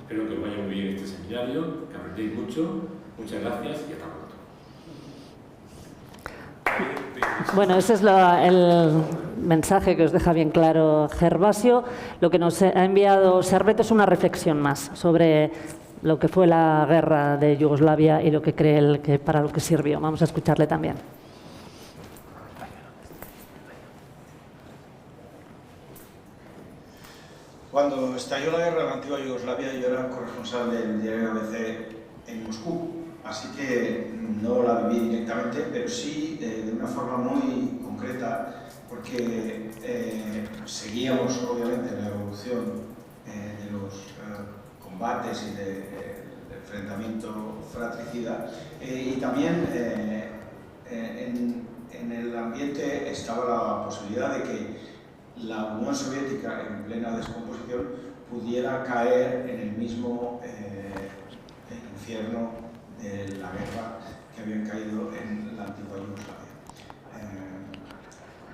Espero que os vaya muy bien este seminario, que aprendéis mucho. Muchas gracias y hasta pronto. Bueno, ese es el mensaje que os deja bien claro Gervasio. Lo que nos ha enviado Servet es una reflexión más sobre lo que fue la guerra de Yugoslavia y lo que cree él que para lo que sirvió. Vamos a escucharle también. Cuando estalló la guerra en la antigua Yugoslavia, yo era corresponsal del diario ABC en Moscú, así que no la viví directamente, pero sí de una forma muy concreta, porque seguíamos obviamente la evolución de los combates y del enfrentamiento fratricida, y también en el ambiente estaba la posibilidad de que la Unión Soviética, en plena descomposición, pudiera caer en el mismo infierno de la guerra que habían caído en la antigua Yugoslavia.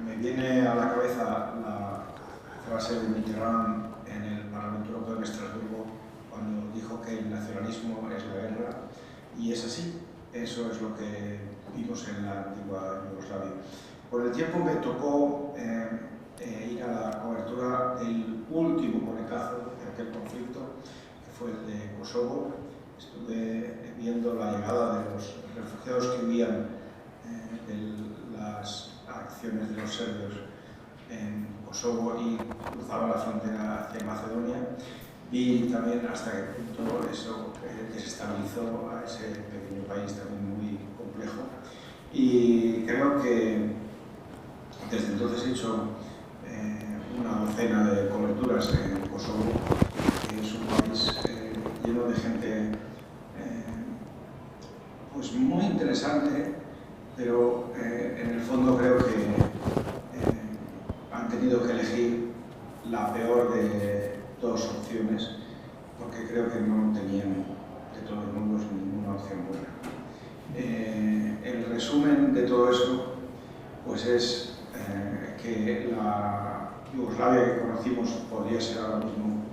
Me viene a la cabeza la frase de Mitterrand en el Parlamento Europeo en Estrasburgo, cuando dijo que el nacionalismo es la guerra, y es así. Eso es lo que vimos en la antigua Yugoslavia. Por el tiempo me tocó ir a la cobertura del último conectazo de aquel conflicto, que fue el de Kosovo. Estuve viendo la llegada de los refugiados que huían de las acciones de los serbios en Kosovo y cruzaban la frontera hacia Macedonia. Vi también hasta qué punto eso desestabilizó a ese pequeño país también muy complejo. Y creo que desde entonces he hecho una docena de coberturas en Kosovo, que es un país lleno de gente pues muy interesante, pero en el fondo creo que han tenido que elegir la peor de dos opciones, porque creo que no tenían de todos modos ninguna opción buena. El resumen de todo esto pues es que la Yugoslavia que conocimos podría ser ahora mismo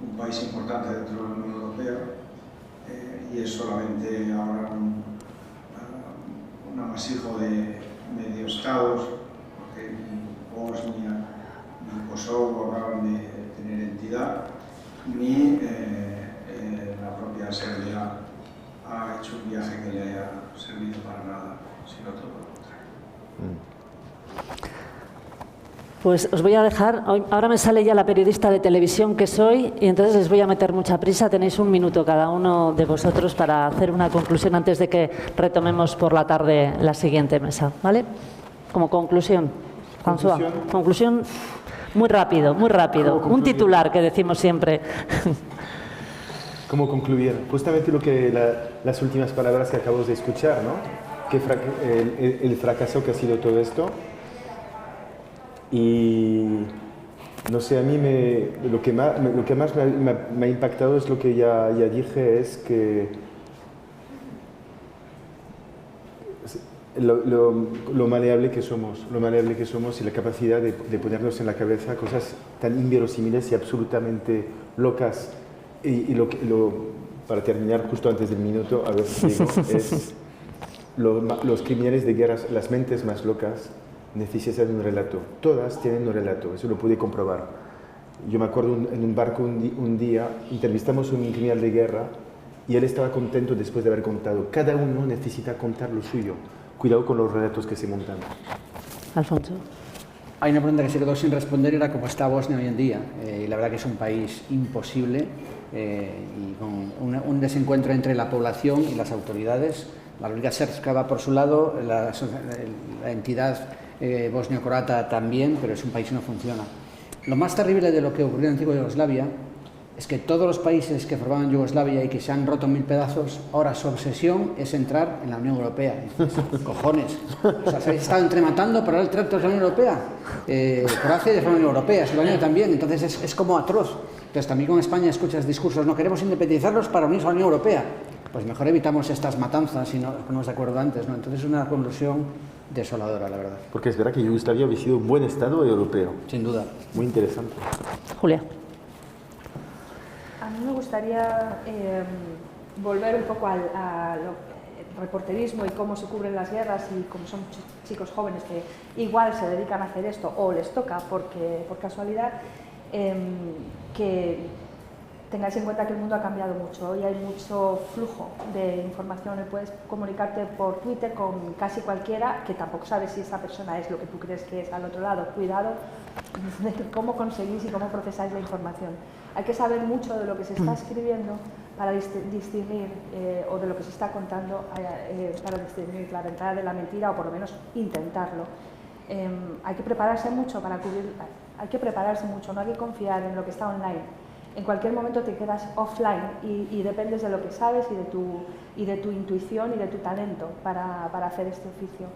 un país importante dentro de la Unión Europea y es solamente ahora un amasijo de medio estados, porque ni Bosnia ni Kosovo acaban de tener entidad, ni la propia Serbia ha hecho un viaje que le haya servido para nada, sino todo lo contrario. Pues os voy a dejar, ahora me sale ya la periodista de televisión que soy y entonces les voy a meter mucha prisa. Tenéis un minuto cada uno de vosotros para hacer una conclusión antes de que retomemos por la tarde la siguiente mesa, ¿vale? Como conclusión, François. Conclusión muy rápido, un titular que decimos siempre. ¿Cómo concluir? Justamente lo que las últimas palabras que acabamos de escuchar, ¿no? Que el fracaso que ha sido todo esto. Y no sé, a mí lo que más me ha impactado es lo que ya dije, es que lo maleable que somos y la capacidad de ponernos en la cabeza cosas tan inverosímiles y absolutamente locas. Y para terminar, justo antes del minuto, a ver si digo, es los criminales de guerra, las mentes más locas, necesitan un relato. Todas tienen un relato, eso lo pude comprobar. Yo me acuerdo en un barco un día, entrevistamos a un criminal de guerra y él estaba contento después de haber contado. Cada uno necesita contar lo suyo. Cuidado con los relatos que se montan. Alfonso. Hay una pregunta que se quedó sin responder, era cómo está Bosnia hoy en día. Y la verdad que es un país imposible y con un desencuentro entre la población y las autoridades. La República Srpska va por su lado, la entidad bosnio-croata también, pero es un país que no funciona. Lo más terrible de lo que ocurrió en la antigua Yugoslavia es que todos los países que formaban Yugoslavia y que se han roto en 1000 pedazos, ahora su obsesión es entrar en la Unión Europea. Cojones. O sea, se habéis estado entrematando para el trato de la Unión Europea. Croacia y de la Unión Europea, Eslovenia también. Entonces es como atroz. Entonces también con España escuchas discursos, no queremos independizarlos para unirnos a la Unión Europea. Pues mejor evitamos estas matanzas y no nos ponemos de acuerdo antes, ¿no? Entonces es una conclusión desoladora, la verdad. Porque es verdad que Yugoslavia había sido un buen Estado europeo. Sin duda. Muy interesante. Julia. A mí me gustaría volver un poco al reporterismo y cómo se cubren las guerras y cómo son chicos jóvenes que igual se dedican a hacer esto o les toca por casualidad, que tengáis en cuenta que el mundo ha cambiado mucho y hay mucho flujo de información. Puedes comunicarte por Twitter con casi cualquiera que tampoco sabes si esa persona es lo que tú crees que es al otro lado. Cuidado de cómo conseguís y cómo procesáis la información. Hay que saber mucho de lo que se está escribiendo para discernir, o de lo que se está contando, para discernir la verdad de la mentira, o por lo menos intentarlo. Hay que prepararse mucho para cubrir, hay que prepararse mucho, no hay que confiar en lo que está online. En cualquier momento te quedas offline y dependes de lo que sabes y de tu intuición y de tu talento para hacer este oficio.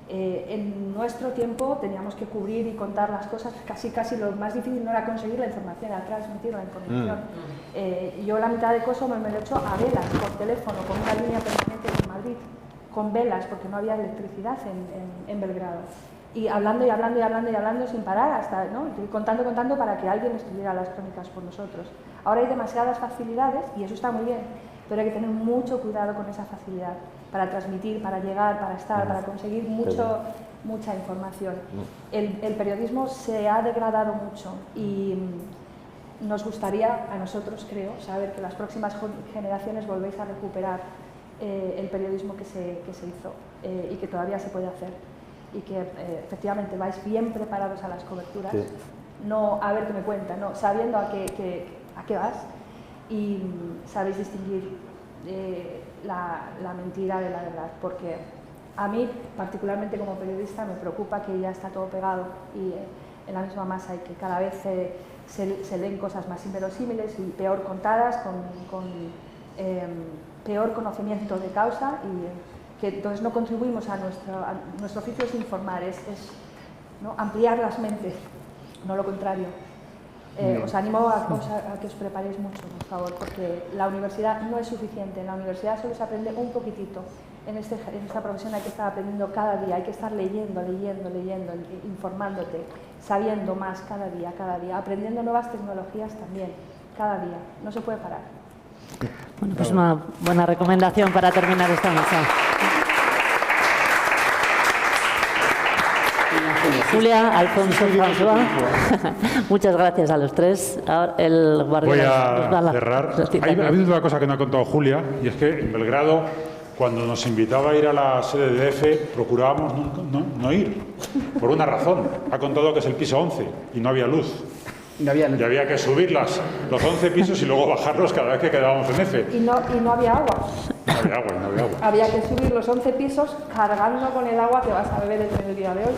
En nuestro tiempo teníamos que cubrir y contar las cosas, casi lo más difícil no era conseguir la información, era transmitir la información. Yo la mitad de Kosovo me lo he hecho a velas, por teléfono, con una línea permanente en Madrid, con velas, porque no había electricidad en Belgrado. Y hablando sin parar, hasta, ¿no? contando para que alguien estuviera las crónicas por nosotros. Ahora hay demasiadas facilidades y eso está muy bien, pero hay que tener mucho cuidado con esa facilidad para transmitir, para llegar, para estar, para conseguir mucha información. El periodismo se ha degradado mucho y nos gustaría, a nosotros creo, saber que las próximas generaciones volvéis a recuperar el periodismo que se hizo y que todavía se puede hacer. Y que efectivamente vais bien preparados a las coberturas, sí. No a ver qué me cuentan, no, sabiendo a qué vas y sabéis distinguir la mentira de la verdad, porque a mí particularmente como periodista me preocupa que ya está todo pegado y en la misma masa y que cada vez se leen cosas más inverosímiles y peor contadas, con peor conocimiento de causa y que entonces no contribuimos a nuestro oficio es informar, ¿no? Ampliar las mentes, no lo contrario. Os animo a que os preparéis mucho, por favor, porque la universidad no es suficiente, en la universidad solo se aprende un poquitito en esta profesión hay que estar aprendiendo cada día, hay que estar leyendo, informándote, sabiendo más cada día, aprendiendo nuevas tecnologías también, cada día, no se puede parar. Bueno, pues una buena recomendación para terminar esta mesa. Julia, Alfonso, François, muchas gracias a los tres. Ahora el guardián voy a cerrar. Ha habido una cosa que no ha contado Julia, y es que en Belgrado, cuando nos invitaba a ir a la sede de EFE, procurábamos no ir, por una razón. Ha contado que es el piso 11 y no había luz. Y había que subir los 11 pisos y luego bajarlos cada vez que quedábamos en EFE. Y no había agua. No había agua. Había que subir los 11 pisos cargando con el agua que vas a beber en el día de hoy.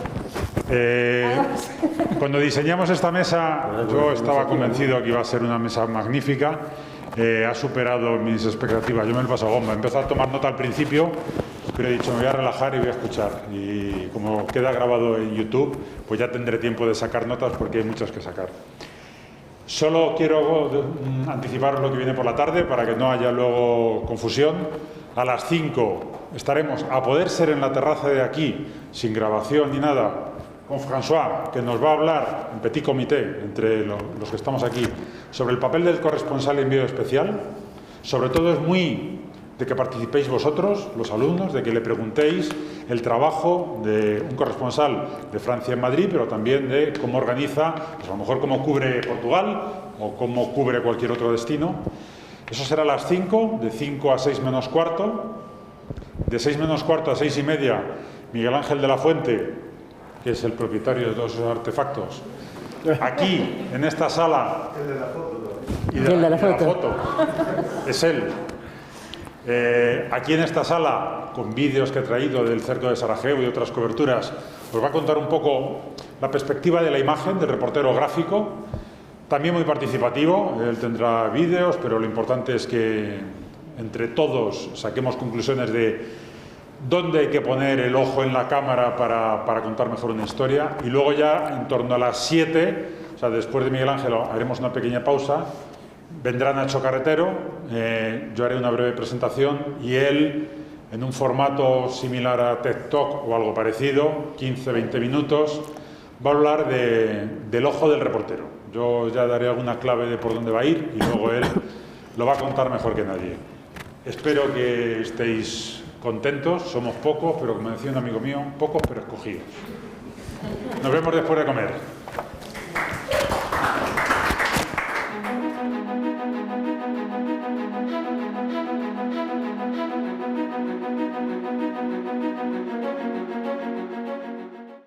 Cuando diseñamos esta mesa, yo estaba convencido que iba a ser una mesa magnífica. Ha superado mis expectativas. Yo me lo he pasado bomba. He empezado a tomar nota al principio, pero he dicho, me voy a relajar y voy a escuchar. Y como queda grabado en YouTube, pues ya tendré tiempo de sacar notas porque hay muchas que sacar. Solo quiero anticipar lo que viene por la tarde para que no haya luego confusión. A las 5 estaremos, a poder ser en la terraza de aquí, sin grabación ni nada, con François, que nos va a hablar en petit comité, entre los que estamos aquí, sobre el papel del corresponsal en envío especial. Sobre todo es muy de que participéis vosotros, los alumnos, de que le preguntéis el trabajo de un corresponsal de Francia en Madrid, pero también de cómo organiza, pues a lo mejor cómo cubre Portugal o cómo cubre cualquier otro destino. Eso será a las 5, de 5 a 6 menos cuarto. De 6 menos cuarto a 6 y media, Miguel Ángel de la Fuente, que es el propietario de todos esos artefactos, aquí, en esta sala. El de la foto. Y de la foto. Es él. Aquí en esta sala, con vídeos que he traído del cerco de Sarajevo y otras coberturas, os va a contar un poco la perspectiva de la imagen del reportero gráfico, también muy participativo. Él tendrá vídeos, pero lo importante es que entre todos saquemos conclusiones de dónde hay que poner el ojo en la cámara para contar mejor una historia. Y luego ya en torno a las 7, o sea, después de Miguel Ángel haremos una pequeña pausa. Vendrá Nacho Carretero, yo haré una breve presentación y él, en un formato similar a TED Talk o algo parecido, 15-20 minutos, va a hablar del ojo del reportero. Yo ya daré alguna clave de por dónde va a ir y luego él lo va a contar mejor que nadie. Espero que estéis contentos, somos pocos, pero como decía un amigo mío, pocos pero escogidos. Nos vemos después de comer.